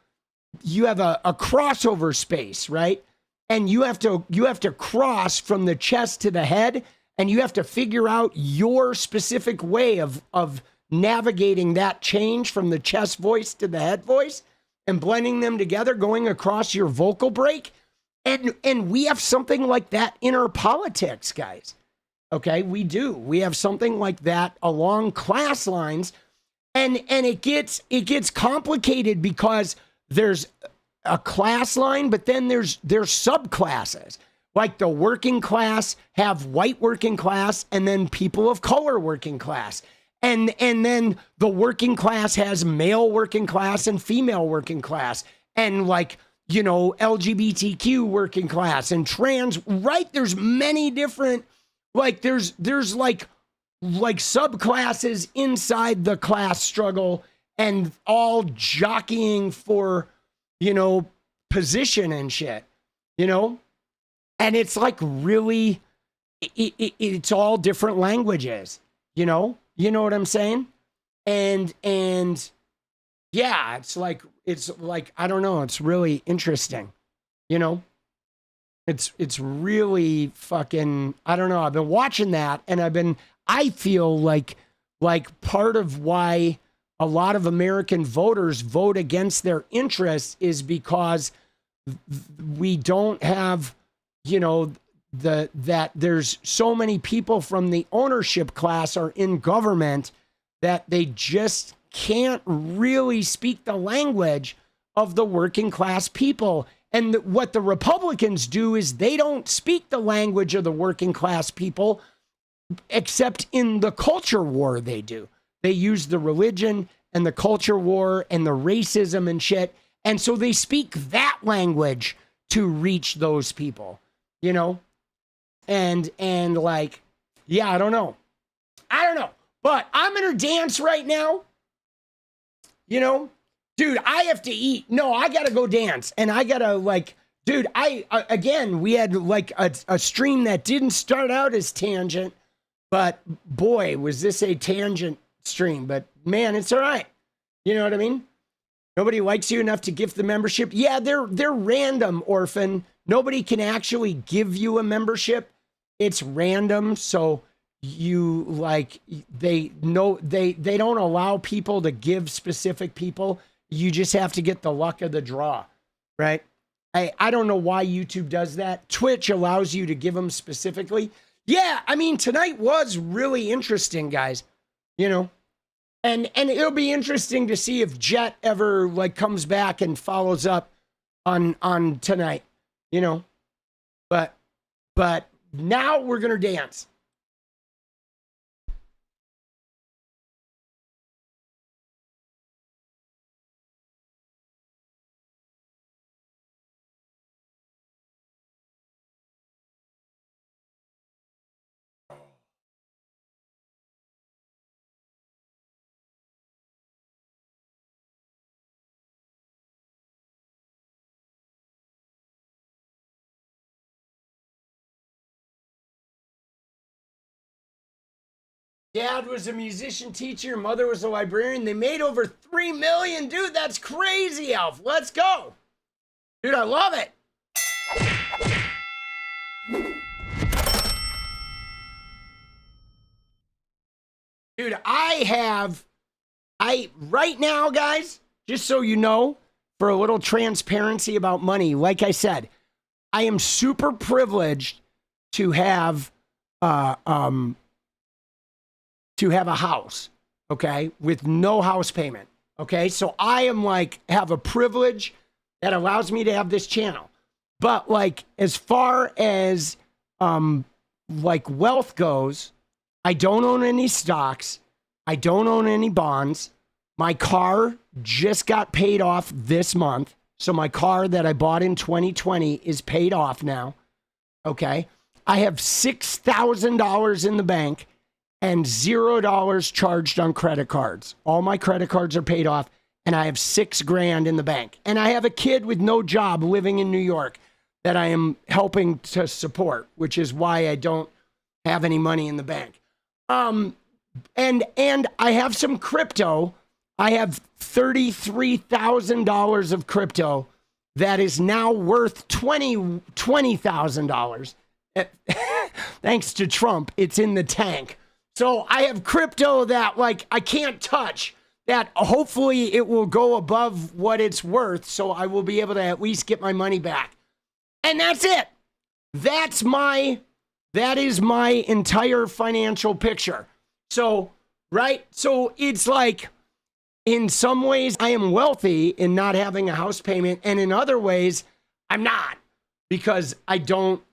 you have a crossover space, right? And you have to cross from the chest to the head, and you have to figure out your specific way of navigating that change from the chest voice to the head voice and blending them together, going across your vocal break. And we have something like that in our politics, guys. Okay, we do. We have something like that along class lines. And it gets complicated because there's a class line, but then there's subclasses. Like the working class have white working class and then people of color working class. And then the working class has male working class and female working class. And like, you know, LGBTQ working class and trans, right? There's many different, like there's like subclasses inside the class struggle and all jockeying for, you know, position and shit, you know? And it's like really, it's all different languages, you know? You know what I'm saying? And yeah, it's like, I don't know. It's really interesting, you know? It's really fucking, I don't know. I've been watching that and I feel like part of why a lot of American voters vote against their interests is because we don't have, you know, that there's so many people from the ownership class are in government that they just can't really speak the language of the working class people. And what the Republicans do is they don't speak the language of the working class people, except in the culture war they do. They use the religion and the culture war and the racism and shit. And so they speak that language to reach those people, you know? And like, yeah, I don't know. But I'm going to dance right now. You know, dude, I have to eat. No, I got to go dance. And I got to like, dude, again, we had like a stream that didn't start out as tangent, but boy, was this a tangent stream. But man, it's all right. You know what I mean? Nobody likes you enough to gift the membership. Yeah, they're random, Orphan. Nobody can actually give you a membership. It's random. So you like, they don't allow people to give specific people. You just have to get the luck of the draw, right? I don't know why YouTube does that. Twitch allows you to give them specifically. Yeah, I mean, tonight was really interesting, guys. You know, and it'll be interesting to see if Jet ever like comes back and follows up on tonight, you know. But now we're gonna dance. Dad was a musician teacher, mother was a librarian. They made over 3 million. Dude, that's crazy, Alf. Let's go. Dude, I love it. Dude, right now, guys, just so you know, for a little transparency about money, like I said, I am super privileged to have a house, okay, with no house payment, okay? So I am like, have a privilege that allows me to have this channel. But like, as far as like wealth goes, I don't own any stocks. I don't own any bonds. My car just got paid off this month. So my car that I bought in 2020 is paid off now, okay? I have $6,000 in the bank and $0 charged on credit cards. All my credit cards are paid off, and I have $6,000 in the bank. And I have a kid with no job living in New York that I am helping to support, which is why I don't have any money in the bank. And I have some crypto. I have $33,000 of crypto that is now worth $20,000. Thanks to Trump, it's in the tank. So I have crypto that like I can't touch, that hopefully it will go above what it's worth. So I will be able to at least get my money back. And that's it. That is my entire financial picture. So, right? So it's like, in some ways I am wealthy in not having a house payment. And in other ways I'm not, because I don't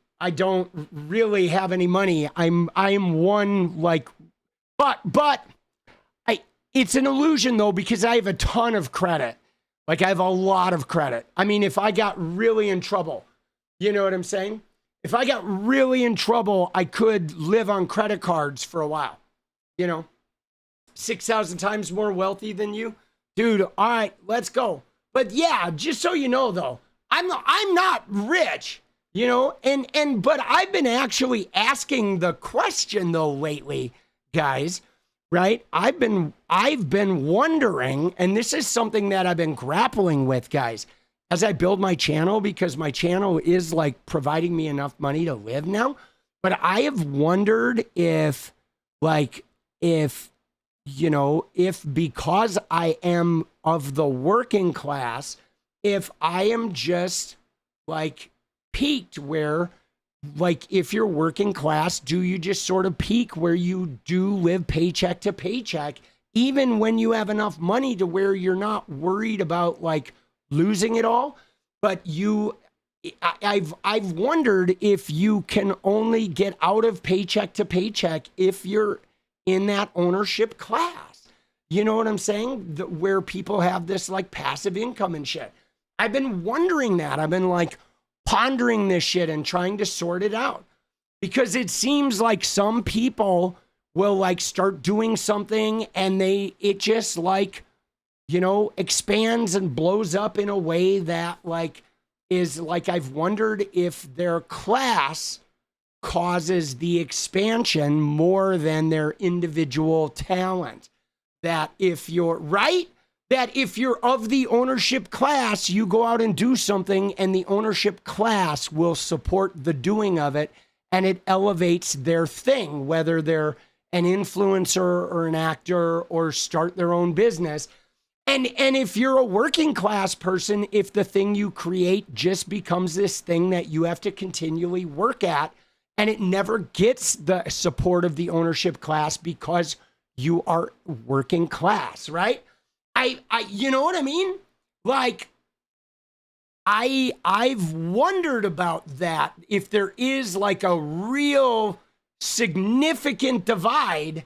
really have any money. I am one like, but it's an illusion though, because I have a ton of credit. Like I have a lot of credit. I mean, if I got really in trouble, you know what I'm saying? If I got really in trouble, I could live on credit cards for a while, you know, 6,000 times more wealthy than you, dude. All right, let's go. But yeah, just so you know though, I'm not rich. You know, but I've been actually asking the question though lately, guys, right? I've been wondering, and this is something that I've been grappling with, guys, as I build my channel, because my channel is like providing me enough money to live now. But I have wondered if because I am of the working class, if I am just like peaked where like if you're working class, do you just sort of peak where you do live paycheck to paycheck, even when you have enough money to where you're not worried about like losing it all? But I've wondered if you can only get out of paycheck to paycheck if you're in that ownership class. You know what I'm saying? Where people have this like passive income and shit. I've been wondering that. I've been like pondering this shit and trying to sort it out, because it seems like some people will like start doing something and it just like, you know, expands and blows up in a way that like is like, I've wondered if their class causes the expansion more than their individual talent. That if you're right, that if you're of the ownership class, you go out and do something and the ownership class will support the doing of it, and it elevates their thing, whether they're an influencer or an actor or start their own business. And if you're a working class person, if the thing you create just becomes this thing that you have to continually work at, and it never gets the support of the ownership class because you are working class, right? You know what I mean? Like, I've wondered about that. If there is like a real significant divide,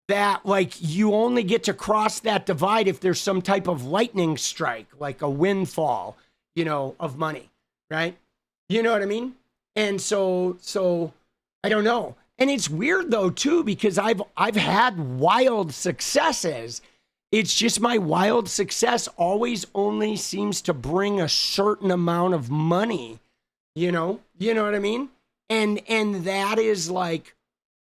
that like you only get to cross that divide if there's some type of lightning strike, like a windfall, you know, of money, right? You know what I mean? And so I don't know. And it's weird though too, because I've had wild successes. It's just my wild success always only seems to bring a certain amount of money, you know what I mean? And that is like,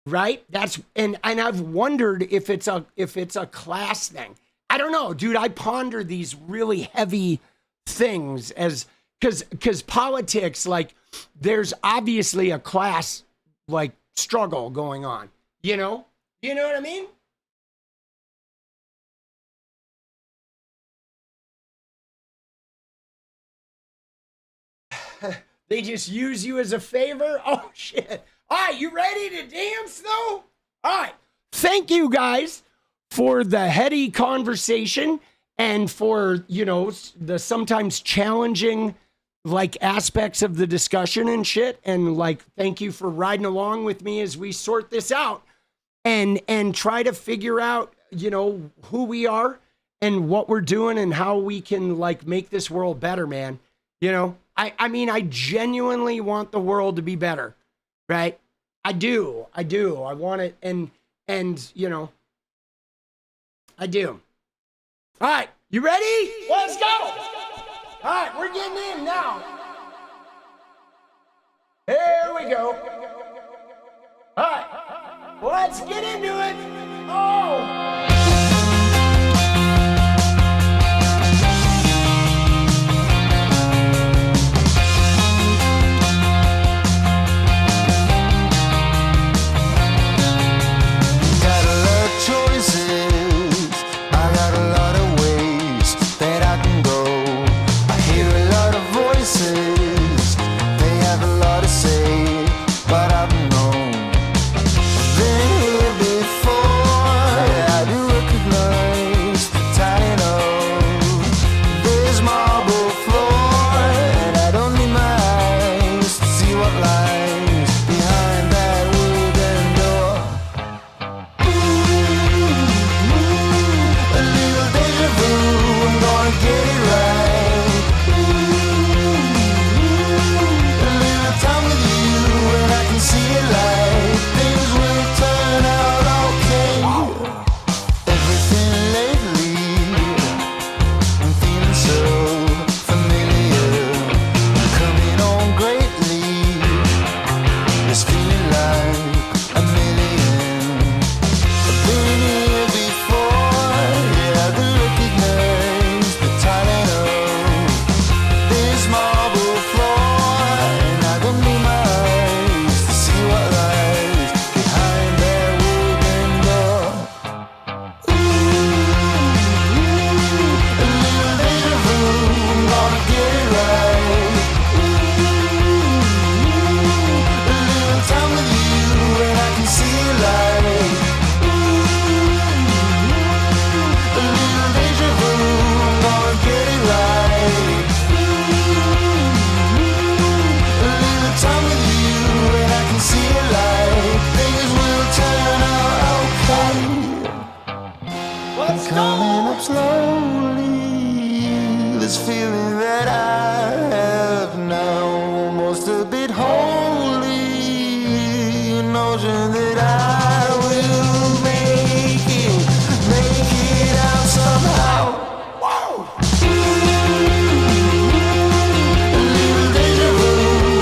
right? That's, and I've wondered if it's a class thing. I don't know, dude. I ponder these really heavy things because politics, like there's obviously a class like struggle going on, you know what I mean? They just use you as a favor. Oh shit. All right, you ready to dance though? All right. Thank you guys for the heady conversation and for, you know, the sometimes challenging like aspects of the discussion and shit. And like, thank you for riding along with me as we sort this out and try to figure out, you know, who we are and what we're doing and how we can like make this world better, man. You know, I mean, I genuinely want the world to be better, right? I do. I want it. And, you know, I do. All right. You ready? Let's go. All right. We're getting in now. There we go. All right. Let's get into it. Oh. But I've known been here before. I do this feeling that I have now, almost a bit holy, an notion that I will make it out somehow. Whoa! A little deja vu,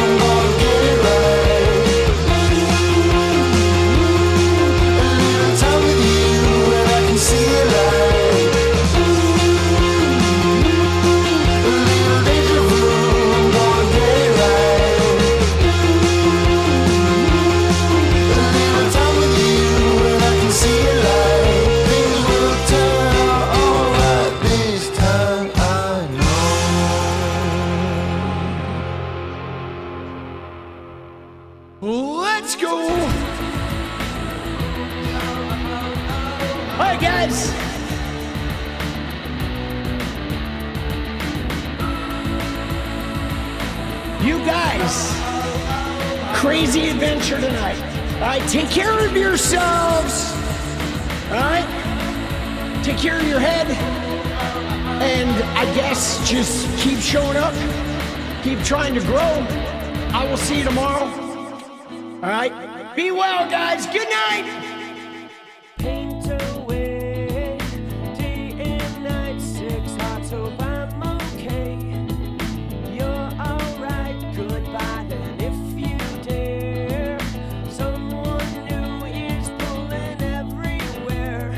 I'm gonna get it right. A little time with you and I can see the light. A little deja vu, I'm gonna get it right. A little time with you and I can see the light. Things will turn out alright this time, I know. Let's go. All right, guys. You guys, crazy adventure tonight. All right, take care of yourselves. All right, take care of your head. And I guess just keep showing up. Keep trying to grow. I will see you tomorrow. All right, be well, guys. Good night. Paint away, day and night, 6 hearts, hope I'm okay. You're alright, goodbye then if you dare. Someone new is pulling everywhere.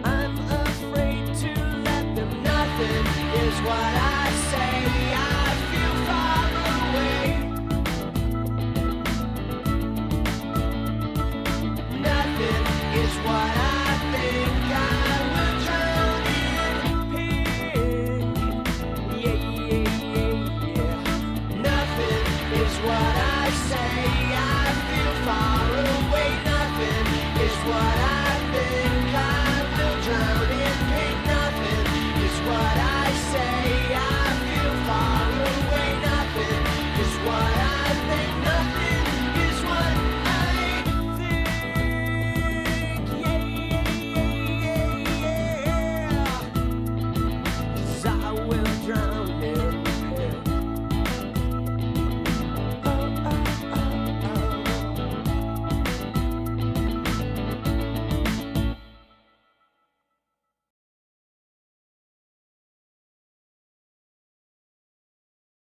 I'm afraid to let them, nothing is what I